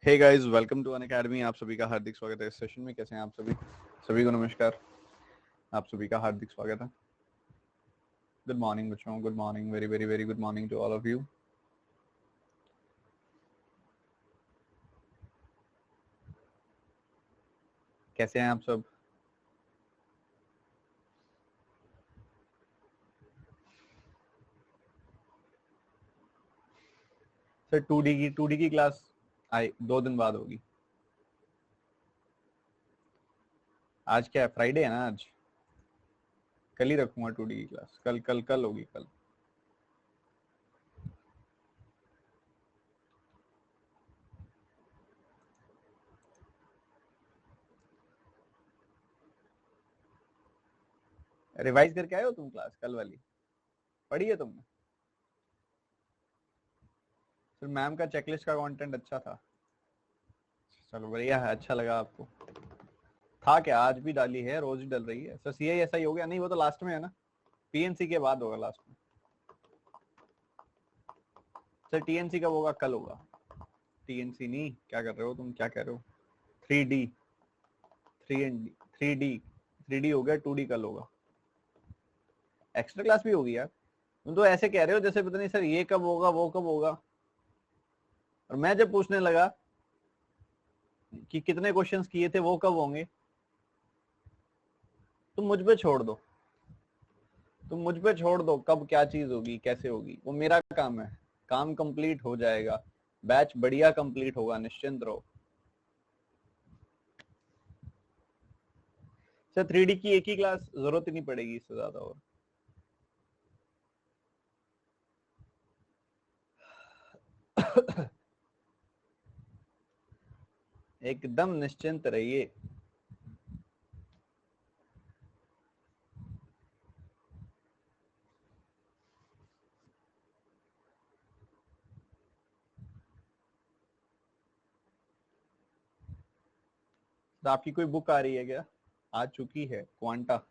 Hey guys, welcome to Unacademy. आप सभी का हार्दिक स्वागत है इस सेशन में। कैसे हैं आप सभी? सभी को नमस्कार। आप सभी का हार्दिक स्वागत है। गुड मॉर्निंग बच्चों, good morning, very very very good morning to all of you. कैसे हैं आप सब? सर 2D की क्लास आई 2 दिन बाद होगी। आज क्या है? फ्राइडे है ना आज। कल ही रखूंगा 2D की क्लास। कल कल कल होगी कल। रिवाइज करके आए हो तुम? क्लास कल वाली पढ़ी है तुमने? फिर मैम का चेकलिस्ट का कंटेंट अच्छा था। चलो बढ़िया है, अच्छा लगा आपको। था क्या? आज भी डाली है, रोज ही डल रही है। सर सीआई ऐसा ही हो गया? नहीं, वो तो लास्ट में है ना। पीएनसी के बाद होगा लास्ट में। सर टीएनसी कब होगा? कल होगा। टीएनसी नहीं, क्या कर रहे हो तुम? क्या कह रहे हो? 3D 3D हो गया, 2D कल होगा। एक्स्ट्रा क्लास भी होगी यार। तुम तो ऐसे कह रहे हो जैसे पता नहीं सर ये कब होगा वो कब होगा। और मैं जब पूछने लगा कि कितने क्वेश्चंस किए थे वो कब होंगे, तुम मुझ पे छोड़ दो। तुम मुझ पे छोड़ दो कब क्या चीज होगी कैसे होगी, वो मेरा काम है। काम कंप्लीट हो जाएगा, बैच बढ़िया कंप्लीट होगा, निश्चिंत रहो। सर 3D की एक ही क्लास, जरूरत ही नहीं पड़ेगी इससे ज्यादा। और एकदम निश्चिंत रहिए। तो आपकी कोई बुक आ रही है क्या? आ चुकी है क्वांटा।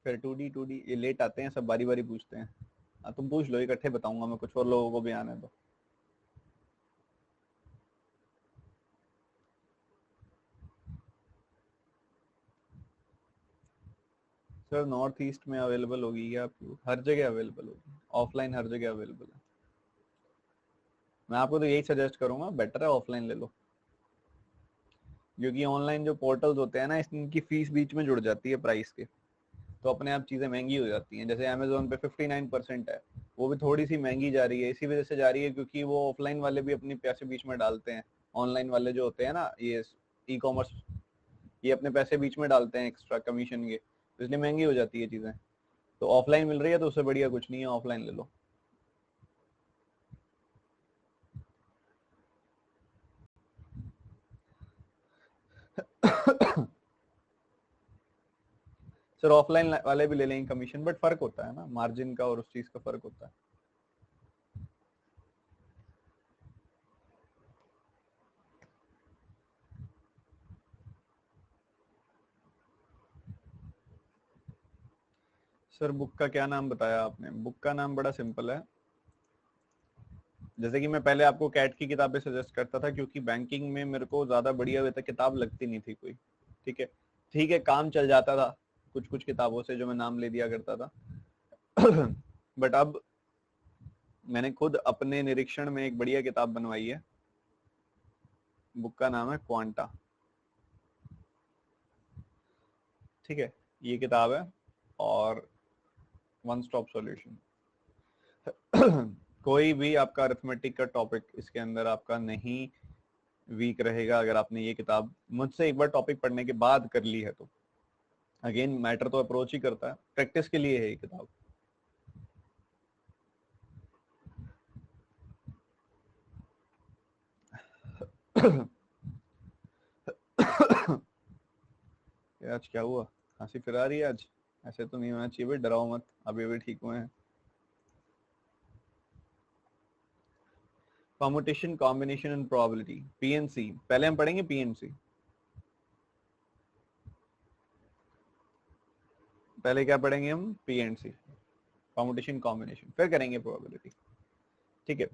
फिर 2D ये लेट आते हैं सब, बारी बारी पूछते हैं। हाँ तुम पूछ लो, इकट्ठे बताऊंगा मैं, कुछ और लोगों को भी आने दो। सर नॉर्थ ईस्ट में अवेलेबल होगी क्या आपकी? हर जगह अवेलेबल होगी, ऑफलाइन हर जगह अवेलेबल है। मैं आपको तो यही सजेस्ट करूंगा, बेटर है ऑफलाइन ले लो। क्योंकि ऑनलाइन जो पोर्टल्स होते हैं ना, इनकी फीस बीच में जुड़ जाती है प्राइस के, तो अपने आप चीजें महंगी हो जाती हैं। जैसे अमेजोन पे 59% है, वो भी थोड़ी सी महंगी जा रही है। इसी वजह से जा रही है क्योंकि वो ऑफलाइन वाले भी अपने पैसे बीच में डालते हैं। ऑनलाइन वाले जो होते हैं ना, ये ई कॉमर्स, ये अपने पैसे बीच में डालते हैं एक्स्ट्रा कमीशन के, तो इसलिए महंगी हो जाती है चीजें। तो ऑफलाइन मिल रही है तो उससे बढ़िया कुछ नहीं है, ऑफलाइन ले लो। सर ऑफलाइन वाले भी ले लेंगे कमीशन, बट फर्क होता है ना, मार्जिन का और उस चीज का फर्क होता है। सर बुक का क्या नाम बताया आपने? बुक का नाम बड़ा सिंपल है। जैसे कि मैं पहले आपको कैट की किताबें सजेस्ट करता था, क्योंकि बैंकिंग में मेरे को ज्यादा बढ़िया वे तक किताब लगती नहीं थी कोई। ठीक है, ठीक है, काम चल जाता था कुछ कुछ किताबों से जो मैं नाम ले दिया करता था। बट अब मैंने खुद अपने निरीक्षण में एक बढ़िया किताब बनवाई है। बुक का नाम है क्वांटा। ठीक है, ये किताब है, और वन स्टॉप सॉल्यूशन। कोई भी आपका अरिथमेटिक का टॉपिक इसके अंदर आपका नहीं वीक रहेगा, अगर आपने ये किताब मुझसे एक बार टॉपिक पढ़ने के बाद कर ली है तो। अगेन मैटर तो अप्रोच ही करता है, प्रैक्टिस के लिए है ये किताब। आज क्या हुआ? खांसी फिर आ रही है आज? ऐसे तो नहीं होना चाहिए भाई, डराओ मत, अभी अभी ठीक हुए हैं। Permutation, combination and probability, PNC. पहले हम पढ़ेंगे पीएनसी। पहले क्या पढ़ेंगे हम? पीएनसी, परमुटेशन कॉम्बिनेशन, फिर करेंगे प्रोबेबिलिटी। ठीक है।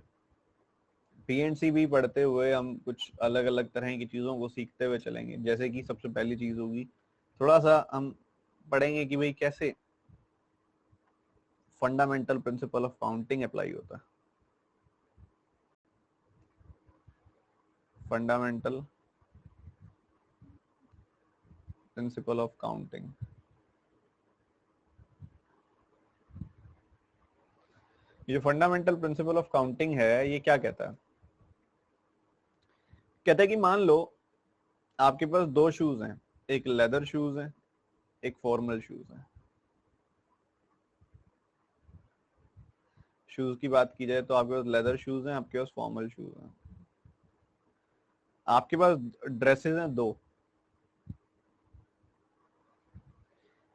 पीएनसी भी पढ़ते हुए हम कुछ अलग अलग तरह की चीजों को सीखते हुए चलेंगे। जैसे कि सबसे पहली चीज होगी, थोड़ा सा हम पढ़ेंगे कि भाई कैसे fundamental principle of counting apply होता है। Fundamental principle of counting. ये फंडामेंटल प्रिंसिपल ऑफ काउंटिंग है, ये क्या कहता है? कहता है कि मान लो आपके पास दो शूज हैं, एक लेदर शूज है, एक फॉर्मल शूज है। शूज की बात की जाए तो आपके पास लेदर शूज हैं, आपके पास फॉर्मल शूज हैं। आपके पास ड्रेसेस हैं दो,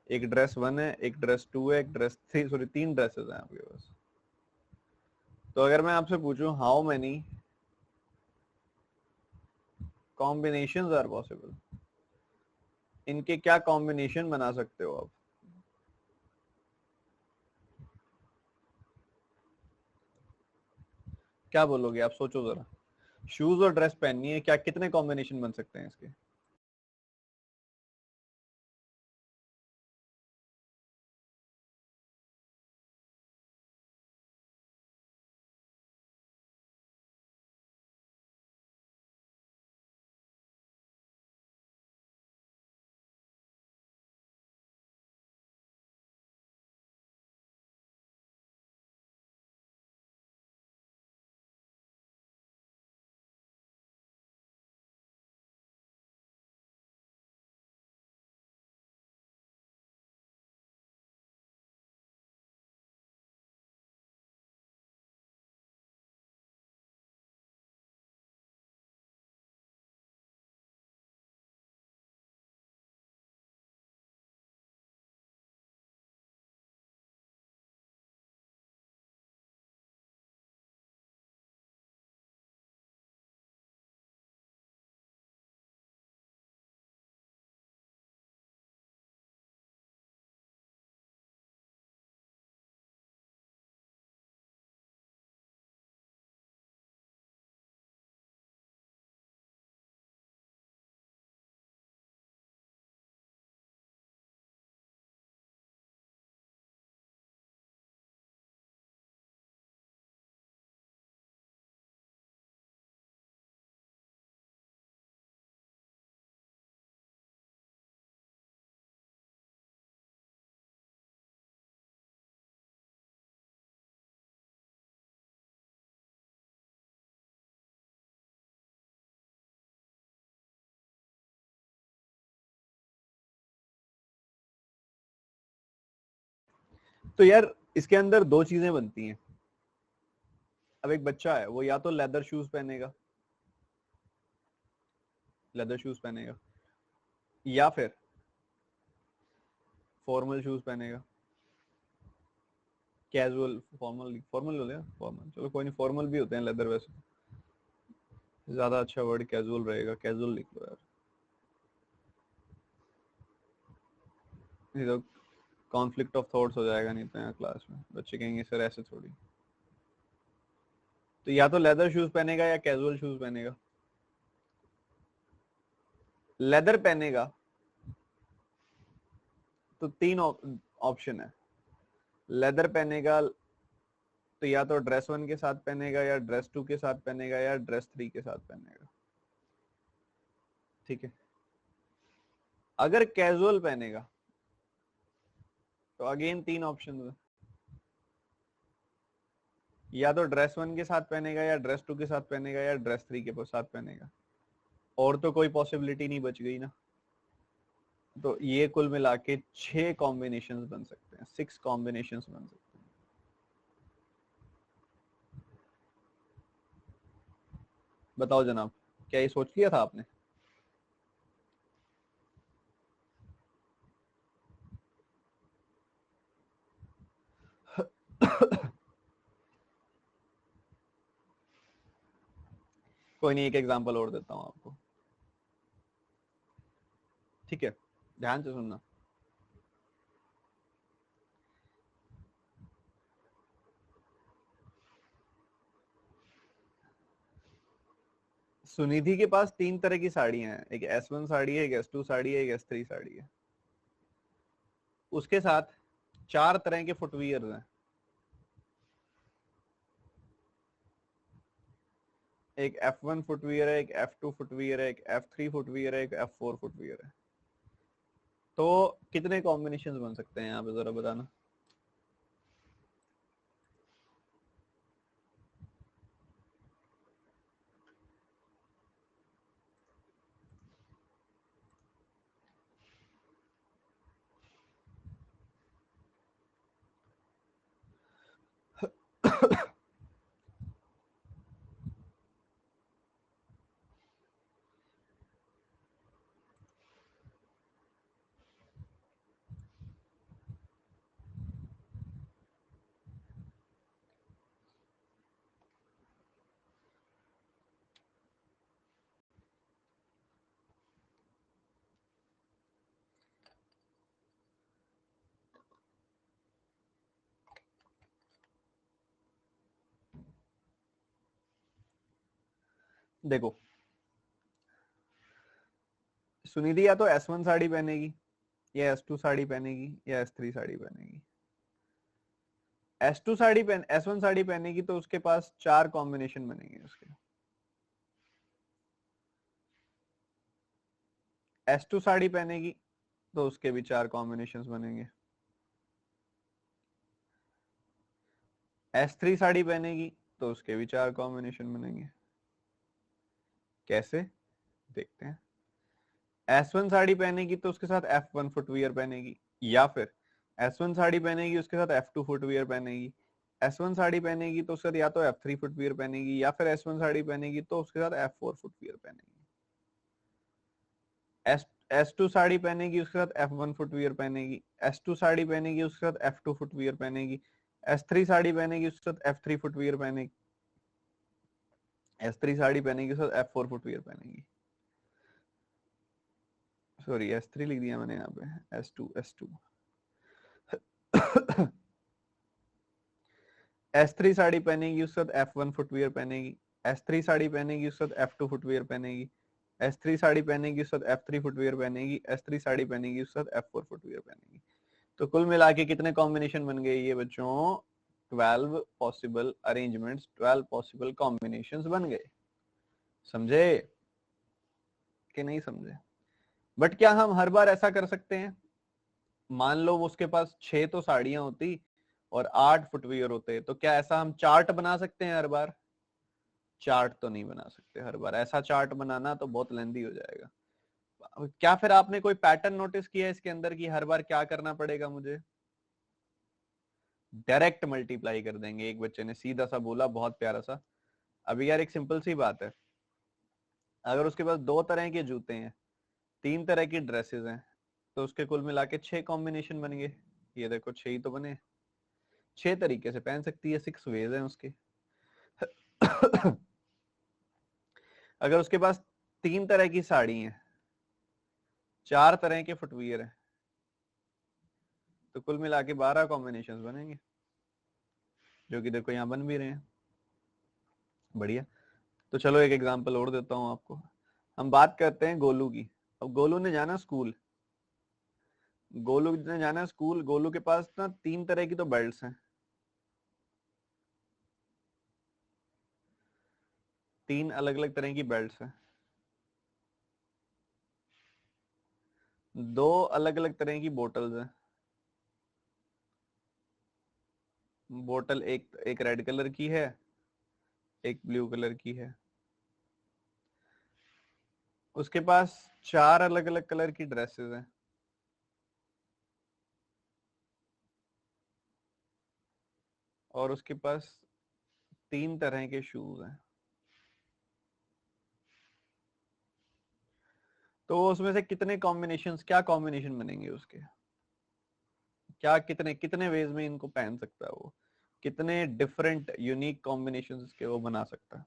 एक ड्रेस 1 है, एक ड्रेस 2 है, एक ड्रेस 3, सॉरी 3 ड्रेसेस हैं आपके पास। तो अगर मैं आपसे पूछूं how many combinations are possible, इनके क्या कॉम्बिनेशन बना सकते हो आप? क्या बोलोगे आप? सोचो जरा, शूज और ड्रेस पहननी है, क्या कितने कॉम्बिनेशन बन सकते हैं इसके? तो यार इसके अंदर दो चीजें बनती हैं। अब एक बच्चा है, वो या तो लेदर शूज पहनेगा, लेदर शूज पहनेगा, या फिर फॉर्मल शूज पहनेगा। कैजुअल, फॉर्मल, फॉर्मल हो गया फॉर्मल, चलो कोई नहीं, फॉर्मल भी होते हैं लेदर, वैसे ज्यादा अच्छा वर्ड कैजुअल रहेगा, कैजुअल लिख लो यार। नहीं तो कॉन्फ्लिक्ट ऑफ थॉट्स हो जाएगा, नहीं तो यहाँ क्लास में बच्चे कहेंगे सर ऐसे थोड़ी। तो या तो लेदर शूज पहनेगा या कैजुअल शूज पहनेगा। लेदर पहनेगा तो तीन ऑप्शन है। लेदर पहनेगा तो या तो ड्रेस 1 के साथ पहनेगा, या ड्रेस 2 के साथ पहनेगा, या ड्रेस 3 के साथ पहनेगा। ठीक है। अगर कैजुअल पहनेगा तो अगेन तीन ऑप्शन है, या तो ड्रेस 1 के साथ पहनेगा, या ड्रेस 2 के साथ पहनेगा, या ड्रेस 3 के साथ पहनेगा। और तो कोई पॉसिबिलिटी नहीं बच गई ना। तो ये कुल मिला के 6 कॉम्बिनेशन बन सकते हैं, 6 कॉम्बिनेशन बन सकते हैं। बताओ जनाब, क्या ये सोच लिया था आपने? कोई नहीं, एक एग्जांपल और देता हूं आपको, ठीक है, ध्यान से सुनना। सुनिधि के पास 3 तरह की साड़ियां हैं, एक S1 साड़ी है, एक S2 साड़ी है, एक S3 साड़ी है। उसके साथ 4 तरह के फुटवियर हैं, एक F1 फुटवियर है, एक F2 फुटवियर है, एक F3 फुटवियर है, एक F4 फुटवियर है। तो कितने कॉम्बिनेशन बन सकते हैं यहाँ पे, जरा बताना। देखो, सुनिधि या तो S1 साड़ी पहनेगी, या S2 साड़ी पहनेगी, या S3 साड़ी पहनेगी। S1 साड़ी पहनेगी तो उसके पास 4 कॉम्बिनेशन बनेंगे उसके। S2 साड़ी पहनेगी तो उसके भी 4 कॉम्बिनेशन बनेंगे। S3 साड़ी पहनेगी तो उसके भी 4 कॉम्बिनेशन बनेंगे। कैसे, देखते हैं। S1 साड़ी पहनेगी तो उसके साथ F1 फुटवियर पहनेगी, या फिर S1 साड़ी पहनेगी उसके साथ F2 फुटवियर पहनेगी। S1 साड़ी पहनेगी तो उसके साथ या तो F3 फुटवियर पहनेगी, या फिर S1 साड़ी पहनेगी तो उसके साथ F4 फुटवियर पहनेगी। S2 साड़ी पहनेगी उसके साथ F1 फुटवियर पहनेगी। S2 साड़ी पहनेगी उसके साथ F2 फुटवियर पहनेगी। S3 साड़ी पहनेगी उसके साथ F3 फुटवियर पहनेगी। S3 साड़ी पहनेगी उसके साथ F4 फुटवियर पहनेगी। सॉरी, S3 लिख दिया मैंने यहाँ पे, S2 S3 साड़ी पहनेगी उसके साथ F1 फुटवियर पहनेगी। S3 साड़ी पहनेगी उसके साथ F2 फुटवियर पहनेगी। S3 साड़ी पहनेगी उसके साथ F3 फुटवियर पहनेगी। S3 साड़ी पहनेगी उसके साथ F4 फुटवियर पहनेगी। तो कुल मिला के कितने कॉम्बिनेशन बन गए ये बच्चों? 12 पॉसिबल अरेंजमेंट्स, 12 पॉसिबल कॉम्बिनेशंस बन गए। समझे कि नहीं समझे? बट क्या हम हर बार ऐसा कर सकते हैं? मान लो उसके पास 6 तो साड़ियां होती और 8 फुटवियर होते, तो क्या ऐसा हम चार्ट बना सकते हैं हर बार? चार्ट तो नहीं बना सकते हर बार, ऐसा चार्ट बनाना तो बहुत लेंदी हो जाएगा। क्या फिर आपने कोई पैटर्न नोटिस किया इसके अंदर कि हर बार क्या करना पड़ेगा मुझे? डायरेक्ट मल्टीप्लाई कर देंगे। एक बच्चे ने सीधा सा बोला, बहुत प्यारा सा। अभी यार एक सिंपल सी बात है, अगर उसके पास 2 तरह के जूते हैं, 3 तरह की ड्रेसेस हैं, तो उसके कुल मिला के 6 कॉम्बिनेशन बन गए। ये देखो 6 ही तो बने, 6 तरीके से पहन सकती है, 6 वेज हैं उसके। अगर उसके पास 3 तरह की साड़ी है, 4 तरह के फुटवियर है, तो कुल मिला के 12 कॉम्बिनेशन बनेंगे, जो कि देखो यहाँ बन भी रहे हैं। बढ़िया। तो चलो एक एग्जांपल और देता हूँ आपको। हम बात करते हैं गोलू की। अब गोलू ने जाना स्कूल, गोलू के पास ना 3 तरह की तो बेल्ट्स हैं, 3 अलग अलग तरह की बेल्ट्स हैं, 2 अलग अलग तरह की बोटल्स हैं। बोतल एक एक रेड कलर की है, एक ब्लू कलर की है। उसके पास 4 अलग अलग कलर की ड्रेसेस हैं, और उसके पास 3 तरह के शूज हैं। तो उसमें से कितने कॉम्बिनेशंस, क्या कॉम्बिनेशन बनेंगे उसके? क्या कितने कितने वेज में इनको पहन सकता है वो? कितने डिफरेंट यूनिक कॉम्बिनेशंस के वो बना सकता है?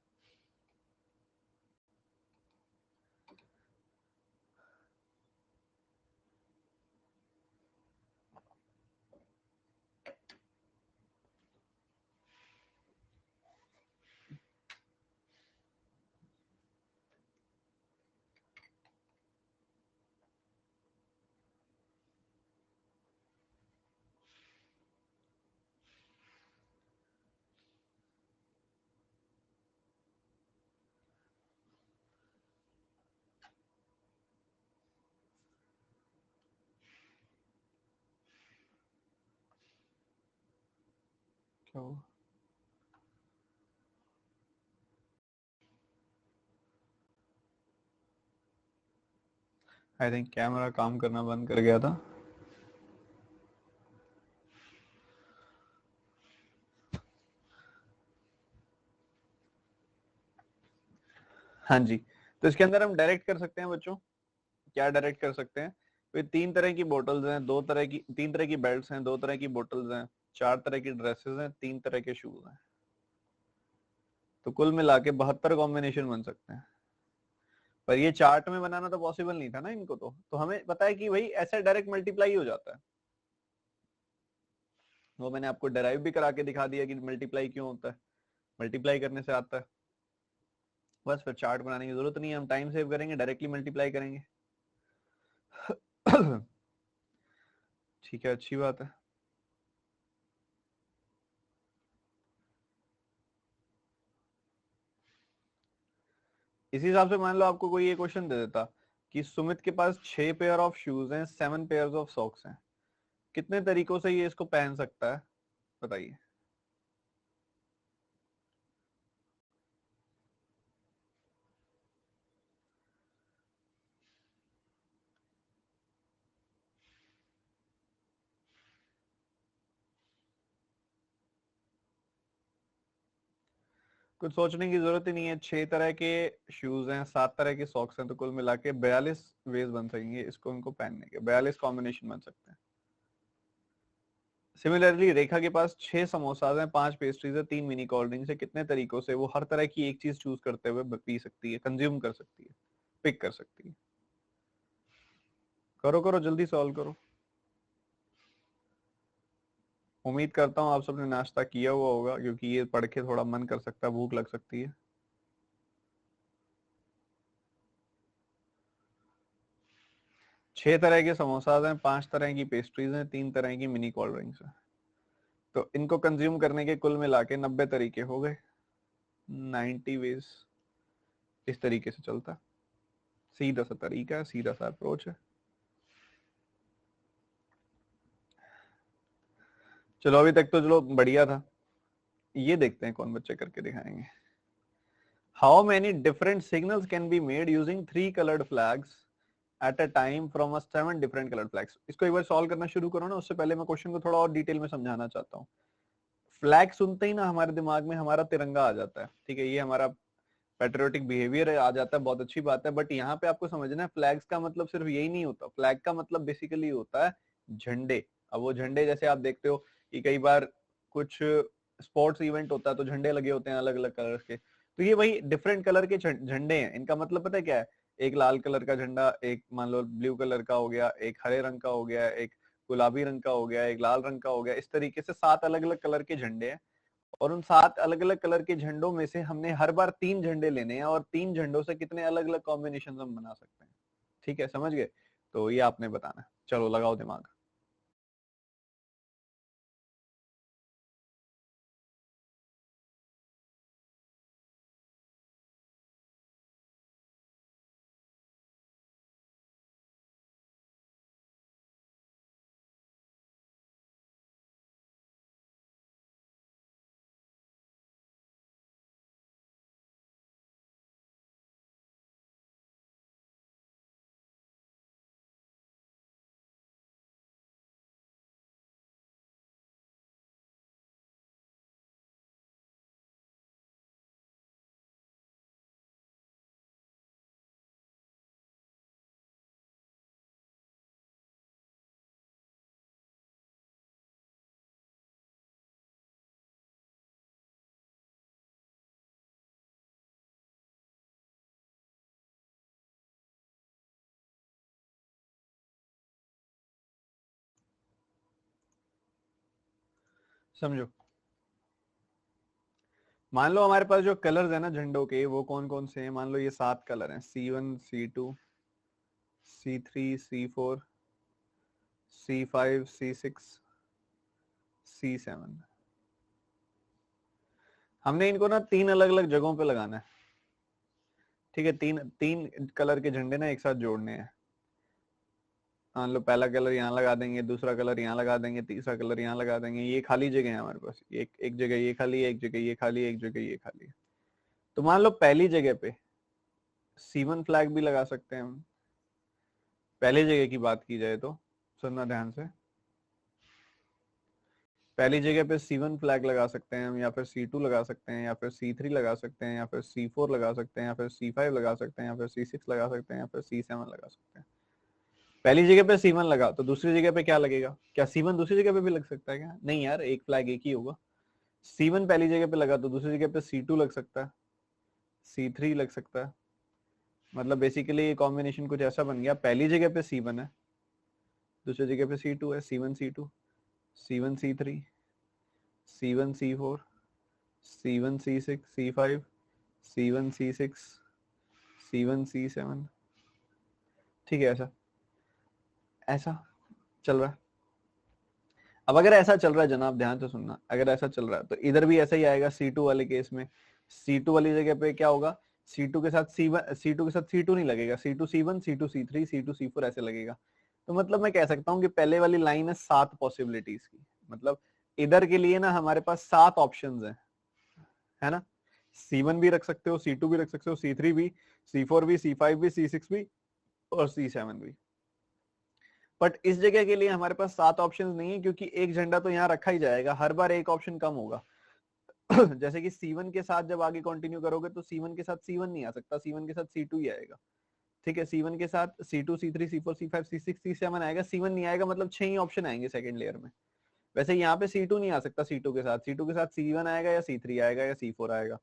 क्या हुआ? आई थिंक कैमरा काम करना बंद कर गया था। हाँ जी, तो इसके अंदर हम डायरेक्ट कर सकते हैं बच्चों, क्या डायरेक्ट कर सकते हैं? तो तीन तरह की बोटल्स हैं, तीन तरह की बेल्ट्स हैं, दो तरह की बोटल्स हैं, चार तरह की ड्रेसेस हैं, तीन तरह के शूज हैं। तो कुल मिला के 72 कॉम्बिनेशन बन सकते हैं। पर ये चार्ट में बनाना तो पॉसिबल नहीं था ना इनको, तो हमें पता है कि भाई ऐसे डायरेक्ट मल्टीप्लाई हो जाता है। वो मैंने आपको डेराइव भी करा के दिखा दिया कि मल्टीप्लाई क्यों होता है, मल्टीप्लाई करने से आता है। बस फिर चार्ट बनाने की जरूरत नहीं है, हम टाइम सेव करेंगे, डायरेक्टली मल्टीप्लाई करेंगे। ठीक है, अच्छी बात है। इसी हिसाब से मान लो आपको कोई ये क्वेश्चन दे देता कि सुमित के पास 6 पेयर ऑफ शूज हैं, 7 पेयर ऑफ सॉक्स हैं, कितने तरीकों से ये इसको पहन सकता है, बताइए। कुछ सोचने की जरूरत ही नहीं है, 6 तरह के शूज हैं, 7 तरह के सॉक्स हैं, तो कुल मिला के 42 वेज बन सकेंगे इसको, इनको पहनने के 42 कॉम्बिनेशन बन सकते हैं। सिमिलरली रेखा के पास 6 समोसाज हैं, 5 पेस्ट्रीज है, 3 मिनी कोल्ड ड्रिंक्स है, कितने तरीकों से वो हर तरह की एक चीज चूज करते हुए पी सकती है, कंज्यूम कर सकती है, पिक कर सकती है। करो करो, जल्दी सॉल्व करो। उम्मीद करता हूँ आप सबने नाश्ता किया हुआ होगा, क्योंकि ये पढ़ के थोड़ा मन कर सकता है, भूख लग सकती है। छह तरह के समोसाज हैं, 5 तरह की पेस्ट्रीज हैं, 3 तरह की मिनी कोल्ड ड्रिंक्स हैं, तो इनको कंज्यूम करने के कुल मिला के 90 तरीके हो गए, 90 वेज। इस तरीके से चलता, सीधा सा तरीका है, सीधा सा अप्रोच है। चलो अभी तक तो चलो बढ़िया था, ये देखते हैं कौन बच्चे करके दिखाएंगे। How many different signals can be made using 3 coloured flags at a time from a 7 different coloured flags. इसको एक बार सॉल्व करना शुरू करो ना, उससे पहले मैं क्वेश्चन को थोड़ा और डिटेल में समझाना चाहता हूँ। फ्लैग सुनते ही ना हमारे दिमाग में हमारा तिरंगा आ जाता है, ठीक है, ये हमारा पेट्रियोटिक बिहेवियर आ जाता है, बहुत अच्छी बात है। बट यहाँ पे आपको समझना है, फ्लैग्स का मतलब सिर्फ यही नहीं होता, फ्लैग का मतलब बेसिकली होता है झंडे। अब वो झंडे जैसे आप देखते हो कि कई बार कुछ स्पोर्ट्स इवेंट होता है तो झंडे लगे होते हैं अलग अलग कलर के, तो ये वही डिफरेंट कलर के झंडे हैं। इनका मतलब पता है क्या है? एक लाल कलर का झंडा, एक मान लो ब्लू कलर का हो गया, एक हरे रंग का हो गया, एक गुलाबी रंग का हो गया, एक लाल रंग का हो गया, इस तरीके से 7 अलग अलग कलर के झंडे हैं। और उन 7 अलग अलग कलर के झंडों में से हमने हर बार 3 झंडे लेने हैं, और 3 झंडों से कितने अलग अलग कॉम्बिनेशन हम बना सकते हैं। ठीक है, समझ गए? तो ये आपने बताना है, चलो लगाओ दिमाग। समझो, मान लो हमारे पास जो कलर्स है ना झंडों के, वो कौन कौन से हैं? मान लो ये 7 कलर हैं, C1, C2, C3, C4, C5, C6, C7। हमने इनको ना 3 अलग अलग जगहों पे लगाना है, ठीक है, तीन तीन कलर के झंडे ना एक साथ जोड़ने हैं। मान लो पहला कलर यहाँ लगा देंगे, दूसरा कलर यहाँ लगा देंगे, तीसरा कलर यहाँ लगा देंगे, ये खाली जगह है हमारे पास, एक जगह ये खाली है, एक जगह ये खाली है, एक जगह ये खाली है। तो मान लो पहली जगह पे C1 फ्लैग भी लगा सकते हैं हम, पहली जगह की बात की जाए तो सुनना ध्यान से, पहली जगह पे C1 फ्लैग लगा सकते हैं हम, या फिर C2 लगा सकते हैं, या फिर C3 लगा सकते हैं, या फिर C4 लगा सकते हैं, या फिर C5 लगा सकते हैं, या फिर C6 लगा सकते हैं, या फिर C7 लगा सकते हैं। पहली जगह पे C1 लगा तो दूसरी जगह पे क्या लगेगा? क्या C1 दूसरी जगह पे भी लग सकता है क्या? नहीं यार, एक फ्लैग एक ही होगा। C1 पहली जगह पे लगा तो दूसरी जगह पे C2 लग सकता है, C3 लग सकता है। मतलब बेसिकली ये कॉम्बिनेशन कुछ ऐसा बन गया, पहली जगह पे C1 है, दूसरी जगह पे C2 है, C1 C2, C1 C3, C1 C4, C1 C6, C5, C1 C6, C1 C7। ठीक है, ऐसा ऐसा चल रहा है। अब अगर ऐसा चल रहा है जनाब, ध्यान से सुनना, अगर ऐसा चल रहा है तो इधर भी ऐसा ही आएगा। C2 वाले केस में C2 वाली जगह पे क्या होगा? C2 के साथ C1, C2 के साथ C2 नहीं लगेगा, C2 C1, C2 C3, C2 C4 ऐसे लगेगा। तो मतलब मैं कह सकता हूँ कि पहले वाली लाइन है 7 पॉसिबिलिटीज की, मतलब इधर के लिए ना हमारे पास 7 ऑप्शंस हैं, है ना। C1 भी रख सकते हो, C2 भी रख सकते हो, C3 भी, C4 भी, C5 भी, C6 भी और C7 भी। बट इस जगह के लिए हमारे पास 7 ऑप्शंस नहीं है, क्योंकि एक झंडा तो यहाँ रखा ही जाएगा, हर बार एक ऑप्शन कम होगा। जैसे कि C1 के साथ जब आगे कंटिन्यू करोगे तो C1 के साथ C1 नहीं आ सकता, C1 के साथ C2 ही आएगा। ठीक है, C1 के साथ C2, C3, C4, C5, C6, C7 आएगा, C1 नहीं आएगा, मतलब 6 ही ऑप्शन आएंगे सेकंड लेयर में। वैसे यहाँ पे C2 नहीं आ सकता, C2 के साथ, C2 के साथ C1 आएगा या C3 आएगा या C4 आएगा।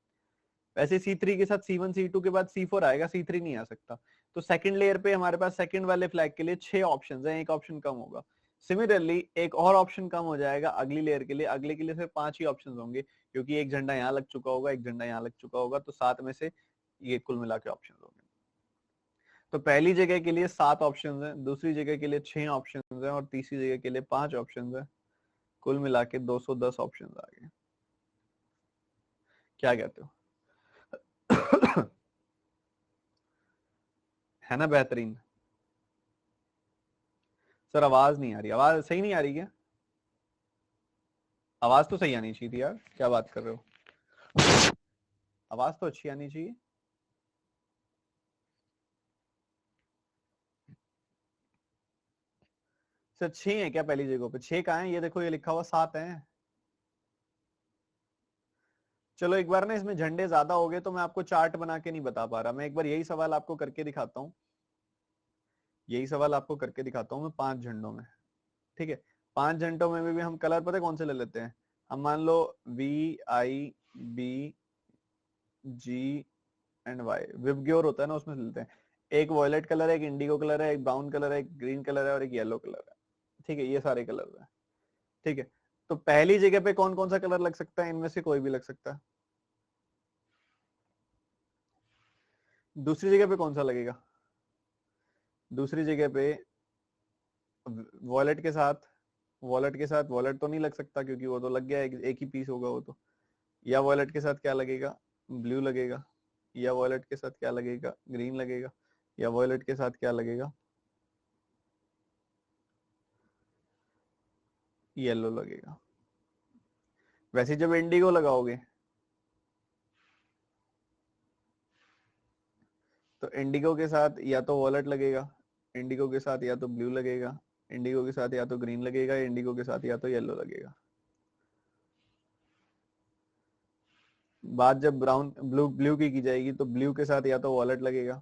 वैसे C3 के साथ C1, C2 के बाद C4 आएगा, C3 नहीं आ सकता। तो सेकंड लेयर पे हमारे पास सेकंड वाले फ्लैग के लिए 6 ऑप्शंस हैं, एक ऑप्शन कम होगा। सिमिलरली एक और ऑप्शन कम हो जाएगा अगली लेयर के लिए, अगले के लिए सिर्फ 5 ही ऑप्शंस होंगे, क्योंकि एक झंडा यहाँ लग चुका होगा, एक झंडा यहाँ लग चुका होगा, तो 7 में से ये कुल मिला के ऑप्शन होंगे। तो पहली जगह के लिए 7 ऑप्शंस हैं, दूसरी जगह के लिए 6 ऑप्शंस हैं और तीसरी जगह के लिए 5 ऑप्शंस हैं। कुल मिला के 210 ऑप्शंस आ गए। क्या कहते हो? है ना बेहतरीन? सर आवाज नहीं आ रही, आवाज सही नहीं आ रही क्या? आवाज तो सही आनी चाहिए थी यार, क्या बात कर रहे हो? आवाज तो अच्छी आनी चाहिए। सर 6 है क्या पहली जगह पे? 6 कहाँ है? ये देखो, ये लिखा हुआ 7 है। चलो एक बार ना इसमें झंडे ज्यादा हो गए तो मैं आपको चार्ट बना के नहीं बता पा रहा, मैं एक बार यही सवाल आपको करके दिखाता हूँ, यही सवाल आपको करके दिखाता हूँ मैं 5 झंडों में। ठीक है, 5 झंडों में भी हम कलर पता है कौन से ले लेते हैं? हम मान लो VIBGNY, विबग्योर होता है ना, उसमें से लेते हैं। एक वॉयलेट कलर है, एक इंडिगो कलर है, एक ब्राउन कलर है, एक ग्रीन कलर है और एक येलो कलर है। ठीक है, ये सारे कलर है। ठीक है, तो पहली जगह पे कौन कौन सा कलर लग सकता है? इनमें से कोई भी लग सकता है। दूसरी जगह पे कौन सा लगेगा? दूसरी जगह पे वॉलेट के साथ, वॉलेट के साथ वॉलेट तो नहीं लग सकता, क्योंकि वो तो लग गया, एक ही पीस होगा वो तो। या वॉलेट के साथ क्या लगेगा? ब्लू लगेगा। या वॉलेट के साथ क्या लगेगा? ग्रीन लगेगा। या वॉलेट के साथ क्या लगेगा? येलो लगेगा। वैसे जब इंडिगो लगाओगे तो इंडिगो के साथ या तो वॉलेट लगेगा, इंडिगो के साथ या तो ब्लू लगेगा, इंडिगो के साथ या तो ग्रीन लगेगा, इंडिगो के साथ या तो येलो लगेगा। बात जब ब्राउन ब्लू ब्लू की जाएगी तो ब्लू के साथ या तो वॉलेट लगेगा,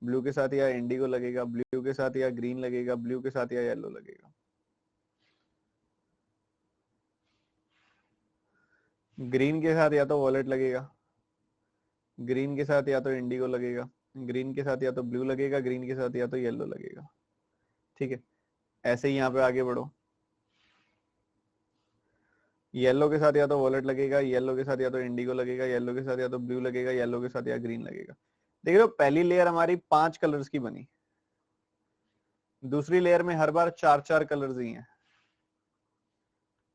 ब्लू के साथ या इंडिगो लगेगा, ब्लू के साथ या ग्रीन लगेगा, ब्लू के साथ या येलो लगेगा। ग्रीन के साथ या तो वॉलेट लगेगा, ग्रीन के साथ या तो इंडिगो लगेगा, ग्रीन के साथ या तो ब्लू लगेगा, ग्रीन के साथ या तो येलो लगेगा। ठीक है, ऐसे ही यहाँ पे आगे बढ़ो। येलो के साथ या तो वॉलेट लगेगा, येलो के साथ या तो इंडिगो लगेगा, येलो के साथ या तो ब्लू लगेगा, येलो के साथ या ग्रीन लगेगा। देख रहे हो, पहली लेयर हमारी 5 कलर्स की बनी, दूसरी लेयर में हर बार 4-4 कलर्स ही हैं।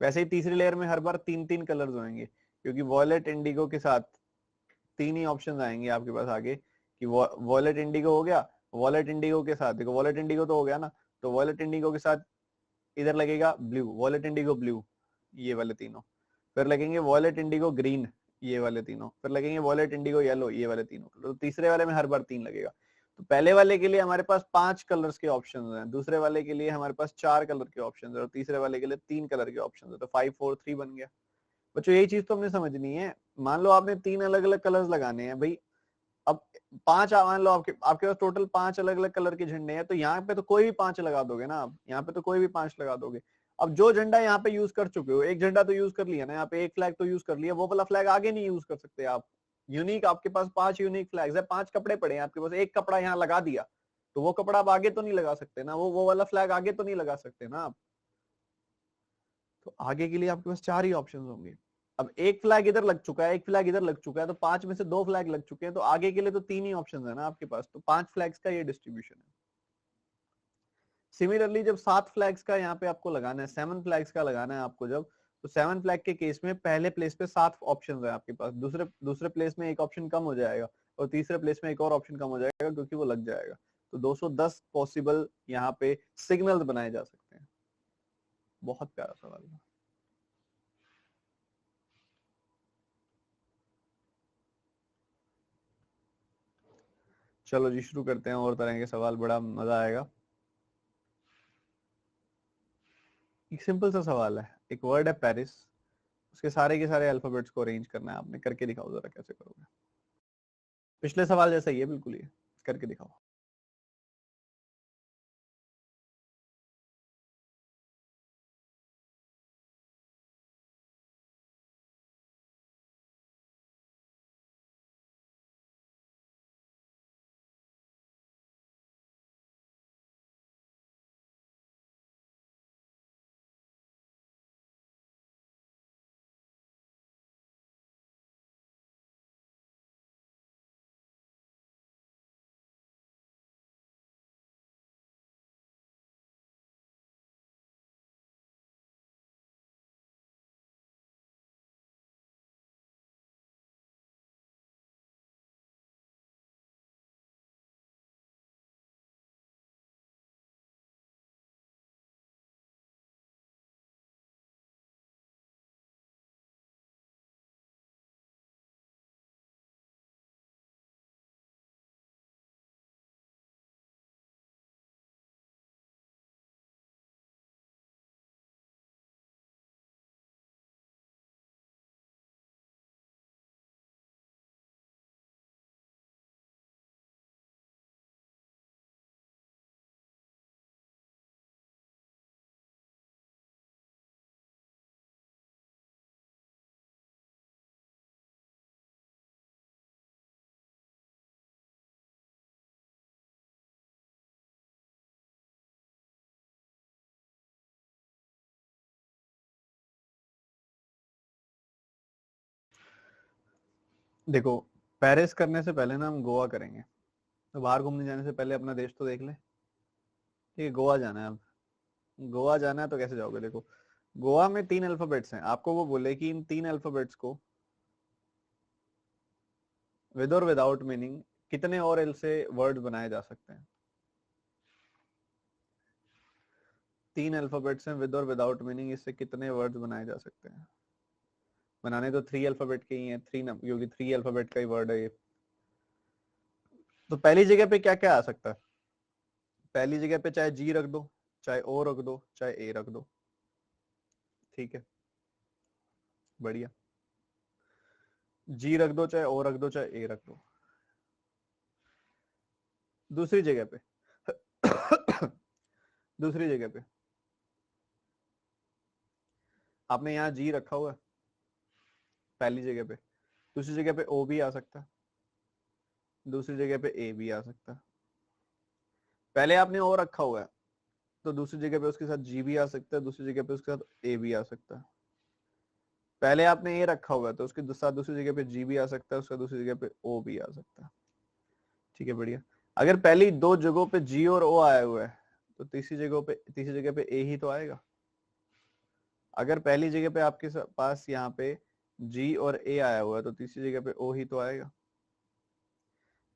वैसे ही तीसरी लेयर में हर बार 3-3 कलर्स होंगे, क्योंकि वॉलेट इंडिगो के साथ 3 ही ऑप्शन आएंगे आपके पास आगे, कि वॉलेट इंडिगो हो गया, वॉलेट इंडिगो के साथ देखो, वॉलेट इंडिगो तो हो गया ना, तो वॉयलेट इंडिगो के साथ इधर लगेगा ब्लू, वॉयलेट इंडिगो ब्लू, ये वाले तीनों। फिर लगेंगे वॉयलेट इंडिगो ग्रीन, ये वाले तीनों। फिर लगेंगे वॉयलेट इंडिगो येलो, ये वाले तीनों। तो तीसरे वाले में हर बार 3 लगेगा। तो पहले वाले के लिए हमारे पास 5 कलर्स के ऑप्शंस हैं, दूसरे वाले के लिए हमारे पास 4 कलर के ऑप्शंस हैं, और तीसरे वाले के लिए 3 कलर के ऑप्शंस हैं। तो 5 4 3 बन गया। बच्चों यही चीज तो हमने समझनी है। मान लो आपने 3 अलग अलग कलर्स लगाने हैं भाई, अब 5, मान लो आपके पास टोटल 5 अलग अलग कलर के झंडे हैं, तो यहाँ पे तो कोई भी 5 लगा दोगे ना आप, यहाँ पे तो कोई भी 5 लगा दोगे। अब जो झंडा यहाँ पे यूज कर चुके हो, एक झंडा तो यूज कर लिया ना, यहाँ पे एक फ्लैग तो यूज कर लिया, वो वाला फ्लैग आगे नहीं यूज कर सकते आप। यूनिक, आपके पास 5 यूनिक फ्लैग्स है, 5 कपड़े पड़े हैं आपके पास, एक कपड़ा यहाँ लगा दिया, तो वो कपड़ा आप आगे तो नहीं लगा सकते ना, वो वाला फ्लैग आगे तो नहीं लगा सकते ना आप। तो आगे के लिए आपके पास 4 ही ऑप्शन होंगे। अब एक फ्लैग इधर लग चुका है, एक फ्लैग इधर लग चुका है, तो 5 में से 2 फ्लैग लग चुके हैं, तो आगे के लिए तो 3 ही ऑप्शन है ना आपके पास। तो 5 फ्लैग्स का ये डिस्ट्रीब्यूशन है। सिमिलरली जब 7 फ्लैग्स का यहाँ पे आपको लगाना है, 7 फ्लैग्स का लगाना है आपको जब, तो 7 फ्लैग के केस में पहले प्लेस पे 7 ऑप्शन है आपके पास, दूसरे प्लेस में एक ऑप्शन कम हो जाएगा, और तीसरे प्लेस में एक और ऑप्शन कम हो जाएगा क्योंकि वो लग जाएगा। तो 210 पॉसिबल यहाँ पे सिग्नल्स बनाए जा सकते हैं। बहुत प्यारा सवाल है। चलो जी शुरू करते हैं और तरह के सवाल, बड़ा मजा आएगा। एक सिंपल सा सवाल है, एक वर्ड है पेरिस, उसके सारे के सारे अल्फाबेट्स को अरेंज करना है आपने, करके दिखाओ जरा कैसे करोगे। पिछले सवाल जैसा ही है बिल्कुल, ये करके दिखाओ। देखो, पेरिस करने से पहले ना हम गोवा करेंगे, तो बाहर घूमने जाने से पहले अपना देश तो देख ले। ठीक है, गोवा जाना है अब। गोवा जाना है तो कैसे जाओगे? देखो, गोवा में 3 अल्फाबेट्स हैं, आपको वो बोले कि इन 3 अल्फाबेट्स को विद और विदाउट मीनिंग कितने और एल से वर्ड बनाए जा सकते हैं। 3 अल्फाबेट्स हैं विद और विदाउट मीनिंग, इससे कितने वर्ड्स बनाए जा सकते हैं। बनाने तो 3 अल्फाबेट के ही हैं, 3 क्योंकि 3 अल्फाबेट का ही वर्ड है ये। तो पहली जगह पे क्या क्या आ सकता है? पहली जगह पे चाहे जी रख दो, चाहे ओ रख दो, चाहे ए रख दो। ठीक है, बढ़िया। जी रख दो, चाहे ओ रख दो, चाहे ए रख दो। दूसरी जगह पे दूसरी जगह पे आपने यहाँ जी रखा हुआ है पहली जगह पे, दूसरी जगह पे ओ भी आ सकता है, दूसरी जगह पे ए भी आ सकता है। पहले आपने ओ रखा हुआ है, तो दूसरी जगह पे उसके साथ जी भी आ सकता है, दूसरी जगह पे उसके साथ ए भी आ सकता है। पहले आपने ए रखा हुआ है, तो उसके साथ दूसरी जगह पे जी भी आ सकता है, उसका दूसरी जगह पे ओ भी आ सकता है। ठीक है, बढ़िया। अगर पहली 2 जगहों पे जी और ओ आया हुआ है, तो तीसरी जगह पे ए ही तो आएगा। अगर पहली जगह पे आपके पास यहाँ पे जी और ए आया हुआ है, तो तीसरी जगह पे ओ ही तो आएगा।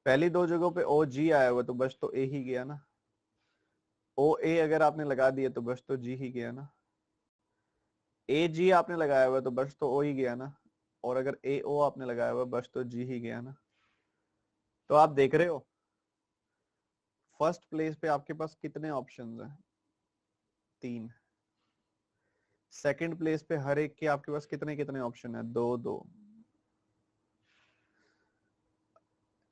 पहली 2 जगहों पे ओ जी आया हुआ है, तो बस तो ए ही गया ना। ओ ए अगर आपने लगा दिया तो बस तो जी ही गया ना, ए जी आपने लगाया हुआ तो बस तो ओ ही गया ना, और अगर ए ओ आपने लगाया हुआ बस तो जी ही गया ना। तो आप देख रहे हो फर्स्ट प्लेस पे आपके पास कितने ऑप्शंस हैं, 3। सेकंड प्लेस पे हर एक के आपके पास कितने कितने ऑप्शन है, 2 2।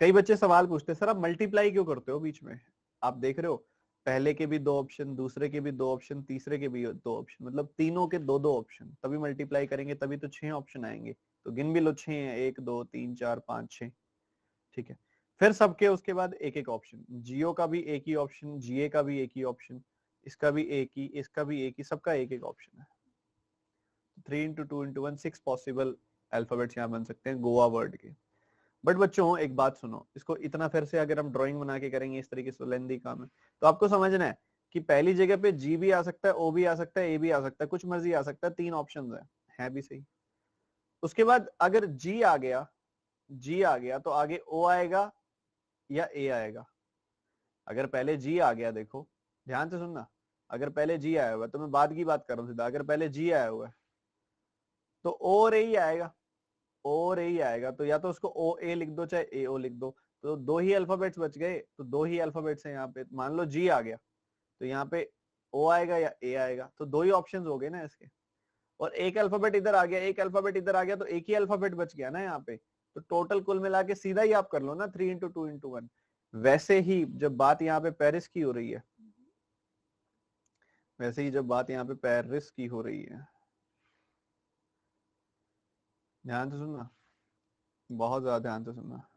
कई बच्चे सवाल पूछते हैं सर आप मल्टीप्लाई क्यों करते हो बीच में, आप देख रहे हो पहले के भी 2 ऑप्शन, दूसरे के भी 2 ऑप्शन, तीसरे के भी 2 ऑप्शन, मतलब तीनों के 2 2 ऑप्शन, तभी मल्टीप्लाई करेंगे तभी तो 6 ऑप्शन आएंगे। तो गिन भी लो 6 है, 1 2 3 4 5 6। ठीक है, फिर सबके उसके बाद एक एक ऑप्शन, जियो का भी एक ही ऑप्शन, जीए का भी एक ही ऑप्शन, इसका भी एक ही, इसका भी एक ही, सबका एक एक ऑप्शन है। 3 इंटू 2 इंटू 1 6 पॉसिबल अल्फाबेट्स यहाँ बन सकते हैं गोवा वर्ड के। बट बच्चों एक बात सुनो, इसको इतना फिर से अगर हम ड्राइंग बना के करेंगे इस तरीके से लेंदी काम है, तो आपको समझना है कि पहली जगह पे जी भी आ सकता है, ओ भी आ सकता है, ए भी आ सकता है, कुछ मर्जी आ सकता है, 3 ऑप्शन है भी सही। उसके बाद अगर जी आ गया, जी आ गया तो आगे ओ आएगा या ए आएगा। अगर पहले जी आ गया, देखो ध्यान से सुनना, अगर पहले जी आया हुआ है, तो मैं बाद की बात कर रहा हूँ सीधा, अगर पहले जी आया हुआ है तो ओ और ए ही आएगा, ओ और ए ही आएगा, तो या तो उसको ओ ए लिख दो चाहे ए ओ लिख दो, तो 2 ही अल्फाबेट्स बच गए, तो 2 ही अल्फाबेट्स हैं यहाँ पे। मान लो जी आ गया तो यहाँ पे ओ आएगा या ए आएगा, तो 2 ही ऑप्शंस हो गए ना इसके। और एक अल्फाबेट इधर आ गया, एक अल्फाबेट इधर आ गया, तो एक ही अल्फाबेट बच गया ना यहाँ पे। तो टोटल कुल मिला के सीधा ही आप कर लो ना 3 इंटू 2 इंटू 1। वैसे ही जब बात यहाँ पे पेरिस की हो रही है, वैसे ही जब बात यहाँ पे पेरिस की हो रही है, ध्यान से सुनना, बहुत ज्यादा ध्यान से सुनना।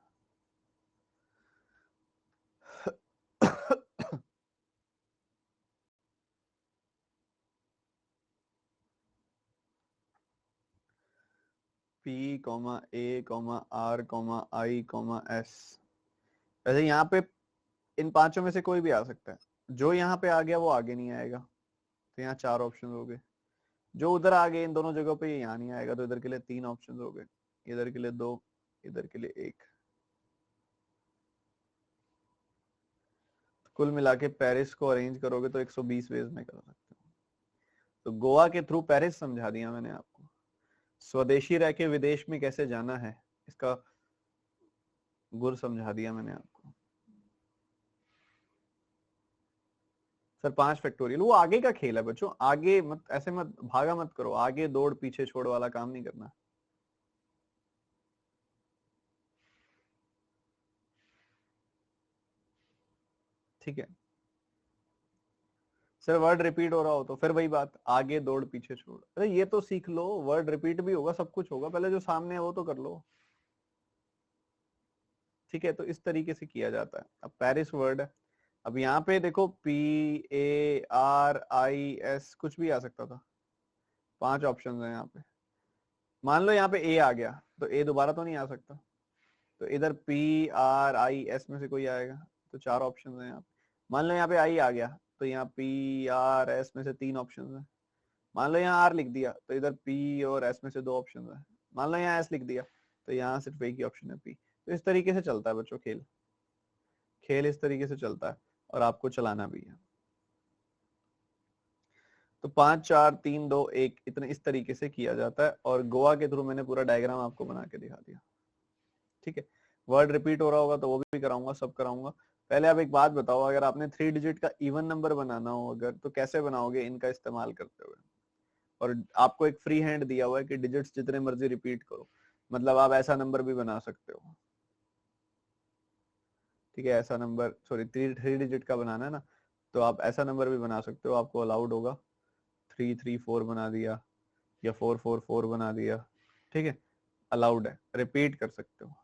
पी कॉमा ए कॉमा आर कॉमा आई कॉमा एस, वैसे यहाँ पे इन पांचों में से कोई भी आ सकता है, जो यहाँ पे आ गया वो आगे नहीं आएगा, तो यहाँ 4 ऑप्शन हो गए। जो उधर आ गए इन दोनों जगहों पे, ये यहाँ नहीं आएगा, तो इधर के लिए 3 ऑप्शन हो गए, इधर के लिए 2, इधर के लिए 1। कुल मिला के पेरिस को अरेंज करोगे तो 120 वेज में कर सकते हो। तो गोवा के थ्रू पेरिस समझा दिया मैंने आपको। स्वदेशी रह के विदेश में कैसे जाना है, इसका गुर समझा दिया मैंने आपको। सर 5 फैक्टोरियल वो आगे का खेल है बच्चों, आगे मत ऐसे मत भागा मत करो, आगे दौड़ पीछे छोड़ वाला काम नहीं करना। ठीक है, सर वर्ड रिपीट हो रहा हो तो फिर वही बात, आगे दौड़ पीछे छोड़, अरे ये तो सीख लो, वर्ड रिपीट भी होगा, सब कुछ होगा, पहले जो सामने है वो तो कर लो। ठीक है, तो इस तरीके से किया जाता है। अब पेरिस वर्ड है, अब यहाँ पे देखो P A R I S कुछ भी आ सकता था, 5 ऑप्शन है यहाँ पे। मान लो यहाँ पे ए आ गया तो ए दोबारा तो नहीं आ सकता, तो इधर पी आर आई एस में से कोई आएगा, तो 4 ऑप्शन है यहाँ पे। मान लो यहाँ पे आई आ गया तो यहाँ पी आर एस में से 3 ऑप्शन है। मान लो यहाँ आर लिख दिया तो इधर पी और एस में से 2 ऑप्शन है। मान लो यहाँ एस लिख दिया तो यहाँ सिर्फ एक ही ऑप्शन है पी। तो इस तरीके से चलता है बच्चों खेल, खेल इस तरीके से चलता है और आपको चलाना भी है। तो 5 4 3 2 1 इतने इस तरीके से किया जाता है, और गोवा के थ्रू मैंने पूरा डायग्राम आपको बना के दिखा दिया। ठीक है, वर्ड रिपीट हो रहा होगा तो वो भी कराऊंगा, सब कराऊंगा। पहले आप एक बात बताओ, अगर आपने 3 डिजिट का इवन नंबर बनाना हो अगर, तो कैसे बनाओगे इनका इस्तेमाल करते हुए। और आपको एक फ्री हैंड दिया हुआ है कि डिजिट्स जितने मर्जी रिपीट करो, मतलब आप ऐसा नंबर भी बना सकते हो। ठीक है, ऐसा नंबर सॉरी 3 डिजिट का बनाना है ना, तो आप ऐसा नंबर भी बना सकते हो, आपको अलाउड होगा। 3 3 4 बना दिया या 4 4 4 बना दिया, ठीक है, अलाउड है, रिपीट कर सकते हो।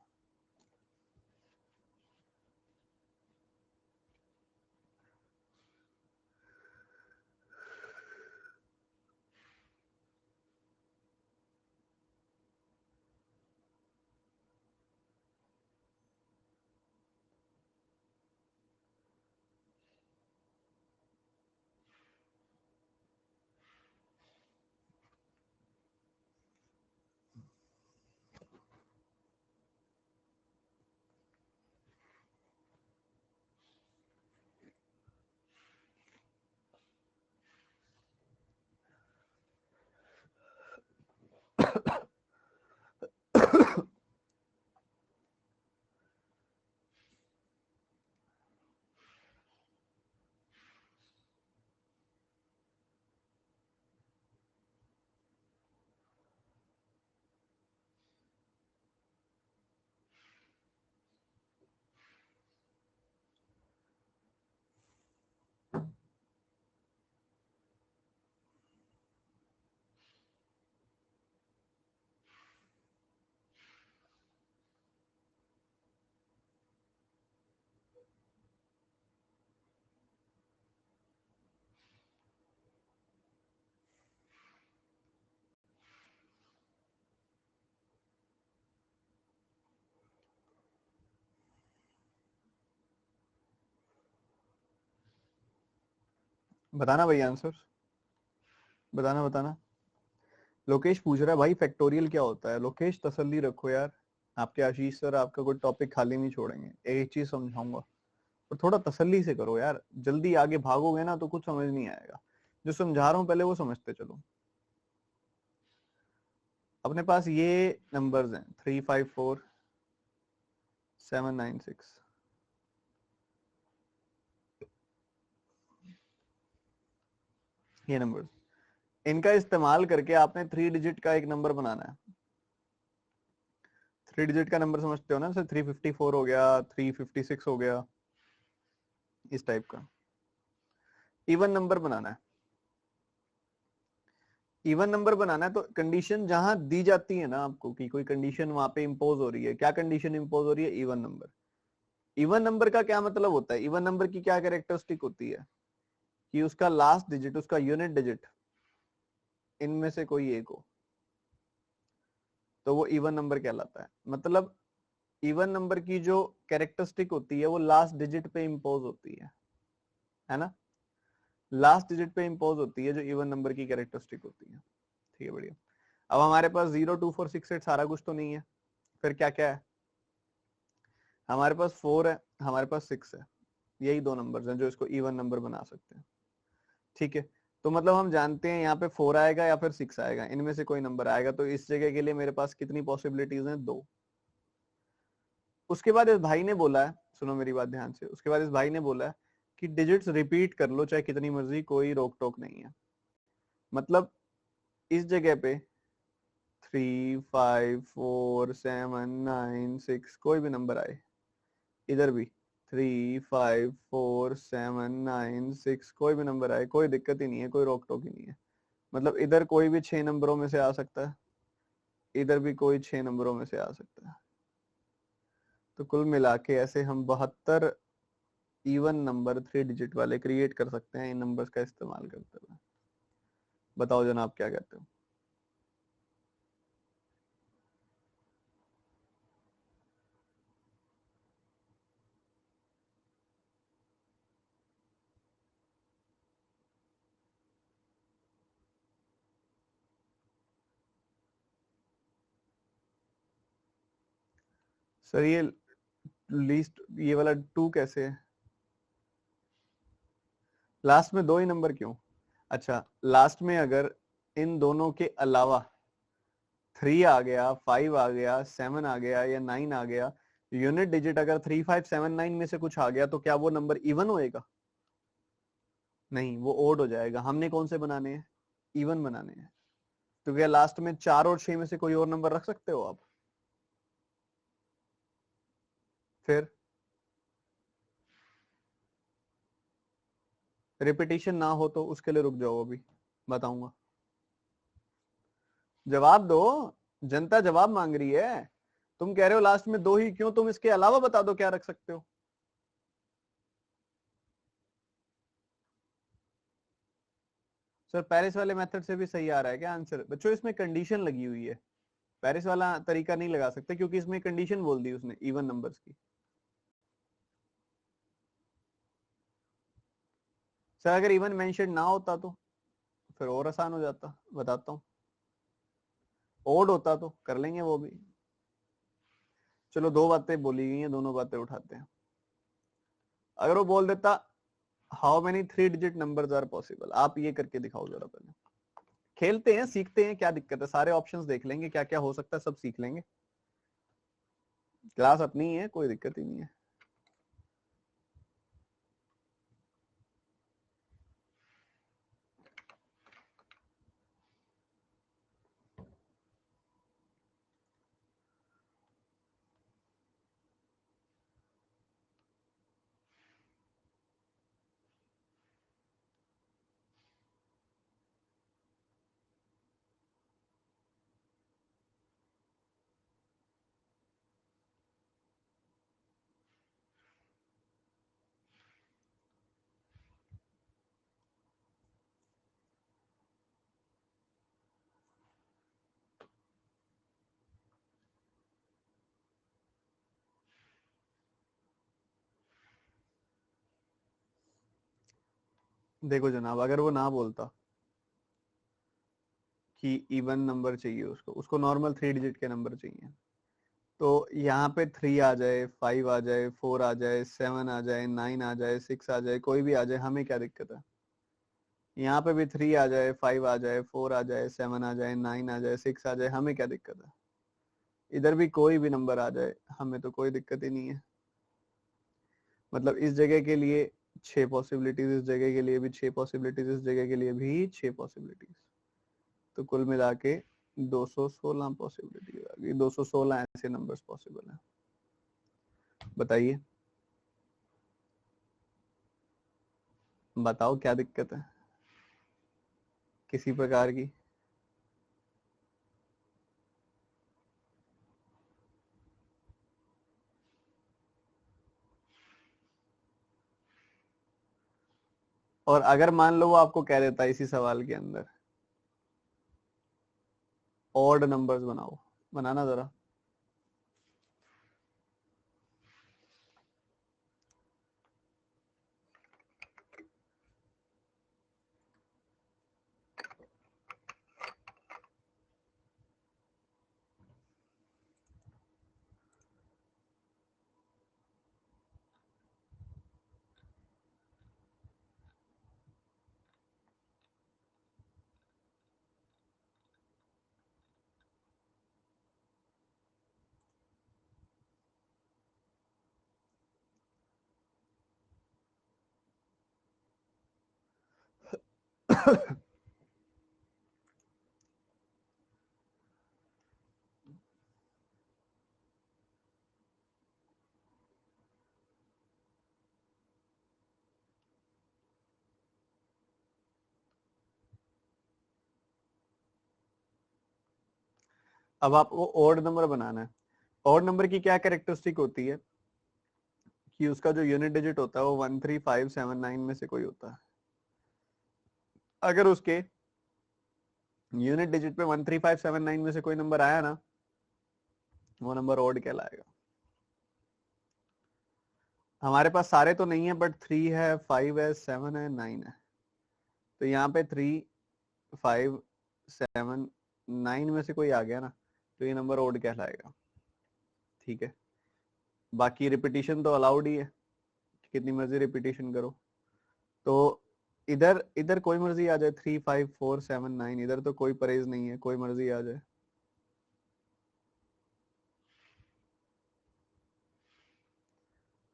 बताना भाई आंसर, बताना बताना। लोकेश पूछ रहा है भाई फैक्टोरियल क्या होता है। लोकेश तसल्ली रखो यार, आपके आशीष सर आपका कोई टॉपिक खाली नहीं छोड़ेंगे, एक चीज समझाऊंगा, और थोड़ा तसल्ली से करो यार, जल्दी आगे भागोगे ना तो कुछ समझ नहीं आएगा। जो समझा रहा हूँ पहले वो समझते चलो। अपने पास ये नंबर्स हैं 354 796, ये नंबर्स, इनका इस्तेमाल करके आपने 3 डिजिट का एक नंबर बनाना है। 3 डिजिट का नंबर समझते हो ना, जैसे 354 हो गया, 356 हो गया, इस टाइप का इवन नंबर बनाना है। इवन नंबर बनाना है तो कंडीशन जहां दी जाती है ना आपको कि कोई कंडीशन वहां पे इंपोज हो रही है, क्या कंडीशन इंपोज हो रही है, इवन नंबर। इवन नंबर का क्या मतलब होता है, इवन नंबर की क्या कैरेक्टरिस्टिक होती है कि उसका लास्ट डिजिट, उसका यूनिट डिजिट इनमें से कोई एक हो, तो वो इवन नंबर कहलाता है। मतलब इवन नंबर की जो कैरेक्टरिस्टिक होती है वो लास्ट डिजिट पे इंपोज होती है ना, लास्ट डिजिट पे इंपोज होती है जो इवन नंबर की कैरेक्टरिस्टिक होती है। ठीक है, बढ़िया। अब हमारे पास 0 2 4 6 8 सारा कुछ तो नहीं है, फिर क्या क्या है, हमारे पास 4 है, हमारे पास 6 है, यही दो नंबर्स हैं जो इसको इवन नंबर बना सकते हैं। ठीक है, तो मतलब हम जानते हैं यहाँ पे 4 आएगा या फिर 6 आएगा, इनमें से कोई नंबर आएगा, तो इस जगह के लिए मेरे पास कितनी पॉसिबिलिटीज हैं, 2। उसके बाद इस भाई ने बोला है, सुनो मेरी बात ध्यान से, उसके बाद इस भाई ने बोला है कि डिजिट्स रिपीट कर लो चाहे कितनी मर्जी, कोई रोक टोक नहीं है। मतलब इस जगह पे 3 5 4 7 9 6 कोई भी नंबर आए, इधर भी 3 5 4 7 9 6 कोई भी नंबर आए, कोई दिक्कत ही नहीं है, कोई रोक टोक ही नहीं है। मतलब इधर कोई भी 6 नंबरों में से आ सकता है, इधर भी कोई 6 नंबरों में से आ सकता है। तो कुल मिला के ऐसे हम 72 इवन नंबर 3 डिजिट वाले क्रिएट कर सकते हैं इन नंबर्स का इस्तेमाल करते हुए। बताओ जनाब क्या कहते हो। सर ये लीस्ट, ये वाला 2 कैसे है, लास्ट में 2 ही नंबर क्यों। अच्छा, लास्ट में अगर इन दोनों के अलावा 3 आ गया, 5 आ गया, 7 आ गया या 9 आ गया, यूनिट डिजिट अगर 3579 में से कुछ आ गया, तो क्या वो नंबर इवन होएगा, नहीं, वो ओड हो जाएगा। हमने कौन से बनाने हैं, इवन बनाने हैं। तो क्या लास्ट में 4 और 6 में से कोई और नंबर रख सकते हो आप, फिर रिपीटिशन ना हो तो उसके लिए रुक जाओ, अभी बताऊंगा। जवाब दो, जनता जवाब मांग रही है। तुम कह रहे हो लास्ट में 2 ही क्यों, तुम इसके अलावा बता दो क्या रख सकते हो। सर पेरिस वाले मेथड से भी सही आ रहा है क्या आंसर, बच्चों इसमें कंडीशन लगी हुई है, पेरिस वाला तरीका नहीं लगा सकते क्योंकि इसमें कंडीशन बोल दी उसने इवन नंबर्स की। सर अगर इवन मेंशन ना होता तो फिर और आसान हो जाता, बताता हूँ। ओड होता तो कर लेंगे वो भी। चलो 2 बातें बोली गई हैं, दोनों बातें उठाते हैं। अगर वो बोल देता how many 3 digit numbers are possible, आप ये करके दिखाओ जरा पहले। खेलते हैं, सीखते हैं, क्या दिक्कत है, सारे ऑप्शंस देख लेंगे क्या क्या हो सकता है, सब सीख लेंगे। क्लास अपनी है, कोई दिक्कत ही नहीं है। देखो जनाब, अगर वो ना बोलता कि इवन नंबर चाहिए उसको, उसको नॉर्मल 3 डिजिट के नंबर चाहिए, तो यहाँ पे 3 आ जाए, 5 आ जाए, 4 आ जाए, 7 आ जाए, 9 आ जाए, 6 आ जाए, कोई भी आ जाए, हमें क्या दिक्कत है? यहाँ पे भी 3 आ जाए, 5 आ जाए, 4 आ जाए, 7 आ जाए, 9 आ जाए, 6 आ जाए, हमें क्या दिक्कत है? इधर भी कोई भी नंबर आ जाए, हमें तो कोई दिक्कत ही नहीं है। मतलब इस जगह के लिए 6 पॉसिबिलिटीज, इस जगह के लिए भी 6 पॉसिबिलिटीज, इस जगह के लिए भी 6 पॉसिबिलिटीज, तो कुल मिला के 216 पॉसिबिलिटीज आ गई। 216 ऐसे नंबर्स पॉसिबल हैं। बताइए, बताओ क्या दिक्कत है किसी प्रकार की? और अगर मान लो वो आपको कह देता है इसी सवाल के अंदर ऑड नंबर्स बनाओ, बनाना जरा। अब आपको ऑड नंबर बनाना है। ऑड नंबर की क्या कैरेक्टरिस्टिक होती है कि उसका जो यूनिट डिजिट होता है वो 13579 में से कोई होता है। अगर उसके यूनिट डिजिट पे 13579 में से कोई नंबर आया ना, वो नंबर ऑड कहलाएगा। हमारे पास सारे तो नहीं है, बट 3 है, 5 है, 7 है, 9 है, तो यहाँ पे 3, 5, 7, 9 में से कोई आ गया ना, तो ये नंबर ऑड कहलाएगा। ठीक है, बाकी रिपीटिशन तो अलाउड ही है, कितनी मर्जी रिपीटिशन करो। तो इधर इधर कोई मर्जी आ जाए, 3, 5, 4, 7, 9, इधर तो कोई परहेज नहीं है, कोई मर्जी आ जाए।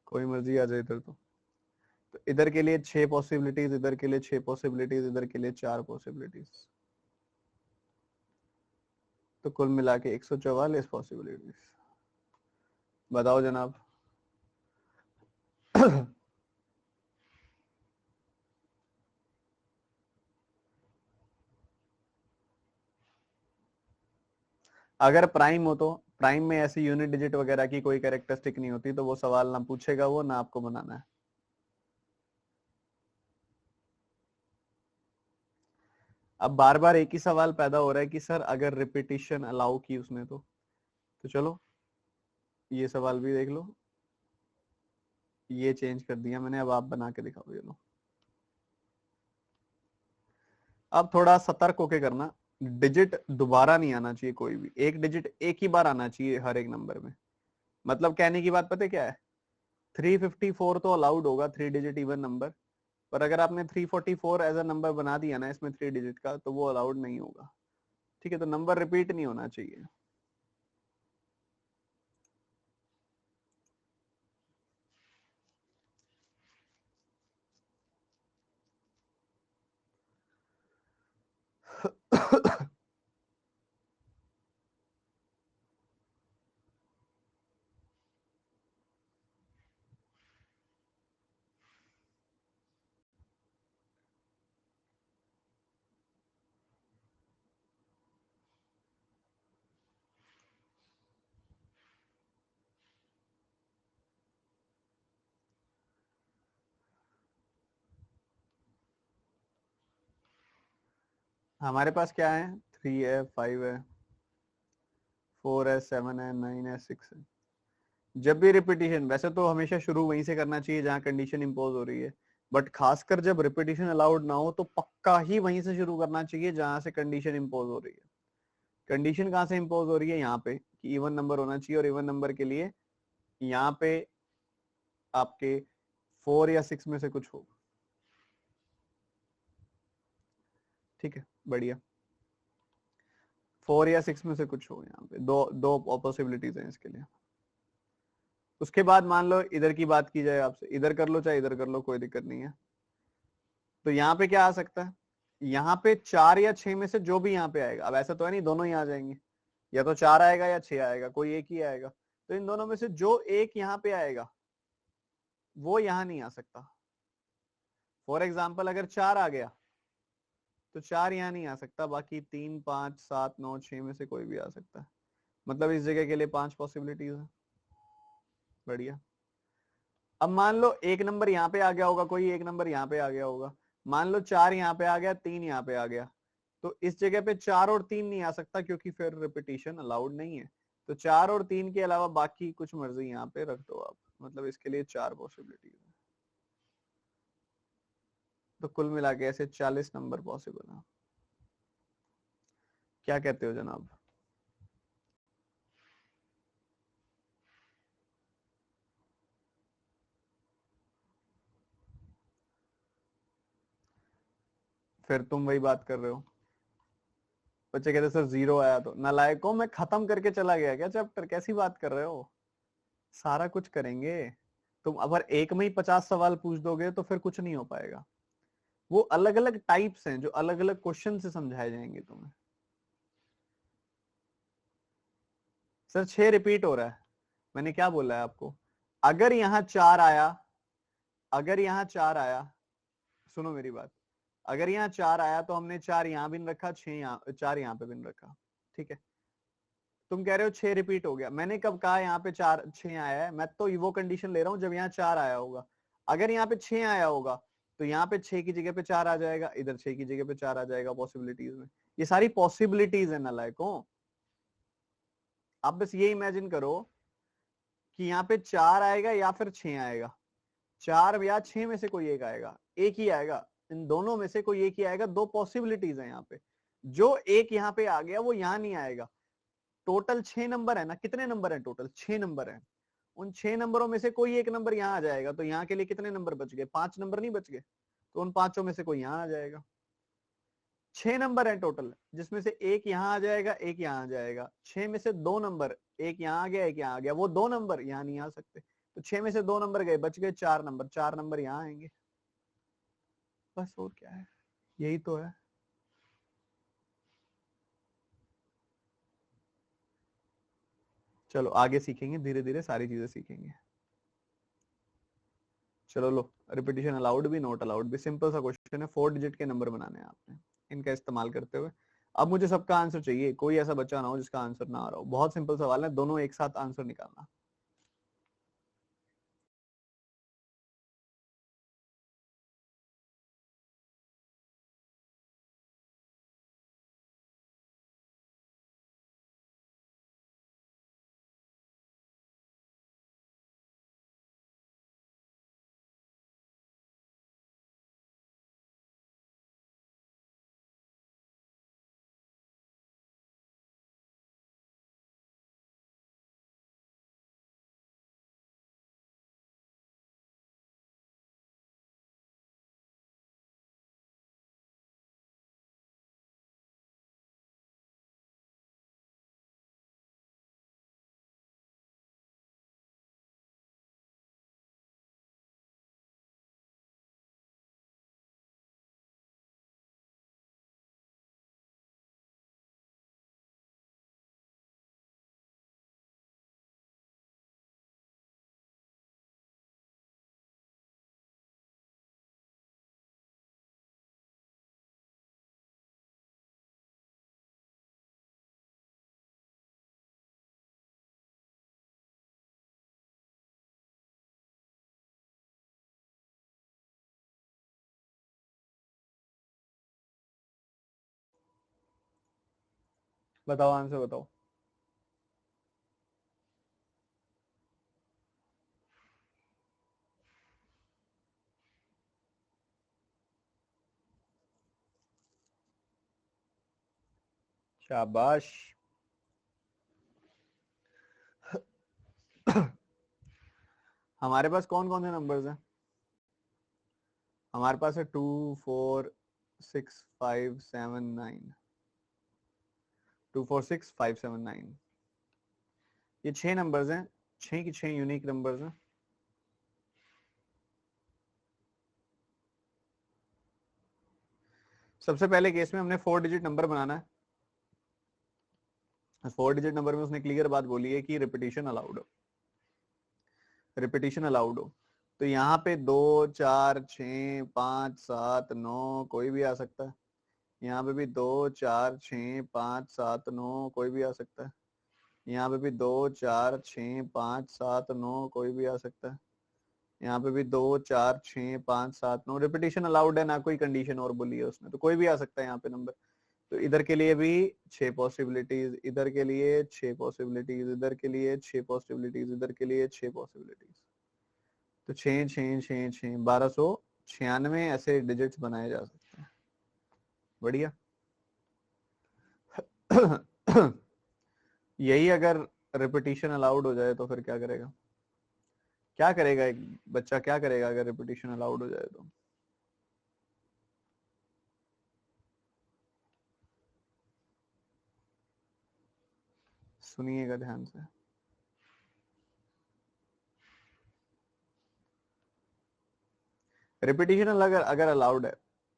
कोई मर्जी आ जाए इधर तो इधर के लिए 6 पॉसिबिलिटीज, इधर के लिए 6 पॉसिबिलिटीज, इधर के लिए 4 पॉसिबिलिटीज, तो कुल मिला के 144 पॉसिबिलिटीज। बताओ जनाब। अगर प्राइम हो तो प्राइम में ऐसी यूनिट डिजिट वगैरह की कोई कैरेक्टरिस्टिक नहीं होती, तो वो सवाल ना पूछेगा वो, ना आपको बनाना है। अब बार बार एक ही सवाल पैदा हो रहा है कि सर अगर रिपीटिशन अलाउ की उसने तो चलो ये सवाल भी देख लो, ये चेंज कर दिया मैंने, अब आप बना के दिखाओ। ये लो, अब थोड़ा सतर्क होके करना, डिजिट दोबारा नहीं आना चाहिए, कोई भी एक डिजिट एक ही बार आना चाहिए हर एक नंबर में। मतलब कहने की बात पता है क्या है? 354 तो अलाउड होगा, 3 डिजिट इवन नंबर, पर अगर आपने 344 एज अ नंबर बना दिया ना इसमें 3 डिजिट का, तो वो अलाउड नहीं होगा। ठीक है, तो नंबर रिपीट नहीं होना चाहिए। हमारे पास क्या है? 3 है, 5 है, 4 है, 7 है, 9 है, 6 है। जब भी रिपीटिशन, वैसे तो हमेशा शुरू वहीं से करना चाहिए जहां कंडीशन इंपोज हो रही है, बट खासकर जब रिपीटिशन अलाउड ना हो तो पक्का ही वहीं से शुरू करना चाहिए जहां से कंडीशन इंपोज हो रही है। कंडीशन कहाँ से इंपोज हो रही है? यहाँ पे कि इवन नंबर होना चाहिए, और इवन नंबर के लिए यहाँ पे आपके 4 या 6 में से कुछ हो। ठीक है, बढ़िया। 4 या 6 में से कुछ हो, यहाँ पे दो दो पॉसिबिलिटीज हैं इसके लिए। उसके बाद मान लो इधर की बात की जाए आपसे, इधर कर लो चाहे इधर कर लो, कोई दिक्कत नहीं है। तो यहाँ पे क्या आ सकता है? यहाँ पे 4 या 6 में से जो भी यहाँ पे आएगा, अब ऐसा तो है नहीं दोनों ही आ जाएंगे, या तो 4 आएगा या 6 आएगा, कोई एक ही आएगा। तो इन दोनों में से जो एक यहाँ पे आएगा वो यहाँ नहीं आ सकता। फॉर एग्जाम्पल अगर 4 आ गया तो 4 यहाँ नहीं आ सकता, बाकी 3, 5, 7, 9, 6 में से कोई भी आ सकता है। मतलब इस जगह के लिए 5 पॉसिबिलिटीज है। बढ़िया। अब मान लो एक नंबर यहाँ पे आ गया होगा, कोई एक नंबर यहाँ पे आ गया होगा। मान लो 4 यहाँ पे आ गया, 3 यहाँ पे आ गया, तो इस जगह पे 4 और 3 नहीं आ सकता क्योंकि फिर रिपीटिशन अलाउड नहीं है। तो 4 और 3 के अलावा बाकी कुछ मर्जी यहाँ पे रख दो आप, मतलब इसके लिए 4 पॉसिबिलिटीज है। तो कुल मिला के ऐसे 40 नंबर पॉसिबल है। क्या कहते हो जनाब? फिर तुम वही बात कर रहे हो। बच्चे कहते सर 0 आया, तो नालायकों मैं खत्म करके चला गया क्या चैप्टर? कैसी बात कर रहे हो? सारा कुछ करेंगे। तुम अगर एक में ही 50 सवाल पूछ दोगे तो फिर कुछ नहीं हो पाएगा। वो अलग अलग टाइप्स हैं जो अलग अलग क्वेश्चन से समझाए जाएंगे तुम्हें। सर 6 रिपीट हो रहा है, मैंने क्या बोला है आपको? अगर यहाँ 4 आया, अगर यहाँ 4 आया, सुनो मेरी बात, अगर यहाँ 4 आया तो हमने 4 यहाँ बिन रखा, 6 यहाँ, 4 यहाँ पे बिन रखा। ठीक है, तुम कह रहे हो 6 रिपीट हो गया, मैंने कब कहा यहाँ पे 4 6 आया है? मैं तो वो कंडीशन ले रहा हूँ जब यहाँ 4 आया होगा। अगर यहाँ पे 6 आया होगा तो यहाँ पे 6 की जगह पे 4 आ जाएगा, इधर 6 की जगह पे 4 आ जाएगा पॉसिबिलिटीज में। ये सारी पॉसिबिलिटीज है नालायकों। आप बस ये इमेजिन करो कि यहाँ पे 4 आएगा या फिर 6 आएगा, 4 या 6 में से कोई एक आएगा, एक ही आएगा, इन दोनों में से कोई एक ही आएगा। दो पॉसिबिलिटीज है यहाँ पे, जो एक यहाँ पे आ गया वो यहाँ नहीं आएगा। टोटल 6 नंबर है ना, कितने नंबर है टोटल? 6 नंबर है। उन 6 नंबरों में से कोई एक नंबर यहाँ आ जाएगा, तो यहाँ के लिए कितने नंबर बच गए? 5 नंबर नहीं बच गए? तो उन 5 में से कोई यहाँ आ जाएगा। 6 नंबर है टोटल, जिसमें से एक यहाँ आ जाएगा, एक यहाँ आ जाएगा। 6 में से 2 नंबर, एक यहाँ आ गया, एक यहाँ आ गया, वो 2 नंबर यहाँ नहीं आ सकते। तो 6 में से 2 नंबर गए, बच गए 4 नंबर, 4 नंबर यहाँ आएंगे। बस और क्या है, यही तो है। चलो आगे सीखेंगे, धीरे धीरे सारी चीजें सीखेंगे। चलो लो, रिपीटिशन अलाउड भी, नॉट अलाउड भी, सिंपल सा क्वेश्चन है, 4 डिजिट के नंबर बनाने हैं आपने, इनका इस्तेमाल करते हुए। अब मुझे सबका आंसर चाहिए, कोई ऐसा बच्चा ना हो जिसका आंसर ना आ रहा हो। बहुत सिंपल सवाल है, दोनों एक साथ आंसर निकालना। बताओ आंसर बताओ। शाबाश। हमारे पास कौन कौन से नंबर्स हैं? हमारे पास है 2 4 6 5 7 9। 2 4 6 5 7 9, ये 6 नंबर्स हैं, 6 की 6 यूनिक नंबर्स हैं। सबसे पहले केस में हमने 4 डिजिट नंबर बनाना है। 4 डिजिट नंबर में उसने क्लियर बात बोली है कि रिपीटिशन अलाउड हो, रिपीटिशन अलाउड हो। तो यहाँ पे 2 4 6 5 7 9 कोई भी आ सकता है। यहाँ पे भी 2 4 6 5 7 9 कोई भी आ सकता है। यहाँ पे भी 2 4 6 5 7 9 कोई भी आ सकता है। यहाँ पे भी 2 4 6 5 7 9 रिपीटिशन अलाउड है, ना कोई कंडीशन और बोली है उसने, तो कोई भी आ सकता है यहाँ पे नंबर। तो इधर के लिए भी 6 पॉसिबिलिटीज, इधर के लिए 6 पॉसिबिलिटीज, इधर के लिए 6 पॉसिबिलिटीज, इधर के लिए 6 पॉसिबिलिटीज। तो 6 6 6 6 1296 ऐसे डिजिट्स बनाए जा सकते हैं। बढ़िया। यही अगर रिपीटिशन अलाउड हो जाए तो फिर क्या करेगा? क्या करेगा एक बच्चा, क्या करेगा अगर रिपीटिशन अलाउड हो जाए तो? सुनिएगा ध्यान से। रिपीटिशन अगर अगर अलाउड है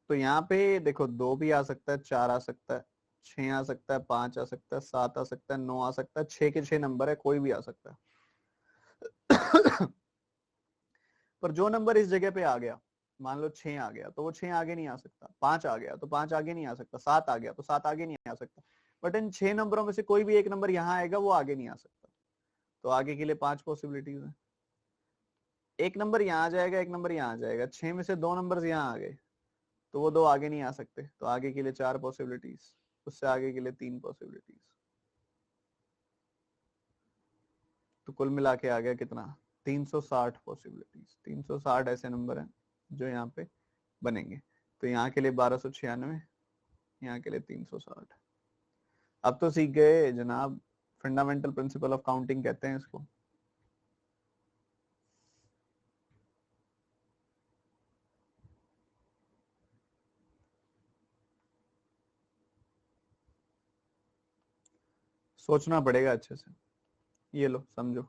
तो यहाँ पे देखो 2 भी आ सकता है, 4 आ सकता है, 6 आ सकता है, 5 आ सकता है, 7 आ सकता है, 9 आ सकता है। 6 के 6 नंबर है, कोई भी आ सकता है। पर जो नंबर इस जगह पे आ गया, मान लो 6 आ गया तो वो 6 आगे नहीं आ सकता, 5 आ गया तो 5 आगे नहीं आ सकता, 7 आ गया तो 7 आगे नहीं आ सकता। बट इन 6 नंबरों में से कोई भी एक नंबर यहाँ आएगा, वो आगे नहीं आ सकता। तो आगे के लिए 5 पॉसिबिलिटीज है। एक नंबर यहाँ आ जाएगा, एक नंबर यहाँ आ जाएगा, 6 में से 2 नंबर यहाँ आ गए तो वो 2 आगे नहीं आ सकते। तो आगे के लिए 4 पॉसिबिलिटीज, उससे आगे के लिए 3 पॉसिबिलिटीज। तो कुल मिला के आ गया कितना? 360 पॉसिबिलिटीज। 360 ऐसे नंबर हैं जो यहाँ पे बनेंगे। तो यहाँ के लिए 1296, यहाँ के लिए 360। अब तो सीख गए जनाब, फंडामेंटल प्रिंसिपल ऑफ काउंटिंग कहते हैं इसको। सोचना पड़ेगा अच्छे से। ये लो समझो।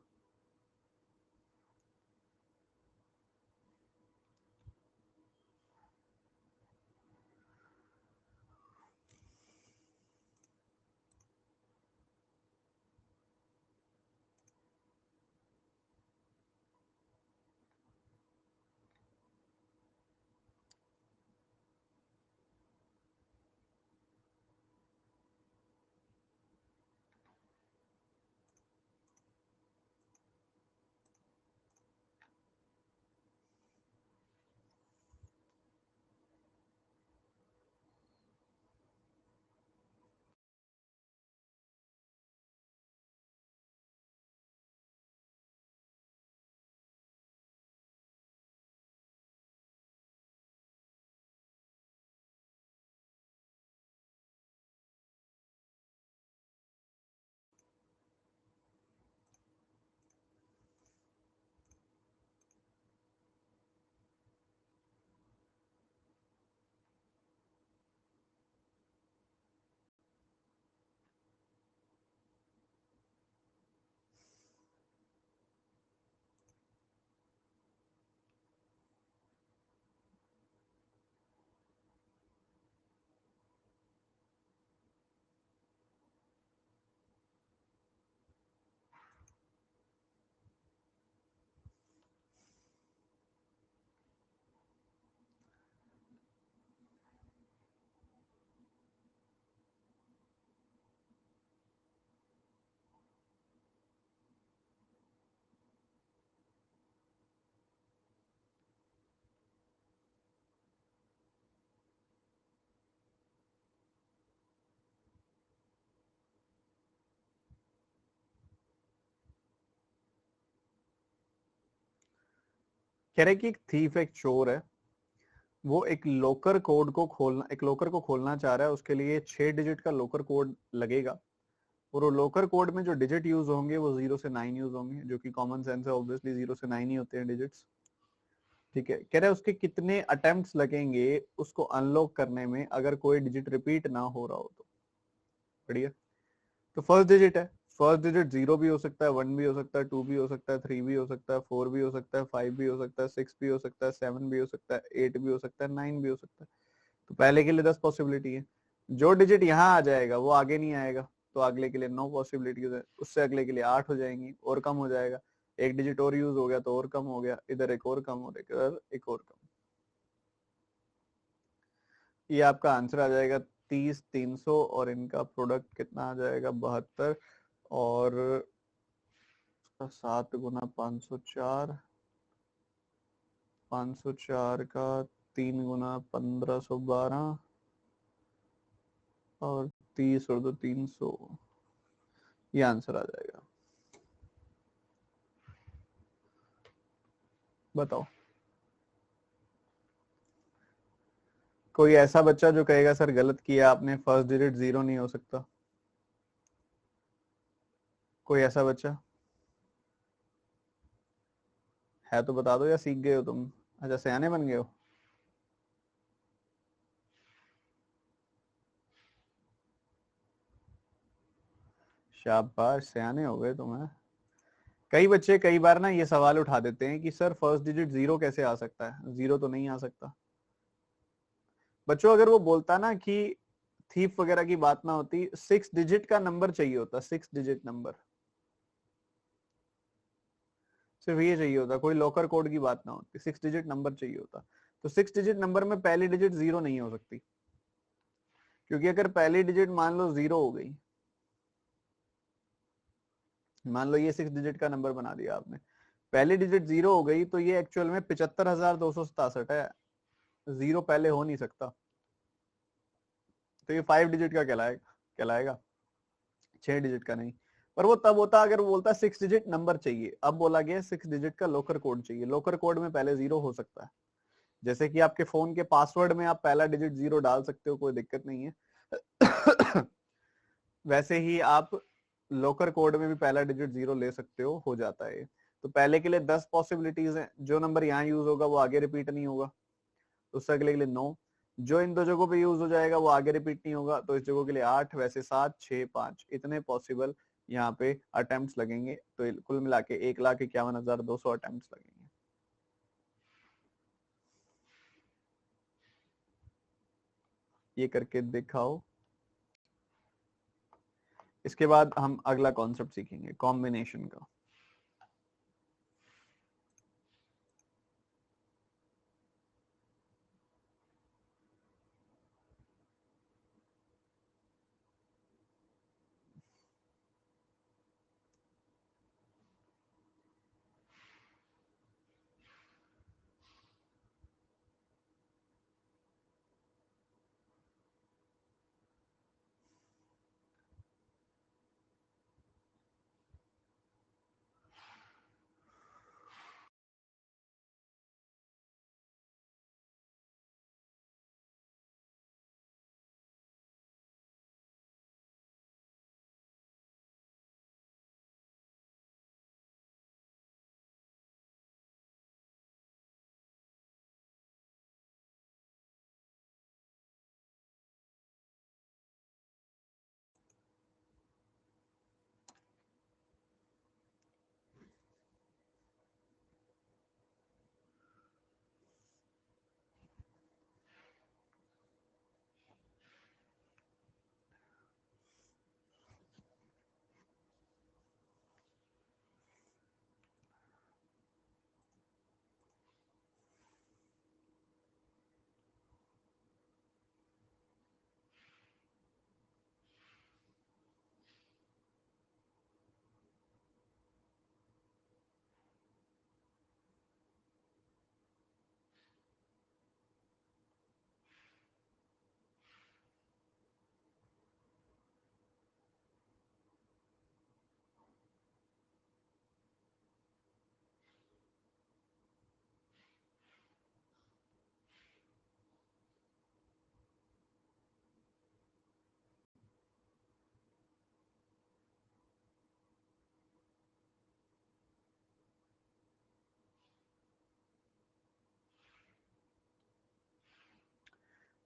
कह रहे कि एक थीफ, एक चोर है, वो एक लोकर कोड को खोलना, एक लोकर को खोलना चाह रहा है, उसके लिए 6 डिजिट का लोकर कोड लगेगा, और वो लोकर कोड में जो डिजिट यूज होंगे वो 0 से 9 यूज होंगे, जो कि कॉमन सेंस है, ऑब्वियसली 0 से 9 ही होते हैं डिजिट्स। ठीक है, कह रहा है उसके कितने अटेम्प्ट्स लगेंगे उसको अनलॉक करने में अगर कोई डिजिट रिपीट ना हो रहा हो तो। बढ़िया। तो फर्स्ट डिजिट है, फर्स्ट डिजिट 0 भी हो सकता है, 1 भी हो सकता है, 2 भी हो सकता है, 3 भी हो सकता है, 4 भी हो सकता है, 5 भी हो सकता है, 6 भी हो सकता है, 7 भी हो सकता है, 8 भी हो सकता है, 9 भी हो सकता है। तो पहले के लिए 10 पॉसिबिलिटी है, जो डिजिट यहाँ आ जाएगा वो आगे नहीं आएगा, तो अगले के लिए 9 पॉसिबिलिटीज है, उससे अगले के लिए 8 हो जाएंगी, और कम हो जाएगा, एक डिजिट और यूज हो गया तो और कम हो गया, इधर एक और कम, और इधर एक और कम। ये आपका आंसर आ जाएगा 30, 300, और इनका प्रोडक्ट कितना आ जाएगा 72, और 7 गुना 504, 504 का 3 गुना 1512, और 30 और 2 300, ये आंसर आ जाएगा। बताओ, कोई ऐसा बच्चा जो कहेगा सर गलत किया आपने, फर्स्ट डिजिट 0 नहीं हो सकता? कोई ऐसा बच्चा है तो बता दो, या सीख गए हो तुम? अच्छा, सयाने बन गए हो। शाबाश, सयाने हो गए तुम। कई बच्चे कई बार ना ये सवाल उठा देते हैं कि सर फर्स्ट डिजिट 0 कैसे आ सकता है, 0 तो नहीं आ सकता। बच्चों, अगर वो बोलता ना कि थीफ वगैरह की बात ना होती, 6 डिजिट का नंबर चाहिए होता, 6 डिजिट नंबर, सिर्फ ये चाहिए होता, कोई लॉकर कोड की बात ना होती, 6 डिजिट नंबर चाहिए होता। तो 6 डिजिट नंबर में पहली डिजिट 0 नहीं हो सकती, क्योंकि अगर पहली डिजिट मान लो 0 हो गई, मान लो ये 6 डिजिट का नंबर बना दिया आपने, पहली डिजिट 0 हो गई, तो ये एक्चुअल में 75,267 है, 0 पहले हो नहीं सकता, तो ये 5 डिजिट का कहलाएगा, कहलाएगा, 6 डिजिट का नहीं। पर वो तब होता अगर वो बोलता 6 डिजिट नंबर चाहिए, अब बोला गया 6 डिजिट का लोकर कोड चाहिए, लोकर कोड में पहले 0 हो सकता है, जैसे कि आपके फोन के पासवर्ड में आप पहला डिजिट 0 डाल सकते हो, कोई दिक्कत नहीं है। वैसे ही आप लोकर कोड में भी पहला डिजिट 0 ले सकते हो जाता है। तो पहले के लिए 10 पॉसिबिलिटीज हैं, जो नंबर यहाँ यूज होगा वो आगे रिपीट नहीं होगा, उससे अगले के लिए 9, जो इन दो जगहों पे यूज हो जाएगा वो आगे रिपीट नहीं होगा, तो इस जगह के लिए 8, वैसे 7, 6, 5, इतने पॉसिबल यहाँ पे अटेम्प्ट्स लगेंगे, तो कुल मिला के 1,51,200 अटेम्प्ट्स लगेंगे। ये करके दिखाओ। इसके बाद हम अगला कॉन्सेप्ट सीखेंगे, कॉम्बिनेशन का।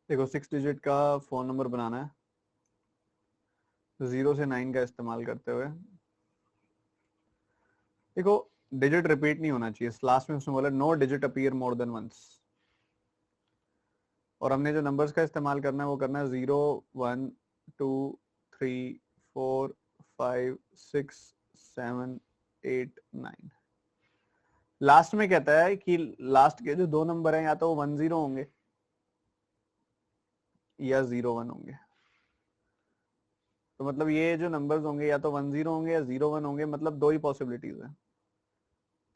देखो 6 डिजिट का फोन नंबर बनाना है 0 से 9 का इस्तेमाल करते हुए। देखो डिजिट रिपीट नहीं होना चाहिए, लास्ट में उसने बोला no digit appear more than once, और हमने जो नंबर्स का इस्तेमाल करना है वो करना है 0 1 2 3 4 5 6 7 8 9। लास्ट में कहता है कि लास्ट के जो दो नंबर हैं या तो वो 10 होंगे या 01 होंगे। तो मतलब ये जो नंबर्स होंगे या तो 10 होंगे या 01 होंगे, मतलब दो ही पॉसिबिलिटीज है।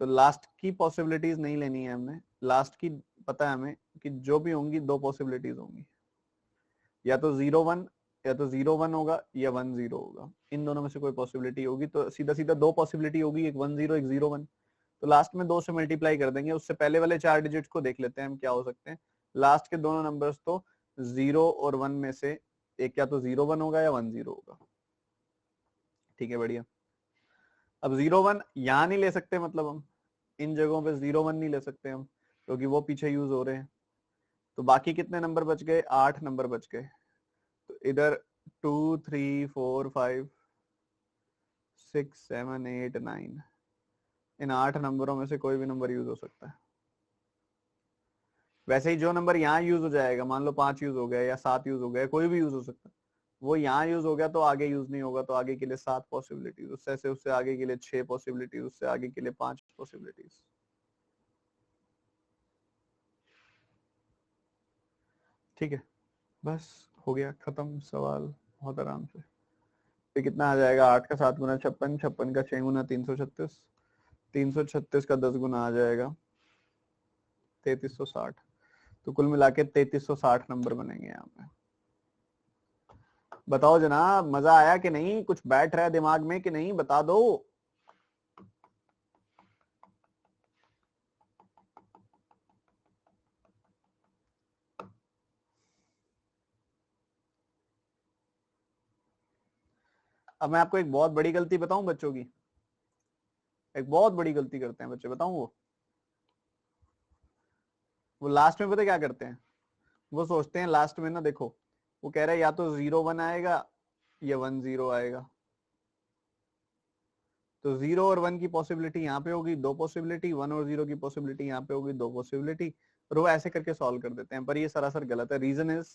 तो लास्ट की पॉसिबिलिटीज नहीं लेनी है हमने, लास्ट की पता है हमें कि जो भी होंगी दो पॉसिबिलिटीज होंगी, या तो 01 या तो 01 होगा या 10 होगा, इन दोनों में से कोई पॉसिबिलिटी होगी। तो सीधा सीधा दो पॉसिबिलिटी होगी, एक 10 एक 01। तो लास्ट में 2 से मल्टीप्लाई कर देंगे। उससे पहले वाले 4 डिजिट को देख लेते हैं हम क्या हो सकते हैं। लास्ट के दोनों नंबर्स तो 0 और 1 में से एक या तो 01 होगा या 10 होगा। ठीक है, बढ़िया। अब 01 यहां नहीं ले सकते, मतलब हम इन जगहों पे 01 नहीं ले सकते हम, क्योंकि वो पीछे यूज हो रहे हैं। तो बाकी कितने नंबर बच गए? 8 नंबर बच गए। तो इधर 2 3 4 5 6 7 8 9, इन 8 नंबरों में से कोई भी नंबर यूज हो सकता है। वैसे ही जो नंबर यहाँ यूज हो जाएगा, मान लो 5 यूज हो गया या 7 यूज हो गया, कोई भी यूज हो सकता है, वो यहाँ यूज हो गया तो आगे यूज नहीं होगा। तो आगे के लिए 7 पॉसिबिलिटीज, उससे आगे के लिए 6 पॉसिबिलिटीज, उससे आगे के लिए 5 पॉसिबिलिटीज। ठीक है, बस हो गया खत्म सवाल, बहुत आराम से। फिर कितना आ जाएगा? 8 का 7 गुना 56, 56 का 6 गुना 336, 336 का 10 गुना आ जाएगा 3360। तो कुल मिला के 3360 नंबर बनेंगे यहाँ पे। बताओ जनाब, मजा आया कि नहीं? कुछ बैठ रहा है दिमाग में कि नहीं? बता दो। अब मैं आपको एक बहुत बड़ी गलती बताऊं बच्चों की, एक बहुत बड़ी गलती करते हैं बच्चे, बताऊं वो लास्ट में पता क्या करते हैं? वो सोचते हैं लास्ट में ना, देखो वो कह रहा है या तो 01 आएगा या 10 आएगा। तो 0 और 1 की पॉसिबिलिटी यहाँ पे होगी, दो पॉसिबिलिटी, 1 और 0 की पॉसिबिलिटी यहाँ पे होगी, दो पॉसिबिलिटी। और वो ऐसे करके सॉल्व कर देते हैं, पर ये सरासर गलत है। रीजन इज,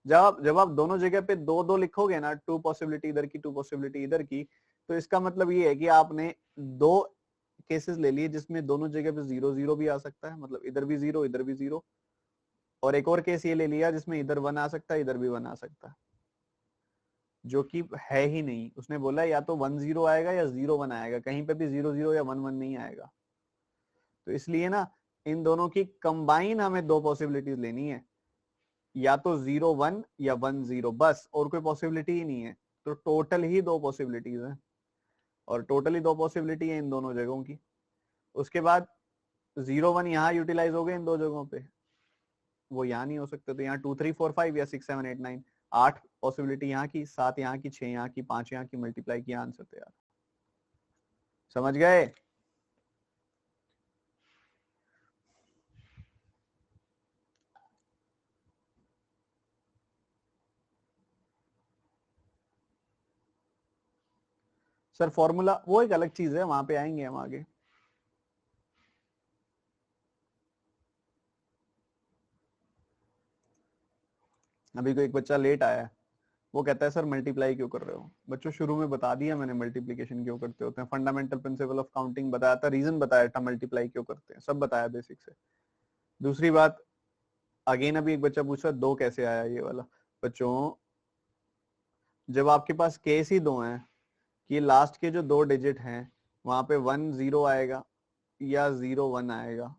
जब आप दोनों जगह पे दो दो लिखोगे ना, टू पॉसिबिलिटी इधर की, टू पॉसिबिलिटी इधर की, तो इसका मतलब ये है कि आपने दो केसेस ले लिए जिसमें दोनों जगह पे 0 0 भी आ सकता है, मतलब इधर भी 0 इधर भी 0। और एक और केस ये ले लिया जिसमें इधर 1 आ सकता है, इधर भी 1 आ सकता है, जो कि है ही नहीं। उसने बोला या तो 10 आएगा या 01 आएगा, कहीं पे भी 00 या 11 नहीं आएगा। तो इसलिए ना इन दोनों की कंबाइन हमें दो पॉसिबिलिटीज लेनी है, या तो 01 या 10, बस, और कोई पॉसिबिलिटी ही नहीं है। तो टोटल ही दो पॉसिबिलिटीज है, और टोटली दो पॉसिबिलिटी है इन दोनों जगहों की। उसके बाद 01 यहाँ यूटिलाइज हो गए इन दो जगहों पे, वो यहाँ नहीं हो सकते। तो यहाँ 2 3 4 5 या 6 7 8 9, 8 पॉसिबिलिटी यहाँ की, 7 यहाँ की, 6 यहाँ की, 5 यहाँ की, मल्टीप्लाई किया, आंसर तैयार। समझ गए? सर फॉर्मूला वो एक अलग चीज है, वहां पे आएंगे हम आगे। अभी कोई एक बच्चा लेट आया है, वो कहता है सर मल्टीप्लाई क्यों कर रहे हो? बच्चों शुरू में बता दिया मैंने मल्टीप्लिकेशन क्यों करते होते हैं, फंडामेंटल प्रिंसिपल ऑफ काउंटिंग बताया था, रीजन बताया था मल्टीप्लाई क्यों करते हैं, सब बताया बेसिक से। दूसरी बात, अगेन अभी एक बच्चा पूछ रहा है 2 कैसे आया ये वाला। बच्चों जब आपके पास केस ही दो हैं कि लास्ट के जो दो डिजिट हैं वहां पे 10 आएगा या 01 आएगा,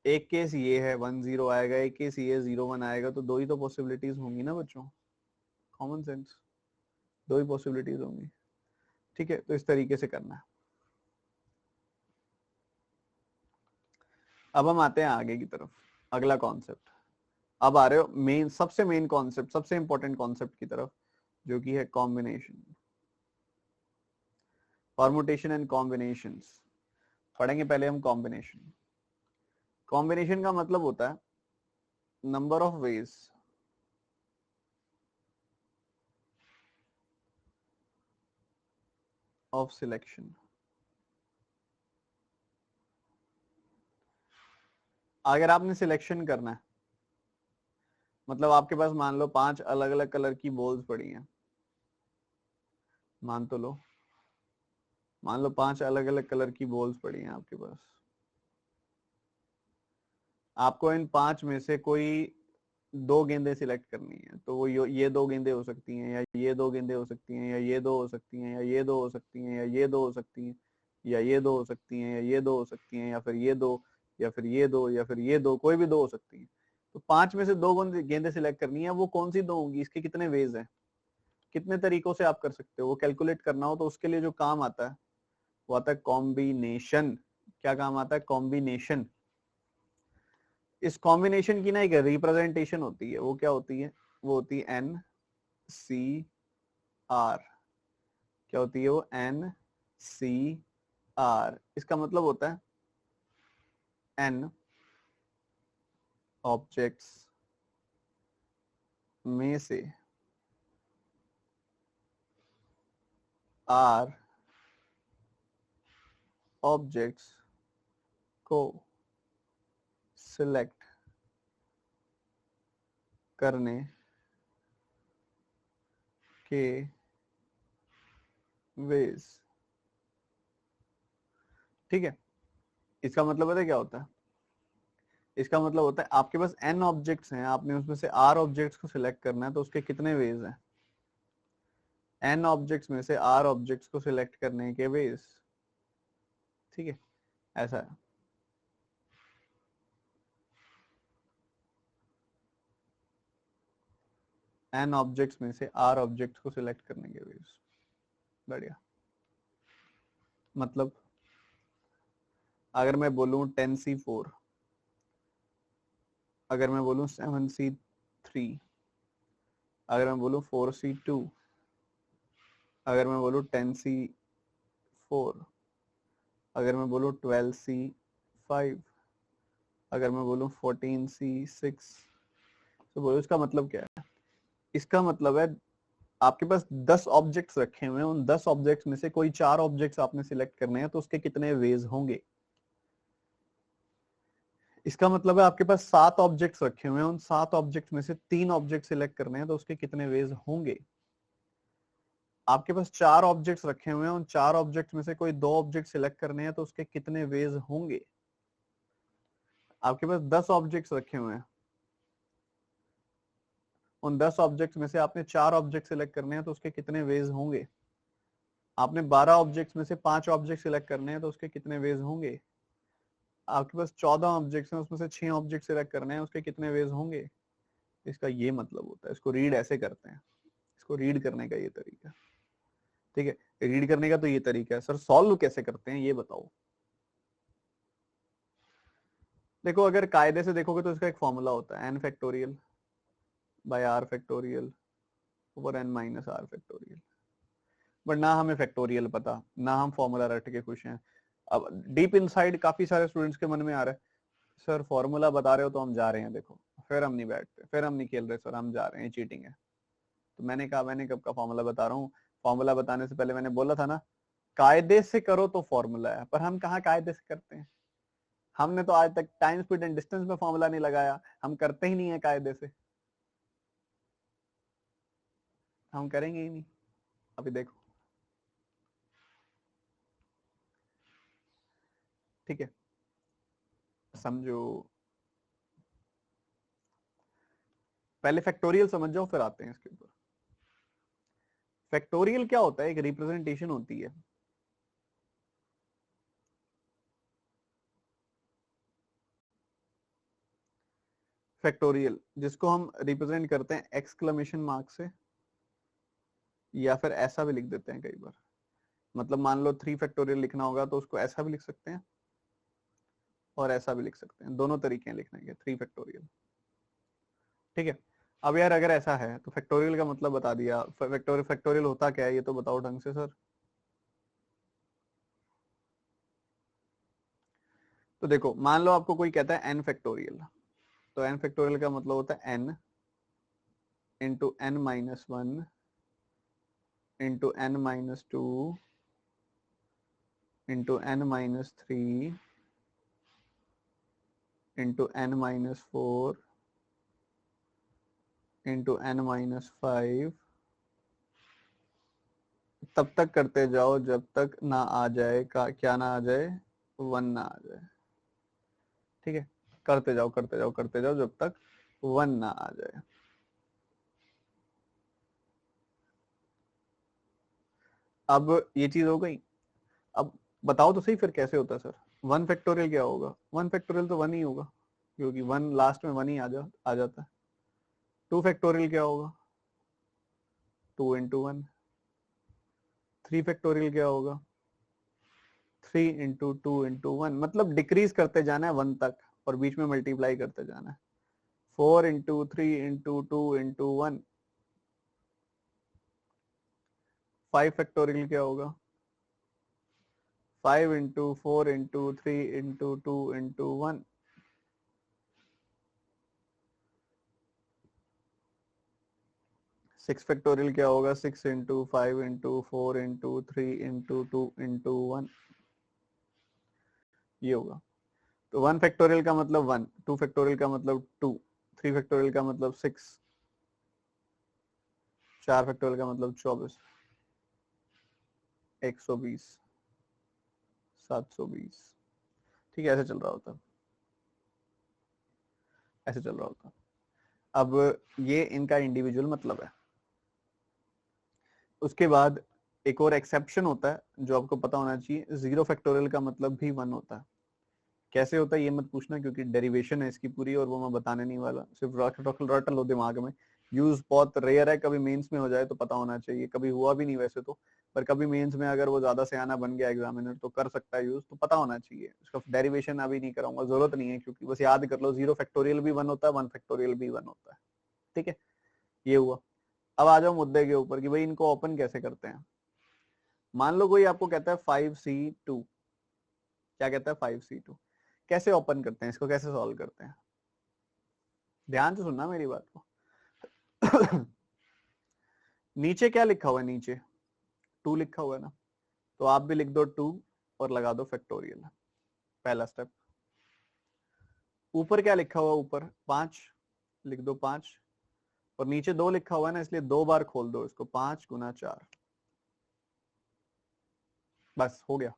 एक केस ये है 10 आएगा, एक केस ये 01 आएगा, तो दो ही तो पॉसिबिलिटीज होंगी ना बच्चों, कॉमन सेंस, दो ही पॉसिबिलिटीज होंगी। ठीक है, तो इस तरीके से करना है। अब हम आते हैं आगे की तरफ, अगला कॉन्सेप्ट। अब आ रहे हो मेन कॉन्सेप्ट, सबसे इंपॉर्टेंट कॉन्सेप्ट की तरफ, जो कि है कॉम्बिनेशन, परमुटेशन एंड कॉम्बिनेशंस। पढ़ेंगे पहले हम कॉम्बिनेशन। कॉम्बिनेशन का मतलब होता है number of ways of selection. अगर आपने सिलेक्शन करना है, मतलब आपके पास मान लो 5 अलग अलग कलर की बॉल्स पड़ी हैं, मान तो लो, मान लो 5 अलग अलग कलर की बॉल्स पड़ी हैं आपके पास। आपको इन 5 में से कोई 2 गेंदें सिलेक्ट करनी है, तो वो ये 2 गेंदें हो सकती हैं, या ये 2 गेंदें हो सकती हैं, या ये 2 हो सकती हैं, या ये 2 हो सकती हैं, या ये 2 हो सकती हैं, या ये 2 हो सकती हैं, या ये 2 हो सकती हैं, या फिर ये 2, या फिर ये 2, या फिर ये 2, कोई भी 2 हो सकती हैं। तो 5 में से 2 गेंदें सिलेक्ट करनी है, वो कौन सी 2 होंगी, इसके कितने वेज हैं, कितने तरीकों से आप कर सकते हो, वो कैलकुलेट करना हो तो उसके लिए जो काम आता है वो आता है कॉम्बिनेशन। क्या काम आता है? कॉम्बिनेशन। इस कॉम्बिनेशन की ना एक रिप्रेजेंटेशन होती है, वो क्या होती है? वो होती है एन सी आर। क्या होती है वो? N C R. इसका मतलब होता है एन ऑब्जेक्ट्स में से आर ऑब्जेक्ट्स को सिलेक्ट करने के वेज। ठीक है, इसका मतलब पता है क्या होता है? इसका मतलब होता है आपके पास n ऑब्जेक्ट्स हैं, आपने उसमें से r ऑब्जेक्ट्स को सिलेक्ट करना है, तो उसके कितने वेज हैं? n ऑब्जेक्ट्स में से r ऑब्जेक्ट्स को सिलेक्ट करने के वेज। ठीक है, ऐसा है। n ऑब्जेक्ट्स में से r ऑब्जेक्ट्स को सिलेक्ट करने के वेज। बढ़िया। मतलब अगर मैं बोलूं 10c4, अगर मैं बोलूं 7c3, अगर मैं बोलूं 4c2, अगर मैं बोलूं 10c4, अगर मैं बोलूं 12c5, अगर मैं बोलूं 14c6, तो बोलो इसका मतलब क्या है? इसका मतलब है आपके पास 10 ऑब्जेक्ट्स रखे हुए हैं, उन 10 ऑब्जेक्ट्स में से कोई 4 ऑब्जेक्ट्स आपने सिलेक्ट करने हैं, तो उसके कितने वेज होंगे? इसका मतलब है आपके पास 7 ऑब्जेक्ट्स रखे हुए हैं, उन 7 ऑब्जेक्ट्स में से 3 ऑब्जेक्ट सिलेक्ट करने हैं, तो उसके कितने वेज होंगे? आपके पास 4 ऑब्जेक्ट्स रखे हुए हैं, उन 4 ऑब्जेक्ट्स में से कोई 2 ऑब्जेक्ट सिलेक्ट करने हैं, तो उसके कितने वेज होंगे? आपके पास 10 ऑब्जेक्ट्स रखे हुए हैं, उन 10 ऑब्जेक्ट्स में से आपने 4 ऑब्जेक्ट सिलेक्ट करने हैं, तो उसके कितने वेज होंगे? आपने 12 ऑब्जेक्ट्स में से 5 ऑब्जेक्ट सिलेक्ट करने हैं, तो उसके कितने वेज होंगे? आपके पास 14 ऑब्जेक्ट्स हैं, उसमें से 6 ऑब्जेक्ट सिलेक्ट करने हैं, उसके कितने वेज होंगे? इसका ये मतलब होता है। इसको रीड ऐसे करते हैं, इसको रीड करने का ये तरीका। ठीक है, रीड करने का तो ये तरीका है। सर सॉल्व कैसे करते हैं ये बताओ। देखो अगर कायदे से देखोगे तो इसका एक फॉर्मूला होता है, N factorial by R factorial over N minus R factorial. But ना हमें फैक्टोरियल पता, ना हम फॉर्मूला रट के खुश हैं। अब डीप इनसाइड काफी सारे स्टूडेंट्स के मन में आ रहा है, सर फॉर्मूला बता रहे हो तो हम जा रहे हैं, देखो फिर हम नहीं बैठते, फिर हम नहीं खेल रहे सर, हम जा रहे हैं, चीटिंग है। तो मैंने कहा, मैंने कब का फॉर्मूला बता रहा हूँ? फॉर्मूला बताने से पहले मैंने बोला था ना, कायदे से करो तो फॉर्मूला है, पर हम कहाँ कायदे से करते हैं। हमने तो आज तक टाइम स्पीड एंड डिस्टेंस में फॉर्मूला नहीं लगाया, हम करते ही नहीं है कायदे से, हम करेंगे ही नहीं। अभी देखो, ठीक है, समझो, पहले फैक्टोरियल समझ जाओ फिर आते हैं इसके ऊपर। फैक्टोरियल क्या होता है? एक रिप्रेजेंटेशन होती है। फैक्टोरियल जिसको हम रिप्रेजेंट करते हैं एक्सक्लेमेशन मार्क से, या फिर ऐसा भी लिख देते हैं कई बार। मतलब मान लो 3 फैक्टोरियल लिखना होगा तो उसको ऐसा भी लिख सकते हैं और ऐसा भी लिख सकते हैं, दोनों तरीके हैं लिखने के, 3 फैक्टोरियल। ठीक है, अब यार अगर ऐसा है तो फैक्टोरियल का मतलब बता दिया, फैक्टोरियल फैक्टोरियल होता क्या है ये तो बताओ ढंग से सर। तो देखो मान लो आपको कोई कहता है एन फैक्टोरियल, तो n फैक्टोरियल का मतलब होता है n into n minus one into n minus two into n minus three into n minus four into n minus five, तब तक करते जाओ जब तक ना आ जाए क्या ना आ जाए, वन ना आ जाए। ठीक है, करते जाओ करते जाओ करते जाओ जब तक वन ना आ जाए। अब ये चीज हो गई। अब बताओ तो सही फिर कैसे होता है सर। वन फैक्टोरियल क्या होगा? वन फैक्टोरियल तो वन ही होगा, क्योंकि वन लास्ट में वन ही आ जाता है। टू फैक्टोरियल क्या होगा? Two into one. Three factorial क्या होगा? Three into two into one, मतलब डिक्रीज करते जाना है वन तक और बीच में मल्टीप्लाई करते जाना है। Four into three into two into one. Five factorial क्या होगा? Five into four into three into two into one. Six factorial क्या होगा? Six into five into four into three into two into one. ये होगा। तो one factorial का मतलब one, two factorial का मतलब टू, थ्री फैक्टोरियल का मतलब सिक्स, चार फैक्टोरियल का मतलब 24, 120, 720। ठीक है, ऐसे चल रहा होता, ऐसे चल रहा होता। अब ये इनका इंडिविजुअल मतलब है। उसके बाद एक और एक्सेप्शन होता है जो आपको पता होना चाहिए, जीरो फैक्टोरियल का मतलब भी वन होता है। कैसे होता है ये मत पूछना, क्योंकि डेरिवेशन है इसकी पूरी और वो मैं बताने नहीं वाला, सिर्फ रट लो दिमाग में। यूज बहुत रेयर है, कभी मेंस में हो जाए तो पता होना चाहिए, कभी हुआ भी नहीं वैसे तो, पर कभी मेंस में अगर वो ज्यादा सयाना बन गया एग्जामिनर तो कर सकता है यूज, तो पता होना चाहिए। उसका डेरिवेशन अभी नहीं कराऊंगा, जरूरत नहीं है, क्योंकि बस याद कर लो जीरो फैक्टोरियल भी वन होता है, वन फैक्टोरियल भी वन होता है। ठीक है, ये हुआ। अब आ जाओ मुद्दे के ऊपर कि भाई इनको ओपन कैसे करते हैं। मान लो कोई आपको कहता है 5C2, क्या कहता है 5C2, कैसे ओपन करते हैं इसको, कैसे सॉल्व करते हैं? ध्यान से सुनना मेरी बात को। नीचे क्या लिखा हुआ है? नीचे टू लिखा हुआ है ना, तो आप भी लिख दो टू और लगा दो फैक्टोरियल, पहला स्टेप। ऊपर क्या लिखा हुआ है? ऊपर पांच, लिख दो पांच, और नीचे दो लिखा हुआ है ना, इसलिए दो बार खोल दो इसको, 5 गुना 4, बस हो गया।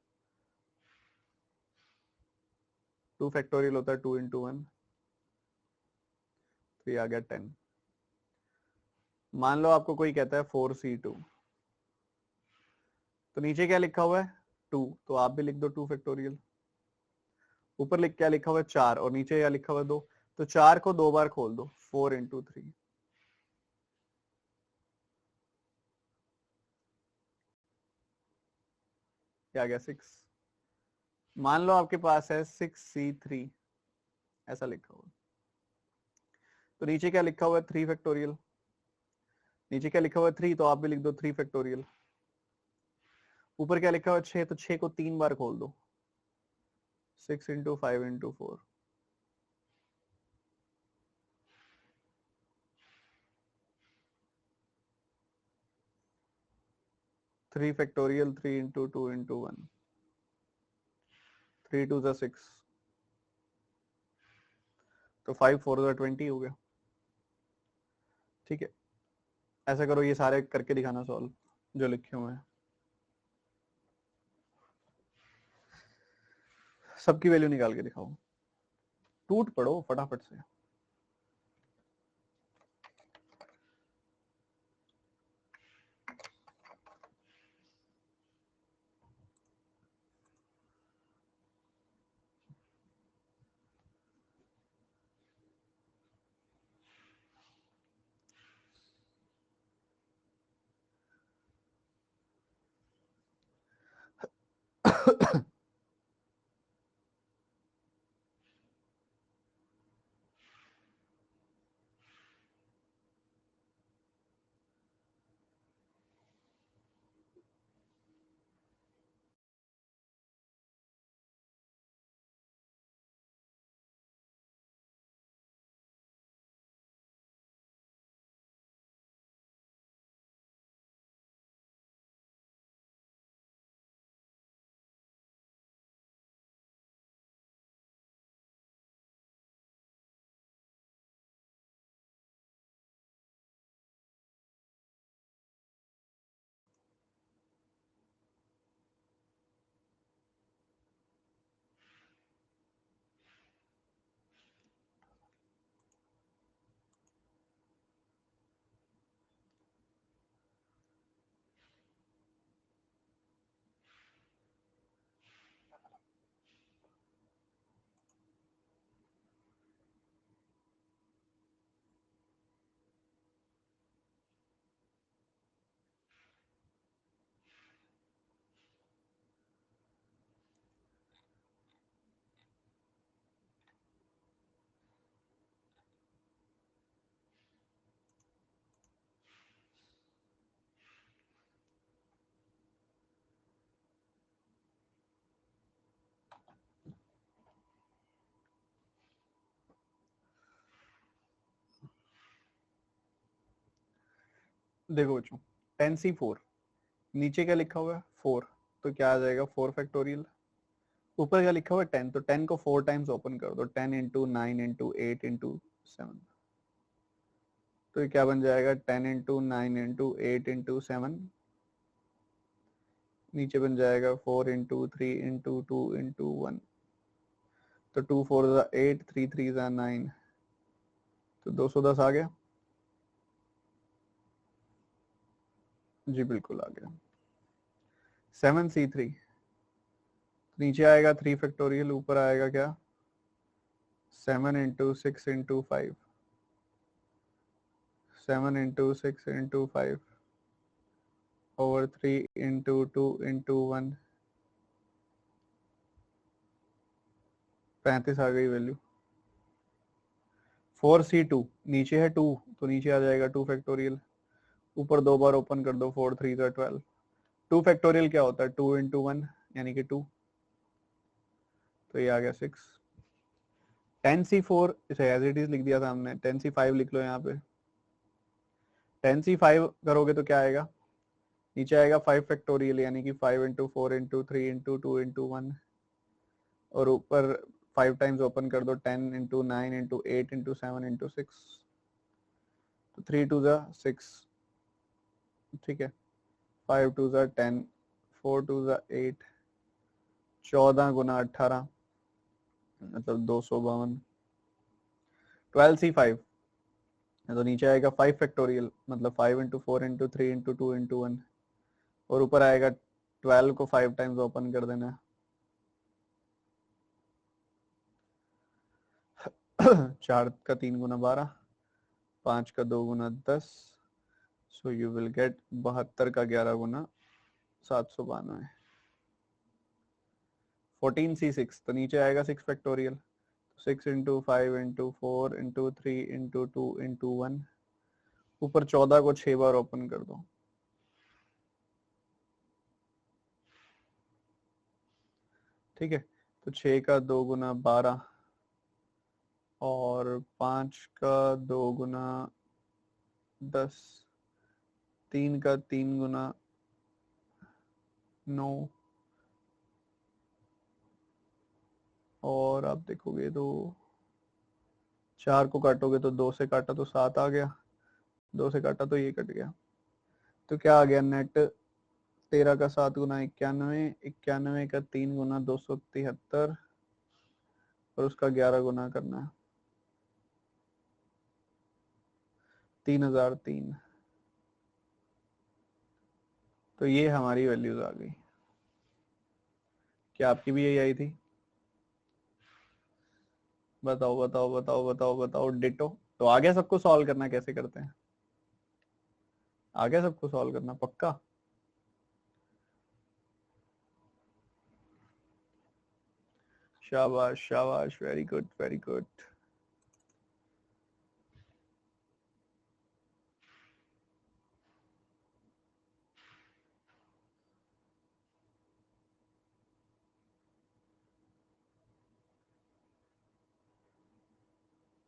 टू फैक्टोरियल होता है 2 × 1, 3 आ गया 10। मान लो आपको कोई कहता है 4C2, तो नीचे क्या लिखा हुआ है? टू, तो आप भी लिख दो 2 फैक्टोरियल। ऊपर लिख क्या लिखा हुआ है? 4, और नीचे क्या लिखा हुआ है? 2, तो 4 को दो बार खोल दो, 4 × 3, क्या आ गया? 6। मान लो आपके पास है 6C3, ऐसा लिखा हुआ, तो नीचे क्या लिखा हुआ है? 3 फैक्टोरियल। नीचे क्या लिखा हुआ है? 3, तो आप भी लिख दो 3 फैक्टोरियल। ऊपर क्या लिखा हुआ है? 6, तो 6 को 3 बार खोल दो, 6 × 5 × 4, 3 फैक्टोरियल, 3 × 2 × 1, 3 2 ज़ा 6, तो 5 4 ज़ा 20 हो गया। ठीक है, ऐसा करो, ये सारे करके दिखाना सॉल्व जो लिखे हुए हैं, सबकी वैल्यू निकाल के दिखाओ, टूट पड़ो फटाफट से। देखो बच्चों 10c4 नीचे क्या लिखा हुआ है 4, तो क्या आ जाएगा 4 फैक्टोरियल। ऊपर क्या लिखा हुआ है 10, तो 10 को 4 टाइम्स ओपन कर दो, 10 इंटू 9 इंटू 8 इंटू 7, तो ये क्या बन जाएगा 10 इंटू 9 इंटू 8 इंटू 7, नीचे बन जाएगा 4 इंटू 3 इंटू 2 इंटू 1, तो 2 4 8, 3 3 9, तो 210 आ गया। जी बिल्कुल आ गया। 7c3 नीचे आएगा 3 फैक्टोरियल, ऊपर आएगा क्या 7 into 6 into 5, 7 into 6 into 5 over 3 into 2 into 1, 35 आ गई वैल्यू। 4c2 नीचे है 2, तो नीचे आ जाएगा 2 फैक्टोरियल, ऊपर दो बार ओपन कर दो, 4 3 12, 2 फैक्टोरियल क्या होता है 2 इंटू 1 यानी कि 2, तो ये आ गया 6। 10c4 इसे एज इट इज लिख दिया सामने, 10c5 लिख लो यहाँ पे। 10c5 करोगे तो क्या आएगा, नीचे आएगा 5 फैक्टोरियल यानी कि 5 इंटू 4 इंटू 3 इंटू 2 इंटू 1, और ऊपर 5 टाइम्स ओपन कर दो, 10 इंटू 9 इंटू 8 इंटू 7 इंटू 6, तो 3 2 6, ठीक है। 5 2 10, 4 2 8, 14 गुना 18 मतलब 252। 12c5 तो नीचे आएगा 5 फैक्टोरियल मतलब 5 इंटू 4 इंटू 3 इंटू 2 इंटू 1, और ऊपर आएगा 12 को 5 टाइम्स ओपन कर देना है। 4 का 3 गुना 12, 5 का 2 गुना 10, सो यू विल गेट 72 का 11 गुना 792। 14c6 तो नीचे आएगा 6 factorial, 6 into 5 into 4 into 3 into 2 into 1, ऊपर 14 को 6 बार ओपन कर दो, ठीक है। तो 6 का 2 गुना 12 और 5 का 2 गुना 10, 3 का 3 गुना 9, और आप देखोगे तो 4 को काटोगे तो 2 से काटा तो 7 आ गया, 2 से काटा तो ये कट गया, तो क्या आ गया नेट 13 का 7 गुना 91, 91 का 3 गुना 273, और उसका 11 गुना करना है 3003। तो ये हमारी वैल्यूज आ गई। क्या आपकी भी यही आई थी? बताओ बताओ बताओ बताओ बताओ डिटो। तो आ गया सबको सॉल्व करना कैसे करते हैं? आ गया सबको सॉल्व करना पक्का? शाबाश शाबाश, वेरी गुड वेरी गुड।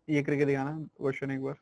ये करके दिखाना क्वेश्चन एक बार।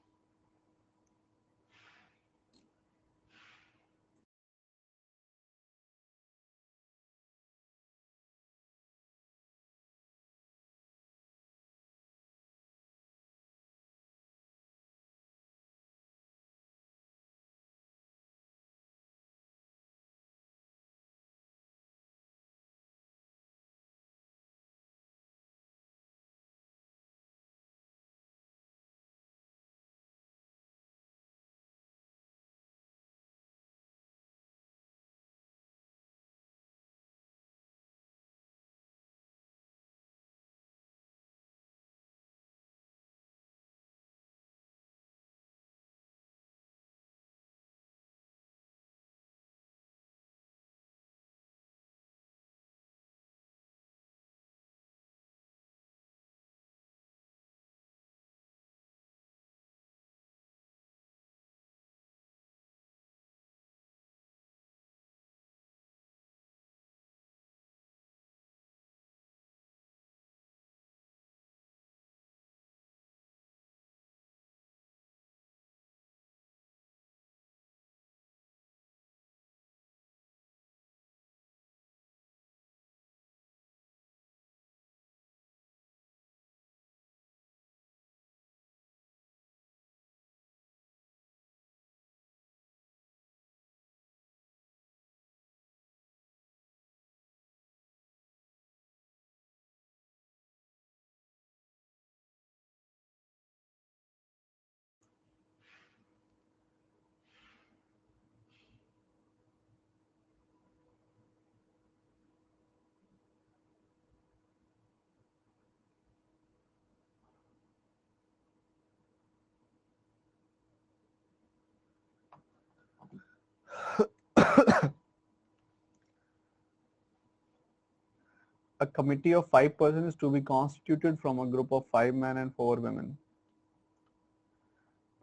A committee of 5 persons is to be constituted from a group of 5 men and 4 women.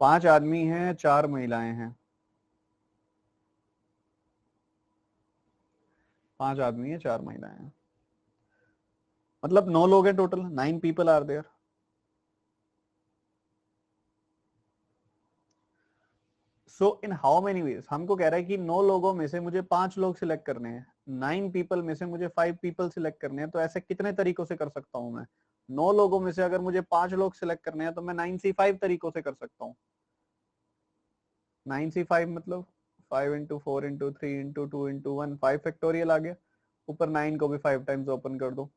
5 आदमी हैं, 4 महिलाएं हैं. 5 आदमी हैं, 4 महिलाएं हैं. मतलब 9 लोग हैं total. 9 people are there. So in how many ways? हमको कह रहा है कि 9 लोगों में से मुझे 5 लोग सिलेक्ट करने हैं. 9 people में से मुझे 5 people सिलेक्ट करने हैं. तो ऐसे कितने तरीकों से कर सकता हूं मैं? 9 लोगों में से अगर मुझे 5 लोग सिलेक्ट करने हैं तो मैं 9C5 तरीकों से कर सकता हूँ. 9C5 मतलब 5 into 4 into 3 into 2 into 1, 5 factorial आ गया. ऊपर 9 को भी 5 टाइम्स ओपन कर दो.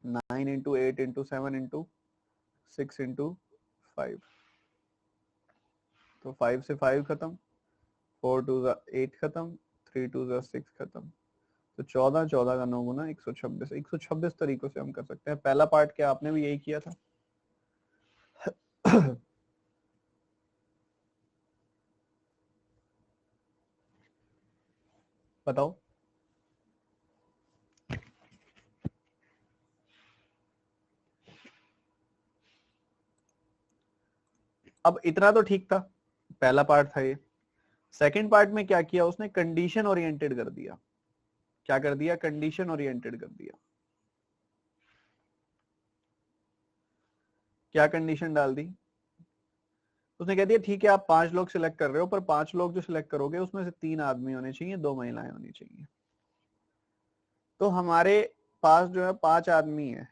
9 into 8 into 7 into 6 into 5. तो 5 से 5 खत्म, 4 2 8 खत्म, 3 2 6 खत्म. तो 14 14 का 9 गुना 126. 126 तरीकों से हम कर सकते हैं. पहला पार्ट क्या आपने भी यही किया था? बताओ. अब इतना तो ठीक था, पहला पार्ट था ये. सेकंड पार्ट में क्या किया उसने? कंडीशन ओरिएंटेड कर दिया. क्या कर दिया? कंडीशन ओरिएंटेड कर दिया. क्या कंडीशन डाल दी उसने? कह दिया ठीक है आप 5 लोग सिलेक्ट कर रहे हो, पर 5 लोग जो सिलेक्ट करोगे उसमें से 3 आदमी होने चाहिए, 2 महिलाएं होनी चाहिए. तो हमारे पास जो है 5 आदमी है.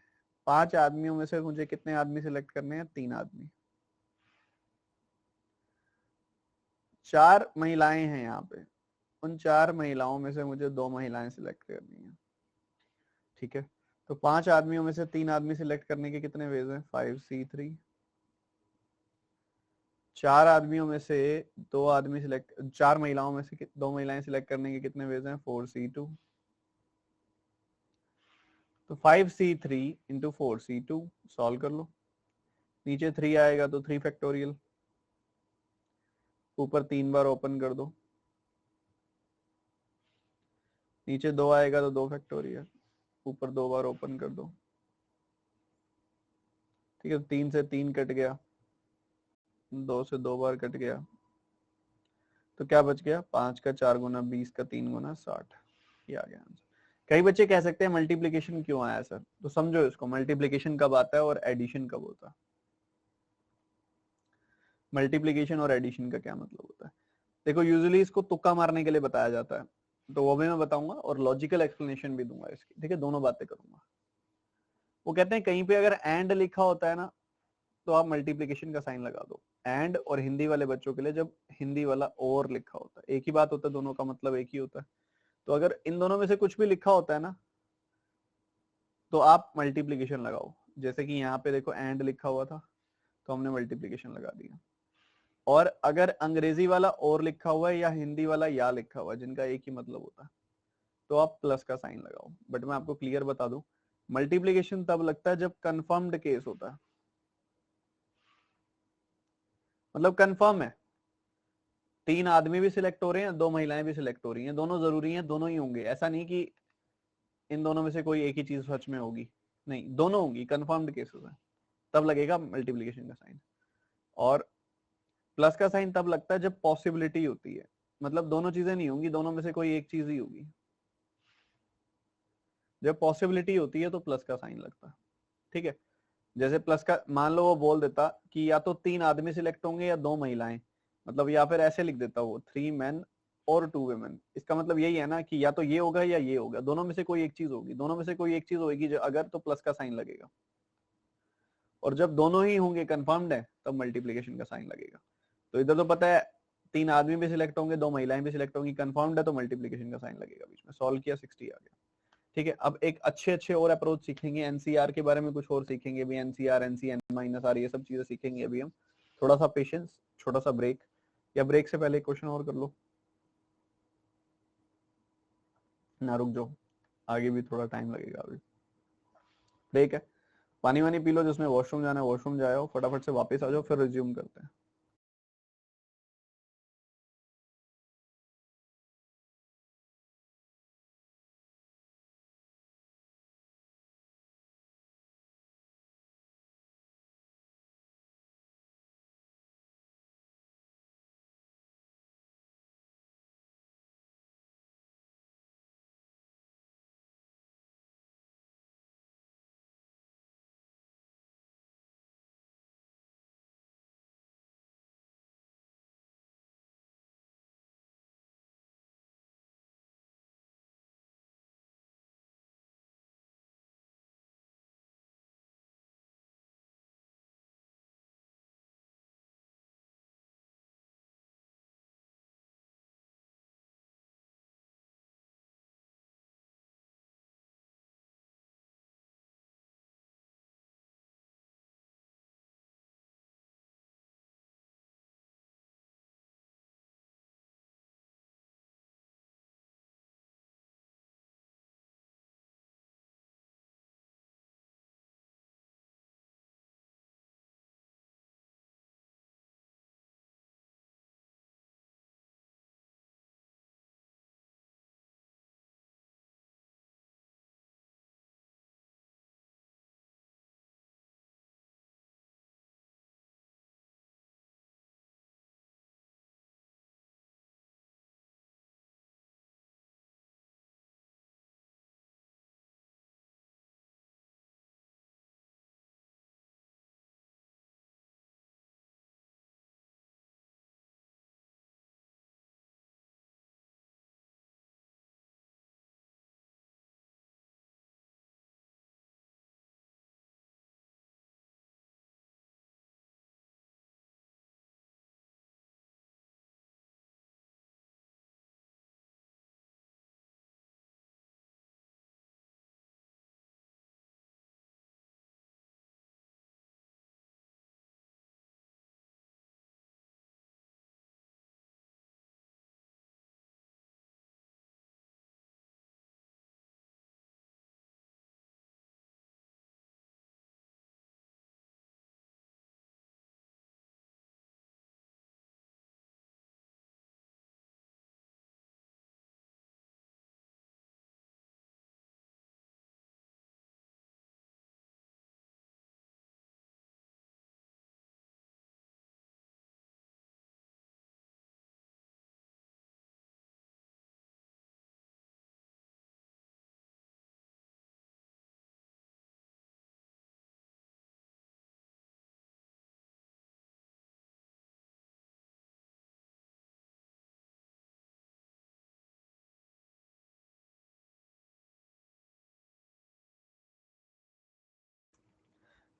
5 आदमियों में से मुझे कितने आदमी सिलेक्ट करने हैं? 3 आदमी. 4 महिलाएं हैं यहाँ पे. उन 4 महिलाओं में से मुझे 2 महिलाएं सिलेक्ट करनी है. ठीक है. तो 5 आदमियों में से 3 आदमी सिलेक्ट करने के कितने वेज हैं? 5C3. 4 आदमियों में से 2 आदमी सिलेक्ट, 4 महिलाओं में से 2 महिलाएं सिलेक्ट करने के कितने वेज हैं? 4C2. तो 5C3 इंटू 4C2 सॉल्व कर लो. नीचे 3 आएगा तो 3 फैक्टोरियल. ऊपर 3 बार ओपन कर दो. नीचे 2 आएगा तो 2 फैक्टोरियल. ऊपर 2 बार ओपन कर दो. ठीक है. 3 से 3 कट गया, 2 से 2 बार कट गया. तो क्या बच गया? 5 का 4 गुना 20 का 3 गुना 60. ये आ गया आंसर. कई बच्चे कह सकते हैं मल्टीप्लीकेशन क्यों आया सर? तो समझो इसको, मल्टीप्लीकेशन कब आता है और एडिशन कब होता है. मल्टीप्लीकेशन और एडिशन का क्या मतलब होता है? देखो यूजुअली इसको तुक्का मारने के लिए बताया जाता है, तो वो भी मैं बताऊंगा और लॉजिकल एक्सप्लेनेशन भी दूंगा इसकी. ठीक है, दोनों बातें करूंगा. वो कहते हैं कहीं पे अगर एंड लिखा होता है ना तो आप मल्टीप्लीकेशन का साइन लगा दो. एंड, और हिंदी वाले बच्चों के लिए जब हिंदी वाला और लिखा होता है, एक ही बात होता है, दोनों का मतलब एक ही होता है. तो अगर इन दोनों में से कुछ भी लिखा होता है ना तो आप मल्टीप्लीकेशन लगाओ. जैसे कि यहाँ पे देखो एंड लिखा हुआ था तो हमने मल्टीप्लीकेशन लगा दिया. और अगर अंग्रेजी वाला और लिखा हुआ है या हिंदी वाला या लिखा हुआ है, जिनका एक ही मतलब होता है, तो आप प्लस का साइन लगाओ. बट मैं आपको क्लियर बता दूं, मल्टीप्लीकेशन तब लगता है जब कंफर्म्ड केस होता है. मतलब कंफर्म है, 3 आदमी भी सिलेक्ट हो रहे हैं, 2 महिलाएं भी सिलेक्ट हो रही हैं, दोनों जरूरी हैं, दोनों ही होंगे. ऐसा नहीं कि इन दोनों में से कोई एक ही चीज सच में होगी, नहीं, दोनों होंगी. कंफर्म्ड केसेस है, तब लगेगा मल्टीप्लीकेशन का साइन. और प्लस का साइन तब लगता है जब पॉसिबिलिटी होती है, मतलब दोनों चीजें नहीं होंगी, दोनों में से कोई एक चीज ही होगी. जब पॉसिबिलिटी होती है तो प्लस का साइन लगता है. ठीक है. जैसे प्लस का, मान लो वो बोल देता कि या तो 3 आदमी सिलेक्ट होंगे या 2 महिलाएं, मतलब या फिर ऐसे लिख देता वो 3 मेन और 2 वुमेन. इसका मतलब यही है ना कि या तो ये होगा या ये होगा, दोनों में से कोई एक चीज होगी. दोनों में से कोई एक चीज होगी जो अगर, तो प्लस का साइन लगेगा. और जब दोनों ही होंगे, कंफर्म्ड है, तब मल्टीप्लीकेशन का साइन लगेगा. तो इधर तो पता है 3 आदमी भी सिलेक्ट होंगे, 2 महिलाएं भी सिलेक्ट होंगी, कंफर्म्ड है, तो मल्टीप्लीकेशन का साइन लगेगा बीच में. सॉल्व किया, 60 आ गया. ठीक है. अब एक अच्छे अच्छे और अप्रोच सीखेंगे. एनसीआर के बारे में कुछ और सीखेंगे भी. एनसीआर, एनसीएन माइनस आर, ये सब चीजें सीखेंगे अभी हम. थोड़ा सा पेशेंस, छोटा सा ब्रेक, या ब्रेक से पहले एक क्वेश्चन और कर लो ना, रुक जाओ, आगे भी थोड़ा टाइम लगेगा. अभी ब्रेक है, पानी वानी पी लो, जिसमें वॉशरूम जाना है वॉशरूम जाओ, फटाफट से वापस आ जाओ, फिर रिज्यूम करते हैं.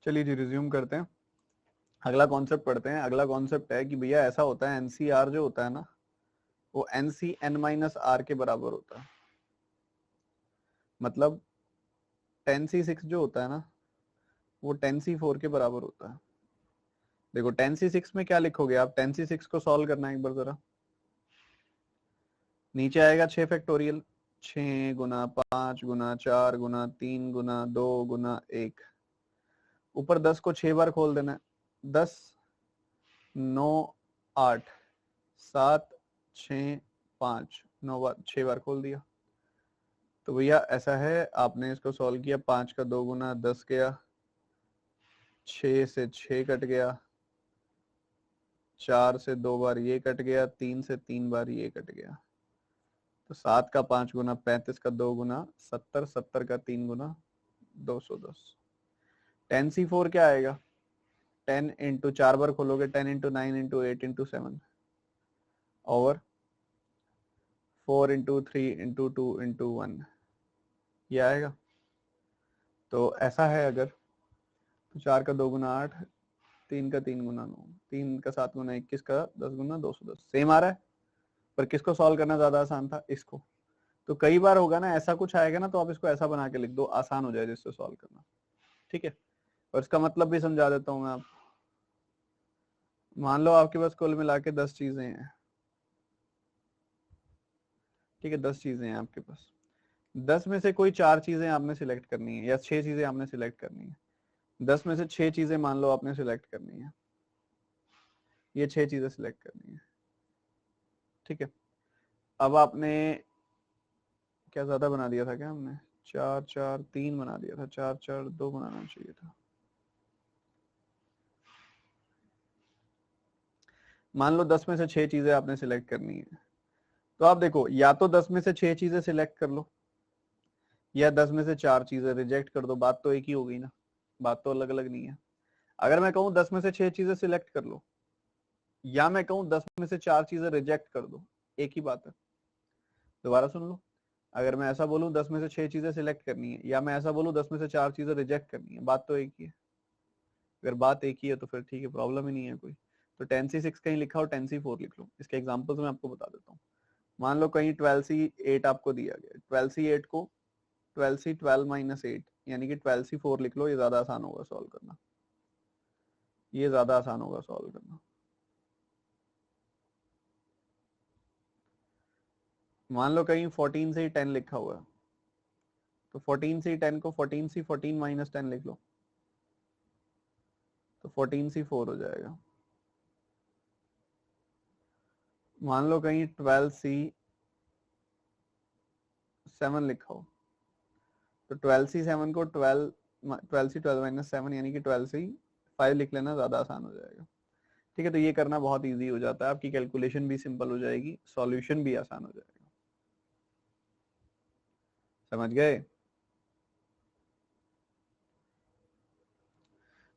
चलिए जी रिज्यूम करते हैं, अगला कॉन्सेप्ट पढ़ते हैं। अगला कॉन्सेप्ट है कि भैया ऐसा होता है एनसीआर जो होता है ना वो एनसी एन माइनस आर के बराबर होता है। मतलब 10C6 जो होता है ना वो 10C4 के बराबर होता है। देखो 10C6 में क्या लिखोगे आप, 10C6 को सॉल्व करना है एक बार जरा। नीचे आएगा 6 फैक्टोरियल, 6 गुना 5 गुना 4 गुना 3 गुना 2 गुना 1, ऊपर 10 को 6 बार खोल देना है, 10 9 8 7 6 5 9 बार 6 बार खोल दिया। तो भैया ऐसा है, आपने इसको सॉल्व किया, 5 का 2 गुना 10 गया, 6 से 6 कट गया, 4 से 2 बार ये कट गया, 3 से 3 बार ये कट गया। तो 7 का 5 गुना 35 का 2 गुना 70, 70 का 3 गुना 210। 10C4 क्या आएगा, 10 इंटू 4 बार खोलोगे, 10 into 9 into 8 into 7 over 4 into 3 into 2 into 1, ये आएगा। तो ऐसा है अगर, तो 4 का 2 गुना 8, 3 का 3 गुना 9, 3 का 7 गुना 21 का 10 गुना 210, सेम आ रहा है। पर किसको सॉल्व करना ज्यादा आसान था, इसको। तो कई बार होगा ना ऐसा कुछ आएगा ना, तो आप इसको ऐसा बना के लिख दो, आसान हो जाए जिससे सॉल्व करना, ठीक है। और इसका मतलब भी समझा देता हूँ मैं आप। मान लो आपके पास कुल मिला के 10 चीजें हैं, ठीक है, 10 चीजें हैं आपके पास। 10 में से कोई 4 चीजें आपने सिलेक्ट करनी है या 6 चीजें आपने सिलेक्ट करनी है। 10 में से 6 चीजें मान लो आपने सिलेक्ट करनी है, ये 6 चीजें सिलेक्ट करनी है, ठीक है। अब आपने क्या ज्यादा बना दिया था क्या, हमने 4 4 3 बना दिया था, 4 4 2 बनाना चाहिए था। मान लो 10 में से 6 चीजें आपने सिलेक्ट करनी है, तो आप देखो या तो 10 में से 6 चीजें सिलेक्ट कर लो या 10 में से 4 चीजें रिजेक्ट कर दो, बात तो एक ही हो गई ना, बात तो अलग अलग नहीं है। अगर मैं कहूँ 10 में से 6 चीजें सिलेक्ट कर लो या मैं कहूँ 10 में से 4 चीजें रिजेक्ट कर दो, एक ही बात है। दोबारा सुन लो, अगर मैं ऐसा बोलूँ 10 में से 6 चीजें सिलेक्ट करनी है या मैं ऐसा बोलूँ 10 में से 4 चीजें रिजेक्ट करनी है, बात तो एक ही है। अगर बात एक ही है तो फिर ठीक है, प्रॉब्लम ही नहीं है कोई। तो 10C6 कहीं लिखा हो 10C4 लिख लो। इसके एग्जाम्पल्स मैं आपको बता देता हूँ। मान लो कहीं 12C8 आपको दिया गया, 12C8 को 12C12 माइनस 8 यानी कि 12C4 लिख लो, ये ज्यादा आसान होगा सॉल्व करना, ये ज्यादा आसान होगा सॉल्व करना। मान लो कहीं 14C10 लिखा हुआ है, तो 14C10 को 14C14 माइनस 10 लिख लो, तो 14C4 हो जाएगा। मान लो कहीं 12C7 लिखा हो, तो 12C7 को 12C12 माइनस 7 यानी कि 12C5 लिख लेना, ज्यादा आसान हो जाएगा, ठीक है। तो ये करना बहुत इजी हो जाता है, आपकी कैलकुलेशन भी सिंपल हो जाएगी, सॉल्यूशन भी आसान हो जाएगा। समझ गए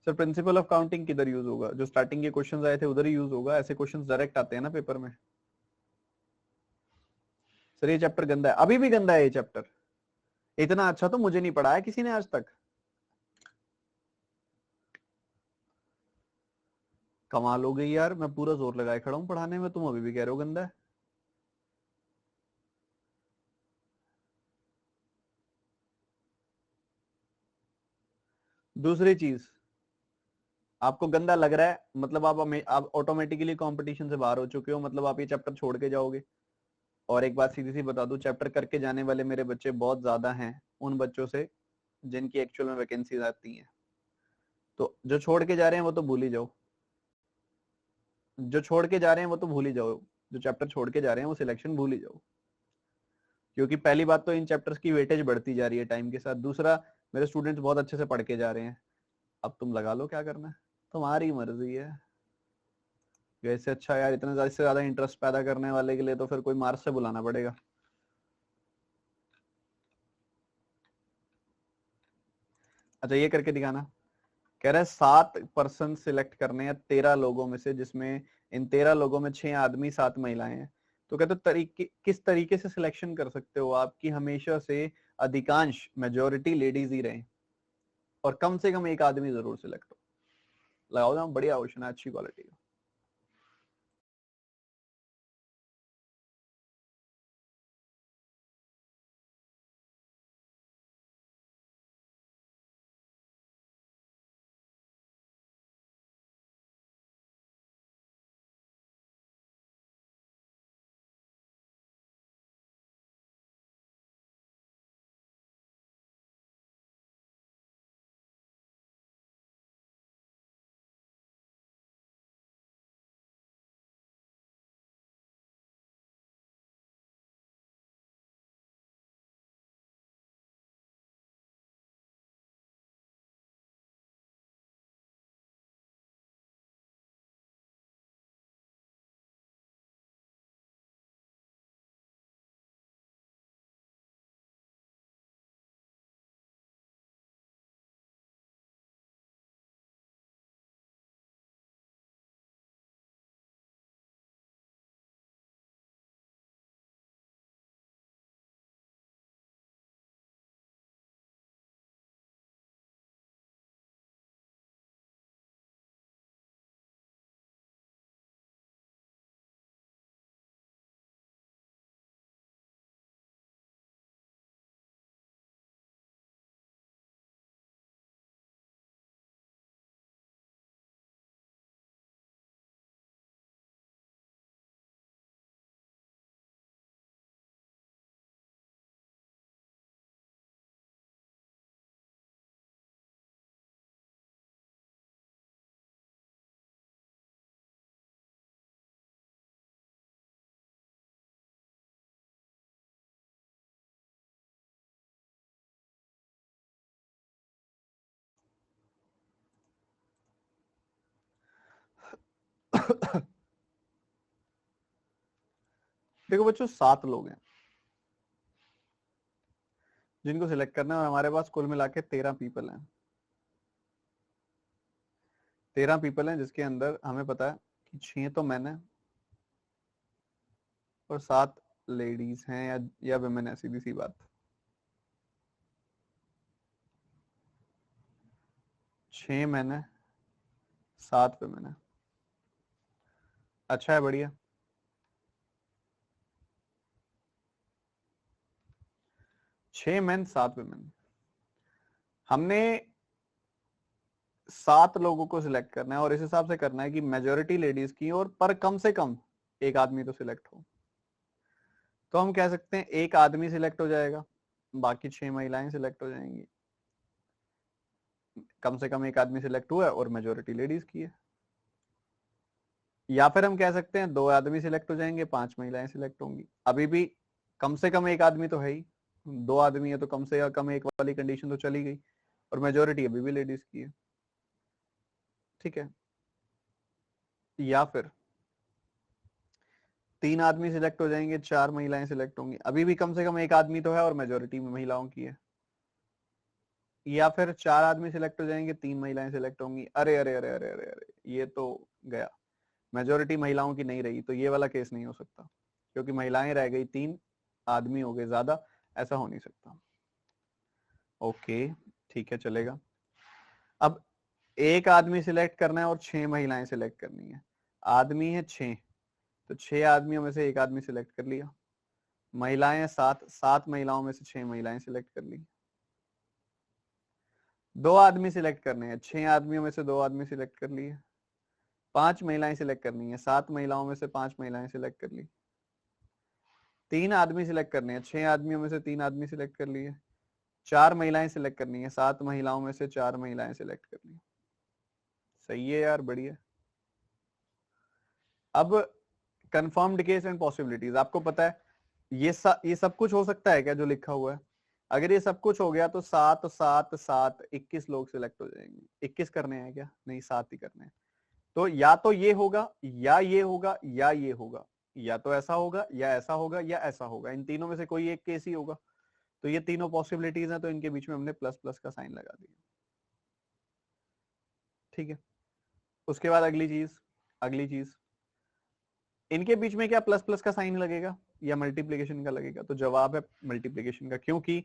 सर? प्रिंसिपल ऑफ काउंटिंग किधर यूज होगा, जो स्टार्टिंग के क्वेश्चंस आए थे उधर ही यूज होगा, ऐसे क्वेश्चंस डायरेक्ट आते हैं ना पेपर में। सर ये चैप्टर गंदा है, अभी भी गंदा है ये चैप्टर, इतना अच्छा तो मुझे नहीं पढ़ाया किसी ने आज तक। कमाल हो गई यार, मैं पूरा जोर लगाए खड़ा हूँ पढ़ाने में, तुम अभी भी कह रहे हो गंदा है। दूसरी चीज, आपको गंदा लग रहा है मतलब आप ऑटोमेटिकली कंपटीशन से बाहर हो चुके हो, मतलब आप ये चैप्टर छोड़ के जाओगे। और एक बात सीधी सी बता दूं, चैप्टर करके जाने वाले मेरे बच्चे बहुत ज्यादा हैं उन बच्चों से जिनकी एक्चुअल में वैकेंसीज आती हैं। तो जो छोड़ के जा रहे हैं वो तो भूल ही जाओ, जो छोड़ के जा रहे हैं वो तो भूल ही जाओ, जो चैप्टर छोड़ के जा रहे हैं वो सिलेक्शन भूल ही जाओ। क्योंकि पहली बात तो इन चैप्टर्स की वेटेज बढ़ती जा रही है टाइम के साथ, दूसरा मेरे स्टूडेंट्स बहुत अच्छे से पढ़ के जा रहे हैं। अब तुम लगा लो क्या करना है, तुम्हारी मर्जी है। वैसे अच्छा यार, इतना ज्यादा से ज्यादा इंटरेस्ट पैदा करने वाले के लिए तो फिर कोई मार्च से बुलाना पड़ेगा। अच्छा ये करके दिखाना, कह रहा है 7 पर्सन सिलेक्ट करने हैं 13 लोगों में से, जिसमें इन 13 लोगों में 6 आदमी 7 महिलाएं हैं। तो कहते तरीके, किस तरीके से सिलेक्शन कर सकते हो आप कि हमेशा से अधिकांश मेजोरिटी लेडीज ही रहे। और कम से कम एक आदमी जरूर सिलेक्ट हो। लगाओ ना, बढ़िया क्वेश्चन है, अच्छी क्वालिटी का। देखो बच्चों, 7 लोग हैं जिनको सिलेक्ट करना है, और हमारे पास कुल मिला के 13 पीपल हैं। 13 पीपल हैं जिसके अंदर हमें पता है कि 6 तो मैन है और 7 लेडीज हैं या विमेन है, सीधी सी बात। 6 मैन है, 7 विमेन है। अच्छा है, बढ़िया। 6 मैन 7 विमेन। हमने 7 लोगों को सिलेक्ट करना है और इस हिसाब से करना है कि मेजोरिटी लेडीज की और पर कम से कम एक आदमी तो सिलेक्ट हो। तो हम कह सकते हैं एक आदमी सिलेक्ट हो जाएगा, बाकी 6 महिलाएं सिलेक्ट हो जाएंगी। कम से कम एक आदमी सिलेक्ट हुआ है और मेजोरिटी लेडीज की है। या फिर हम कह सकते हैं 2 आदमी सिलेक्ट हो जाएंगे, 5 महिलाएं सिलेक्ट होंगी। अभी भी कम से कम एक आदमी तो है ही, 2 आदमी है तो कम से कम एक वाली कंडीशन तो चली गई, और मेजोरिटी अभी भी लेडीज की है। ठीक है। या फिर 3 आदमी सिलेक्ट हो जाएंगे, 4 महिलाएं सिलेक्ट होंगी, अभी भी कम से कम एक आदमी तो है और मेजोरिटी में महिलाओं की है। या फिर 4 आदमी सिलेक्ट हो जाएंगे, 3 महिलाएं सिलेक्ट होंगी। अरे अरे अरे अरे अरे अरे, ये तो गया, मेजोरिटी महिलाओं की नहीं रही, तो ये वाला केस नहीं हो सकता क्योंकि महिलाएं रह गई, 3 आदमी हो गए ज्यादा, ऐसा हो नहीं सकता। ओके, ठीक है, चलेगा। अब एक आदमी सिलेक्ट करना है और 6 महिलाएं सिलेक्ट करनी है। आदमी है 6, तो 6 आदमियों में से एक आदमी सिलेक्ट कर लिया। महिलाएं हैं 7, 7 महिलाओं में से 6 महिलाएं सिलेक्ट कर ली। 2 आदमी सिलेक्ट करने हैं, 6 आदमियों में से 2 आदमी सिलेक्ट कर लिए। 5 महिलाएं सिलेक्ट करनी है, 7 महिलाओं में से 5 महिलाएं सिलेक्ट कर ली। 3 आदमी सिलेक्ट करने हैं, 6 आदमियों में से 3 आदमी सिलेक्ट कर लिए। 4 महिलाएं सिलेक्ट करनी है, 7 महिलाओं में से 4 महिलाएं सिलेक्ट कर ली। सही है यार, बढ़िया। अब कंफर्म्ड केस एंड पॉसिबिलिटीज, आपको पता है ये सब कुछ हो सकता है क्या जो लिखा हुआ है? अगर ये सब कुछ हो गया तो 7 7 7 21 लोग सिलेक्ट हो जाएंगे। 21 करने हैं क्या? नहीं, 7 ही करने हैं। तो या तो ये होगा या ये होगा या ये होगा, या तो ऐसा होगा या ऐसा होगा या ऐसा होगा, इन तीनों में से कोई एक केस ही होगा। तो ये तीनों पॉसिबिलिटीज हैं, तो इनके बीच में हमने प्लस प्लस का साइन लगा दिया। ठीक है। उसके बाद अगली चीज, इनके बीच में क्या प्लस प्लस का साइन लगेगा या मल्टीप्लीकेशन का लगेगा? तो जवाब है मल्टीप्लीकेशन का, क्योंकि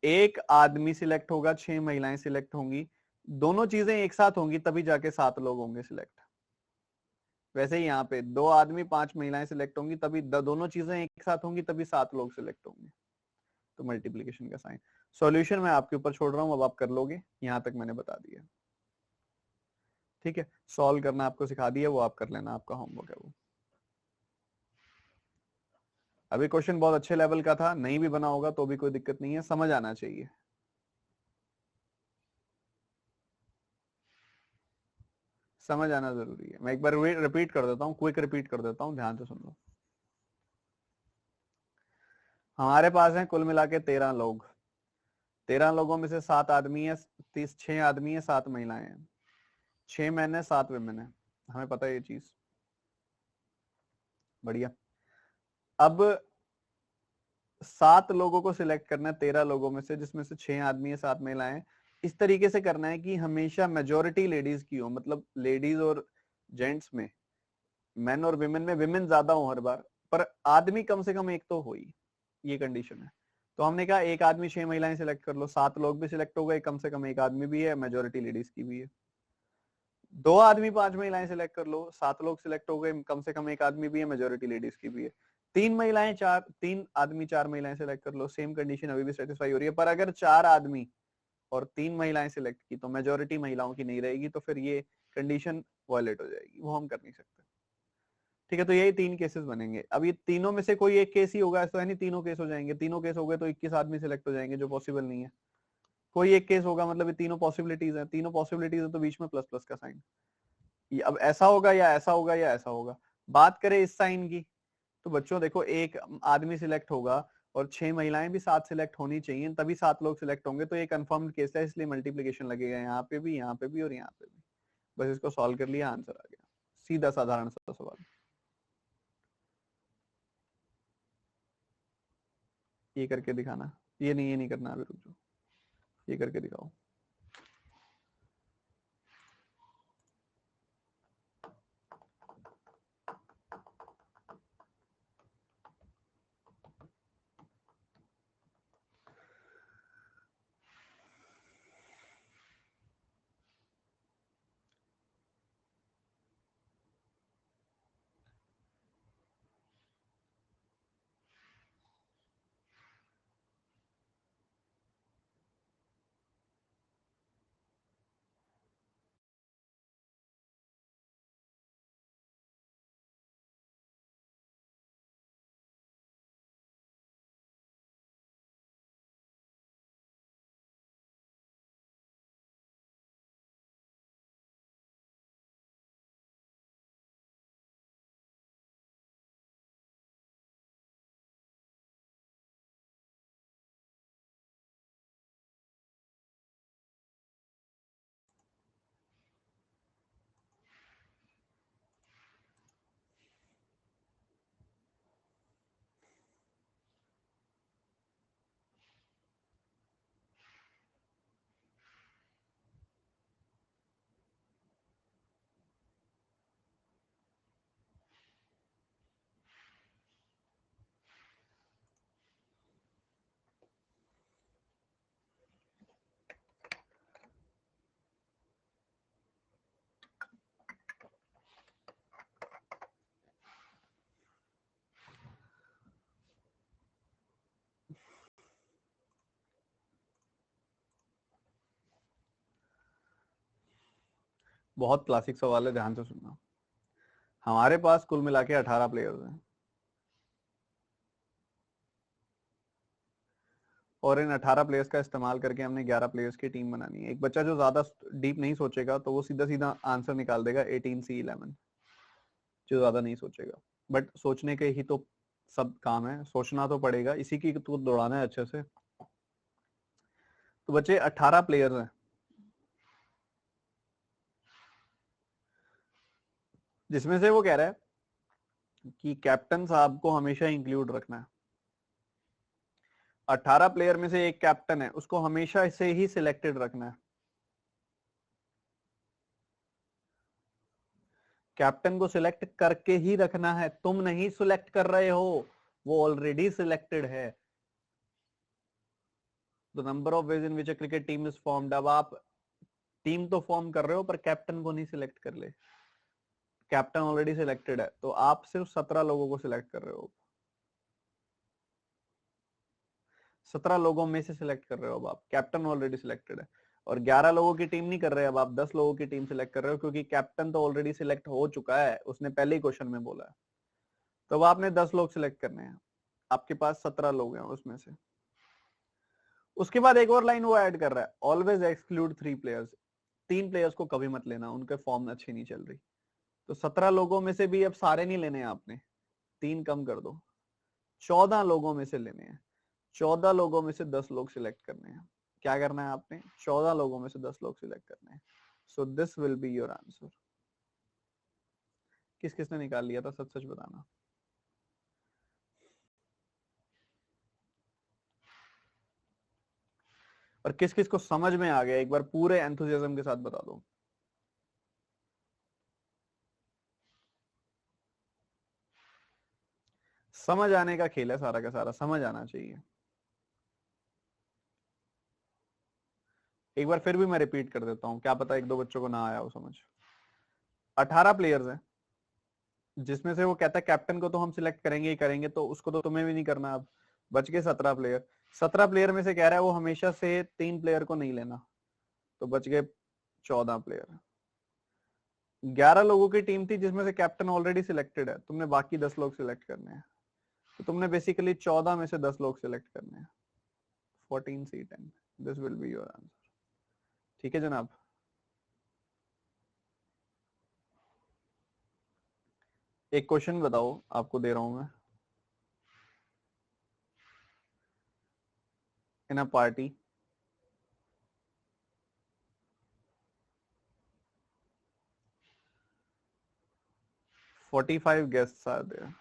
एक आदमी सिलेक्ट होगा, 6 महिलाएं सिलेक्ट होंगी, दोनों चीजें एक साथ होंगी तभी जाके 7 लोग होंगे सिलेक्ट। वैसे ही यहाँ पे 2 आदमी 5 महिलाएं सिलेक्ट होंगी तभी दोनों चीजें एक साथ होंगी तभी 7 लोग सिलेक्ट होंगे। तो मल्टीप्लीकेशन का साइन। सॉल्यूशन मैं आपके ऊपर छोड़ रहा हूं, अब आप कर लोगे, यहां तक मैंने बता दिया। ठीक है, सॉल्व करना आपको सिखा दिया, वो आप कर लेना, आपका होमवर्क है वो। अभी क्वेश्चन बहुत अच्छे लेवल का था, नहीं भी बना होगा तो भी कोई दिक्कत नहीं है, समझ आना चाहिए। समझ आना जरूरी है। मैं एक बार रिपीट कर देता हूँ, क्विक रिपीट कर देता हूँ, ध्यान से सुन लो। हमारे पास है कुल मिला के 13 लोग। 13 लोगों में से 7 आदमी है, 6 आदमी है, 7 महिलाएं हैं, 6 मैन है, 7 विमेन है। हमें पता है ये चीज। बढ़िया। अब 7 लोगों को सिलेक्ट करना है 13 लोगों में से, जिसमें से 6 आदमी है, 7 महिलाएं हैं। इस तरीके से करना है कि हमेशा मेजोरिटी लेडीज की हो, मतलब लेडीज और जेंट्स में, मेन और विमेन में विमेन ज्यादा हो हर बार, पर आदमी कम से कम एक तो हो ही, ये कंडीशन है। तो हमने कहा एक आदमी 6 महिलाएं सिलेक्ट कर लो, 7 लोग भी सिलेक्ट हो गए, कम से कम एक आदमी भी है, मेजोरिटी लेडीज की भी है। 2 आदमी 5 महिलाएं सिलेक्ट कर लो, 7 लोग सिलेक्ट हो गए, कम से कम एक आदमी भी है, मेजोरिटी लेडीज की भी है। 3 आदमी 4 महिलाएं सिलेक्ट कर लो, सेम कंडीशन अभी भी सेटिस्फाई हो रही है। पर अगर 4 आदमी और 3 महिलाएं सिलेक्ट की तो मेजोरिटी महिलाओं की नहीं रहेगी, तो फिर ये कंडीशन वायलेट हो जाएगी, वो हम कर नहीं सकते। ठीक है, तो यही 3 केसेस बनेंगे। अब ये तीनों में से कोई एक केस ही होगा, ऐसा है नहीं तीनों केस हो जाएंगे। तीनों केस हो गए तो 21 आदमी सिलेक्ट हो जाएंगे, जो पॉसिबल नहीं है। कोई एक केस होगा, मतलब ये तीनों पॉसिबिलिटीज है, तीनों पॉसिबिलिटीज है तो बीच में प्लस प्लस का साइन। अब ऐसा होगा या ऐसा होगा या ऐसा होगा। बात करें इस साइन की, तो बच्चों देखो, एक आदमी सिलेक्ट होगा और 6 महिलाएं भी 7 सिलेक्ट होनी चाहिए, तभी 7 लोग सिलेक्ट होंगे, तो ये कंफर्म्ड केस है, इसलिए मल्टीप्लीकेशन लगेगा यहाँ पे भी, यहाँ पे भी और यहाँ पे भी। बस इसको सॉल्व कर लिया, आंसर आ गया। सीधा साधारण सा सवाल। ये करके दिखाना, ये नहीं करना, अभी रुक जाओ, ये करके दिखाओ। बहुत क्लासिक सवाल है, ध्यान से सुनना। हमारे पास कुल मिला के 18 प्लेयर्स हैं और इन 18 प्लेयर्स का इस्तेमाल करके हमने 11 प्लेयर्स की टीम बनानी है। एक बच्चा जो ज्यादा डीप नहीं सोचेगा तो वो सीधा सीधा आंसर निकाल देगा 18C11, जो ज्यादा नहीं सोचेगा। बट सोचने के ही तो सब काम है, सोचना तो पड़ेगा, इसी की तो दौड़ाना है अच्छे से। तो बच्चे 18 प्लेयर्स हैं, जिसमें से वो कह रहा है कि कैप्टन साहब को हमेशा इंक्लूड रखना है। 18 प्लेयर में से एक कैप्टन है, उसको हमेशा से ही सिलेक्टेड रखना है। कैप्टन को सिलेक्ट करके ही रखना है, तुम नहीं सिलेक्ट कर रहे हो, वो ऑलरेडी सिलेक्टेड है। The number of ways in which a cricket team is formed. अब आप टीम तो फॉर्म कर रहे हो पर कैप्टन को नहीं सिलेक्ट कर ले, कैप्टन ऑलरेडी सिलेक्टेड है, तो आप सिर्फ 17 लोगों को सिलेक्ट कर रहे हो, 17 लोगों में से सिलेक्ट कर रहे हो। अब आप कैप्टन ऑलरेडी सिलेक्टेड है, और 11 लोगों की टीम नहीं कर रहे, अब आप 10 लोगों की टीम सिलेक्ट कर रहे हो, क्योंकि कैप्टन तो ऑलरेडी सिलेक्ट हो चुका है, उसने पहले ही क्वेश्चन में बोला है। तो अब आपने 10 लोग सिलेक्ट करने हैं, आपके पास 17 लोग हैं उसमें से। उसके बाद एक और लाइन वो ऐड कर रहा है, ऑलवेज एक्सक्लूड 3 प्लेयर्स। 3 प्लेयर्स को कभी मत लेना, उनके फॉर्म अच्छी नहीं चल रही। तो 17 लोगों में से भी अब सारे नहीं लेने हैं आपने, 3 कम कर दो, 14 लोगों में से लेने हैं। 14 लोगों में से 10 लोग सिलेक्ट करने हैं। क्या करना है आपने? 14 लोगों में से 10 लोग सिलेक्ट करने हैं। So this will be your answer. किस किसने निकाल लिया था, सच सच बताना। और किस किस को समझ में आ गया, एक बार पूरे एंथुसियाज्म के साथ बता दो। समझ आने का खेल है सारा का सारा, समझ आना चाहिए। एक बार फिर भी मैं रिपीट कर देता हूं, क्या पता एक दो बच्चों को ना आया हो समझ। 18 प्लेयर्स हैं, जिसमें से वो कहता है कैप्टन को तो हम सिलेक्ट करेंगे ही करेंगे, तो उसको तो तुम्हें भी नहीं करना। अब बच गए 17 प्लेयर। 17 प्लेयर में से कह रहा है वो हमेशा से 3 प्लेयर को नहीं लेना, तो बच गए 14 प्लेयर। 11 लोगों की टीम थी जिसमें से कैप्टन ऑलरेडी सिलेक्टेड है, तुमने बाकी 10 लोग सिलेक्ट करने हैं, तो तुमने बेसिकली 14 में से 10 लोग सिलेक्ट करने हैं। 14 C10, this will be your answer. ठीक है जनाब। एक क्वेश्चन बताओ, आपको दे रहा हूं मैं। इन a party, 45 guests are there.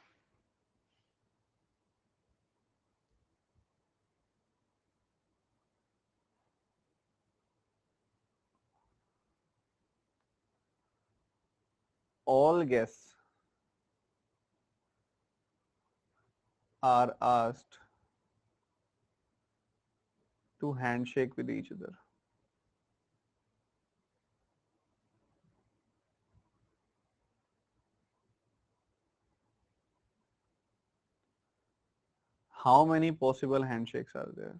All guests are asked to handshake with each other. How many possible handshakes are there?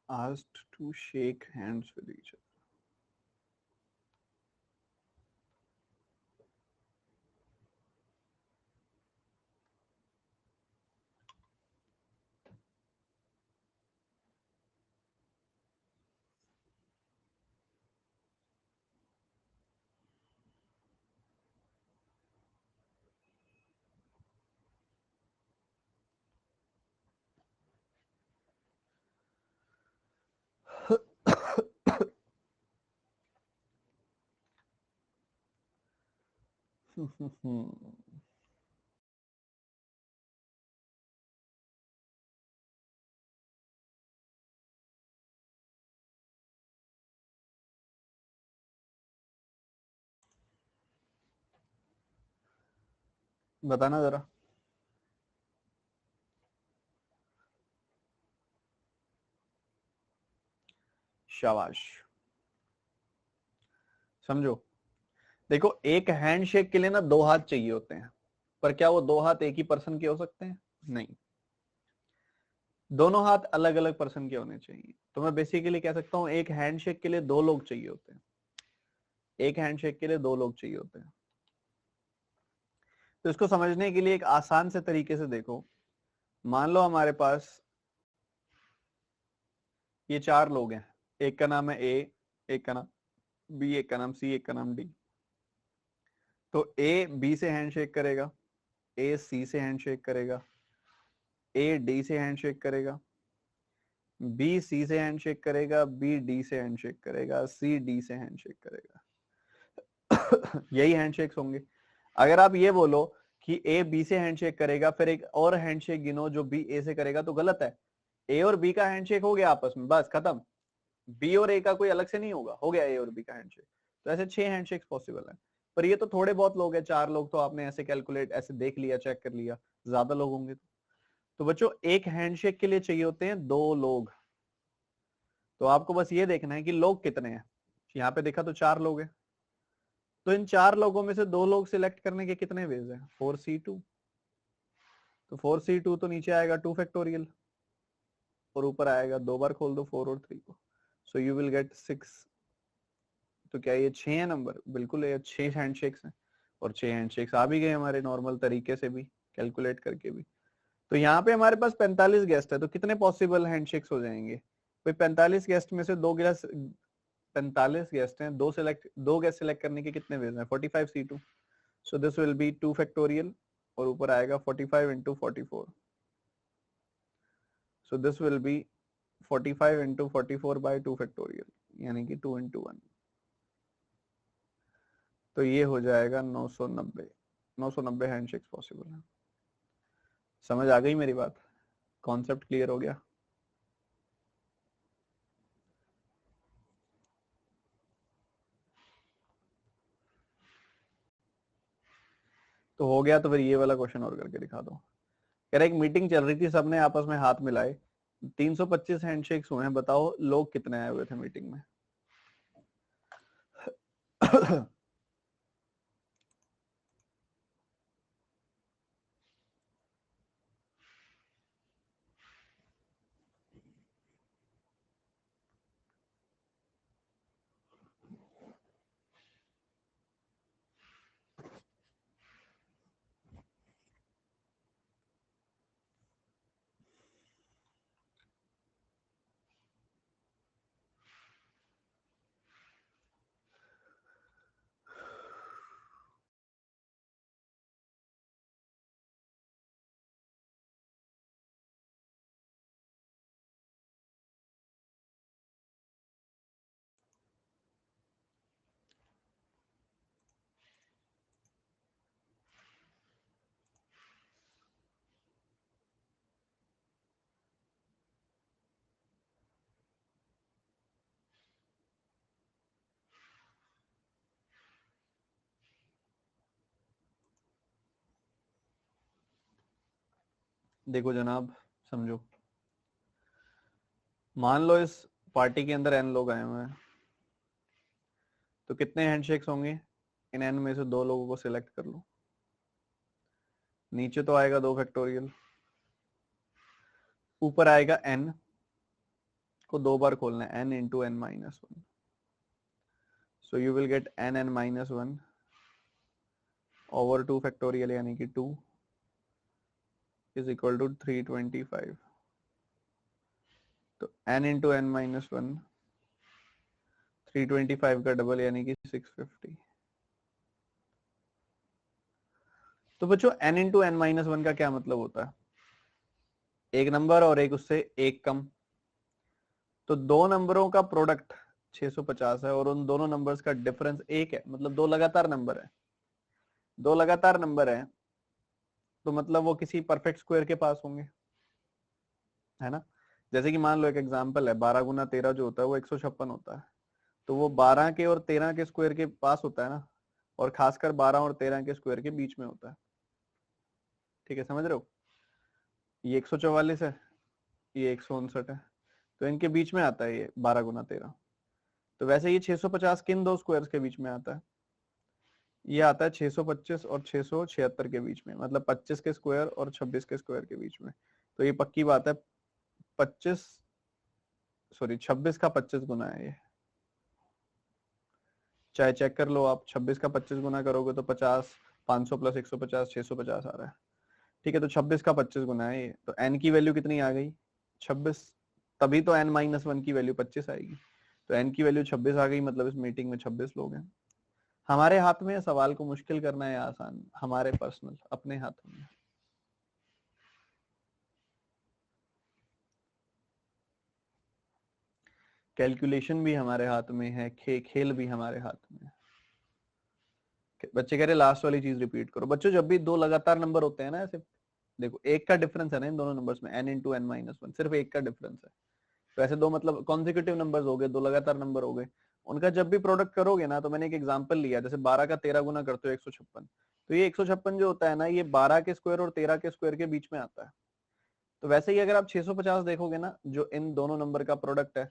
Asked to shake hands with each other. बताना जरा। शाबाश। समझो, देखो एक हैंडशेक के लिए ना 2 हाथ चाहिए होते हैं, पर क्या वो 2 हाथ एक ही पर्सन के हो सकते हैं? नहीं, दोनों हाथ अलग अलग पर्सन के होने चाहिए। तो मैं बेसिकली कह सकता हूं एक हैंडशेक के लिए 2 लोग चाहिए होते हैं, एक हैंडशेक के लिए 2 लोग चाहिए होते हैं। तो इसको समझने के लिए एक आसान से तरीके से देखो, मान लो हमारे पास ये 4 लोग हैं, एक का नाम है ए, एक का नाम बी, एक का नाम सी, एक का नाम डी। तो ए बी से हैंडशेक करेगा, ए सी से हैंडशेक करेगा, ए डी से हैंडशेक करेगा, बी सी से हैंडशेक करेगा, बी डी से हैंडशेक करेगा, सी डी से हैंडशेक करेगा। यही हैंडशेक्स होंगे। अगर आप ये बोलो कि ए बी से हैंडशेक करेगा फिर एक और हैंडशेक गिनो जो बी ए से करेगा, तो गलत है। ए और बी का हैंडशेक हो गया आपस में, बस खत्म। बी और ए का कोई अलग से नहीं होगा, हो गया ए और बी का हैंडशेक। तो ऐसे 6 हैंडशेक्स पॉसिबल है। पर ये तो थोड़े बहुत लोग हैं, 4 लोग, तो आपने ऐसे कैलकुलेट ऐसे देख लिया, चेक कर लिया। ज्यादा लोग होंगे तो बच्चों एक हैंडशेक के लिए चाहिए होते हैं 2 लोग। तो आपको बस ये देखना है कि लोग कितने हैं। यहाँ पे देखा तो 4 लोग हैं, तो इन 4 लोगों में से 2 लोग सिलेक्ट करने के कितने वेज हैं? 4c2। तो 4c2 तो नीचे आएगा 2 फैक्टोरियल और ऊपर आएगा 2 बार खोल दो 4 और 3 को, सो यू विल गेट 6। तो क्या ये 6 है नंबर? बिल्कुल ये 6 हैंडशेक्स हैं, और 6 हैंडशेक्स आ भी गए हमारे नॉर्मल तरीके से भी, कैलकुलेट करके भी। तो यहाँ पे हमारे पास 45 गेस्ट है, तो कितने पॉसिबल हैंडशेक्स हो जाएंगे? भाई 45 गेस्ट में से 2 गिलास, 45 गेस्ट हैं, 2 गेस्ट सिलेक्ट करने के कितने वेज हैं? 45c2। So this will be 2 factorial और ऊपर आएगा 45 into 44। So this will be 45 into 44 by 2 factorial, यानी कि 2 इंटू 1। तो ये हो जाएगा 990 हैंडशेक्स पॉसिबल है। समझ आ गई मेरी बात? कॉन्सेप्ट क्लियर हो गया? तो हो गया, तो फिर ये वाला क्वेश्चन और करके दिखा दो। कह रहा एक मीटिंग चल रही थी, सबने आपस में हाथ मिलाए, 325 हैंडशेक्स हुए हैं, बताओ लोग कितने आए हुए थे मीटिंग में? देखो जनाब, समझो, मान लो इस पार्टी के अंदर n लोग आए हुए हैं, तो कितने हैंडशेक्स होंगे? इन n में से 2 लोगों को सिलेक्ट कर लो। नीचे तो आएगा 2 फैक्टोरियल, ऊपर आएगा n को 2 बार खोलना है, n into n minus 1। So you will get n minus 1 over 2 factorial, यानी कि 2 इज इक्वल टू 325। तो n इंटू n माइनस 1, 325 का डबल यानी कि 650। तो बच्चों n इंटू n माइनस 1 का क्या मतलब होता है? एक नंबर और एक उससे एक कम, तो 2 नंबरों का प्रोडक्ट 650 है और उन दोनों नंबर्स का डिफरेंस 1 है, मतलब 2 लगातार नंबर है। 2 लगातार नंबर है तो मतलब वो किसी परफेक्ट स्क्वायर के पास होंगे, है ना? जैसे कि मान लो एक एग्जांपल है, 12 गुना 13 जो होता है वो 156 होता है, तो वो 12 के और 13 के स्क्वायर के पास होता है ना, और खासकर 12 और 13 के स्क्वायर के बीच में होता है। ठीक है, समझ रहे हो? ये 144 है, ये 159 है, तो इनके बीच में आता है ये 12 गुना 13। तो वैसे ये 650 किन 2 स्क्वायर्स के बीच में आता है? ये आता है 625 और 676 के बीच में, मतलब 25 के स्क्वायर और 26 के स्क्वायर के बीच में। तो ये पक्की बात है, 26 का 25 गुना है ये, चाहे चेक कर लो आप, 26 का 25 गुना करोगे तो 50, 500 प्लस 150, 650 आ रहा है। ठीक है, तो 26 का 25 गुना है ये, तो n की वैल्यू कितनी आ गई? 26। तभी तो n माइनस 1 की वैल्यू 25 आएगी। तो n की वैल्यू 26 आ गई, मतलब इस मीटिंग में 26 लोग हैं। हमारे हाथ में है सवाल को मुश्किल करना या आसान, हमारे पर्सनल अपने हाथ में। कैलकुलेशन भी हमारे हाथ में है, खेल भी हमारे हाथ में है। बच्चे कह रहे लास्ट वाली चीज रिपीट करो। बच्चों जब भी दो लगातार नंबर होते हैं ना ऐसे, देखो एक का डिफरेंस है ना इन दोनों नंबर्स में, n into N minus one, सिर्फ एक का डिफरेंस है। तो ऐसे दो मतलब कॉन्जिक्यूटिव नंबर्स हो गए, दो लगातार नंबर हो गए, उनका जब भी प्रोडक्ट करोगे ना, तो मैंने एक एग्जांपल लिया, जैसे 12 का 13 गुना करते हो 156, तो ये 156 जो होता है ना, ये 12 के स्क्वायर और 13 के स्क्वायर के बीच में आता है। तो वैसे ही अगर आप 650 देखोगे ना, जो इन दोनों नंबर का प्रोडक्ट है,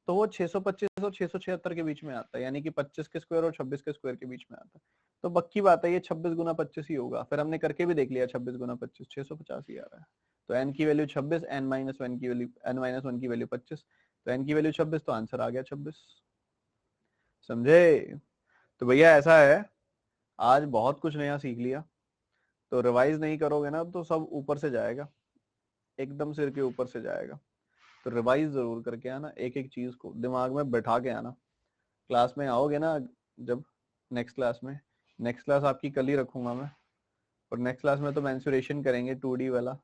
तो वो 625 और 676 के बीच में आता है, यानी कि 25 के स्क्वायर और 26 के स्क्वायर के बीच में आता है। तो पक्की बात है ये 26 गुना 25 ही होगा। फिर हमने करके भी देख लिया, 26 गुना 25 650 ही आ रहा है। तो n की वैल्यू 26, n माइनस वन की वैल्यू n-1 की वैल्यू 25, तो n की वैल्यू 26, तो आंसर आ गया 26। समझे? तो भैया ऐसा है, आज बहुत कुछ नया सीख लिया, तो रिवाइज नहीं करोगे ना तो सब ऊपर से जाएगा, एकदम सिर के ऊपर से जाएगा। तो रिवाइज जरूर करके आना, एक एक चीज को दिमाग में बैठा के आना। क्लास में आओगे ना जब, नेक्स्ट क्लास में, नेक्स्ट क्लास आपकी कल ही रखूंगा मैं, और नेक्स्ट क्लास में तो मेंसुरेशन करेंगे 2D वाला।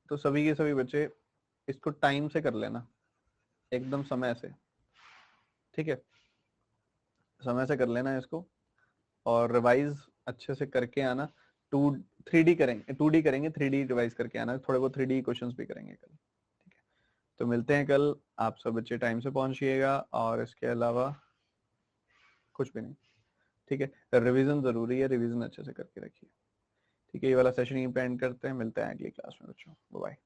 तो सभी के सभी बच्चे इसको टाइम से कर लेना, एकदम समय से, ठीक है? समय से कर लेना इसको, और रिवाइज अच्छे से करके आना। 2-3D करेंगे, 2D करेंगे, 3D रिवाइज करके आना, थोड़े बहुत 3D क्वेश्चंस भी करेंगे कल, ठीक है? तो मिलते हैं कल, आप सब बच्चे टाइम से पहुंचिएगा, और इसके अलावा कुछ भी नहीं, ठीक है? रिवीजन जरूरी है, रिवीजन अच्छे से करके रखिए, ठीक है? ये वाला सेशन यहीं पे एंड करते हैं, मिलते हैं अगली क्लास में बच्चों, बाय।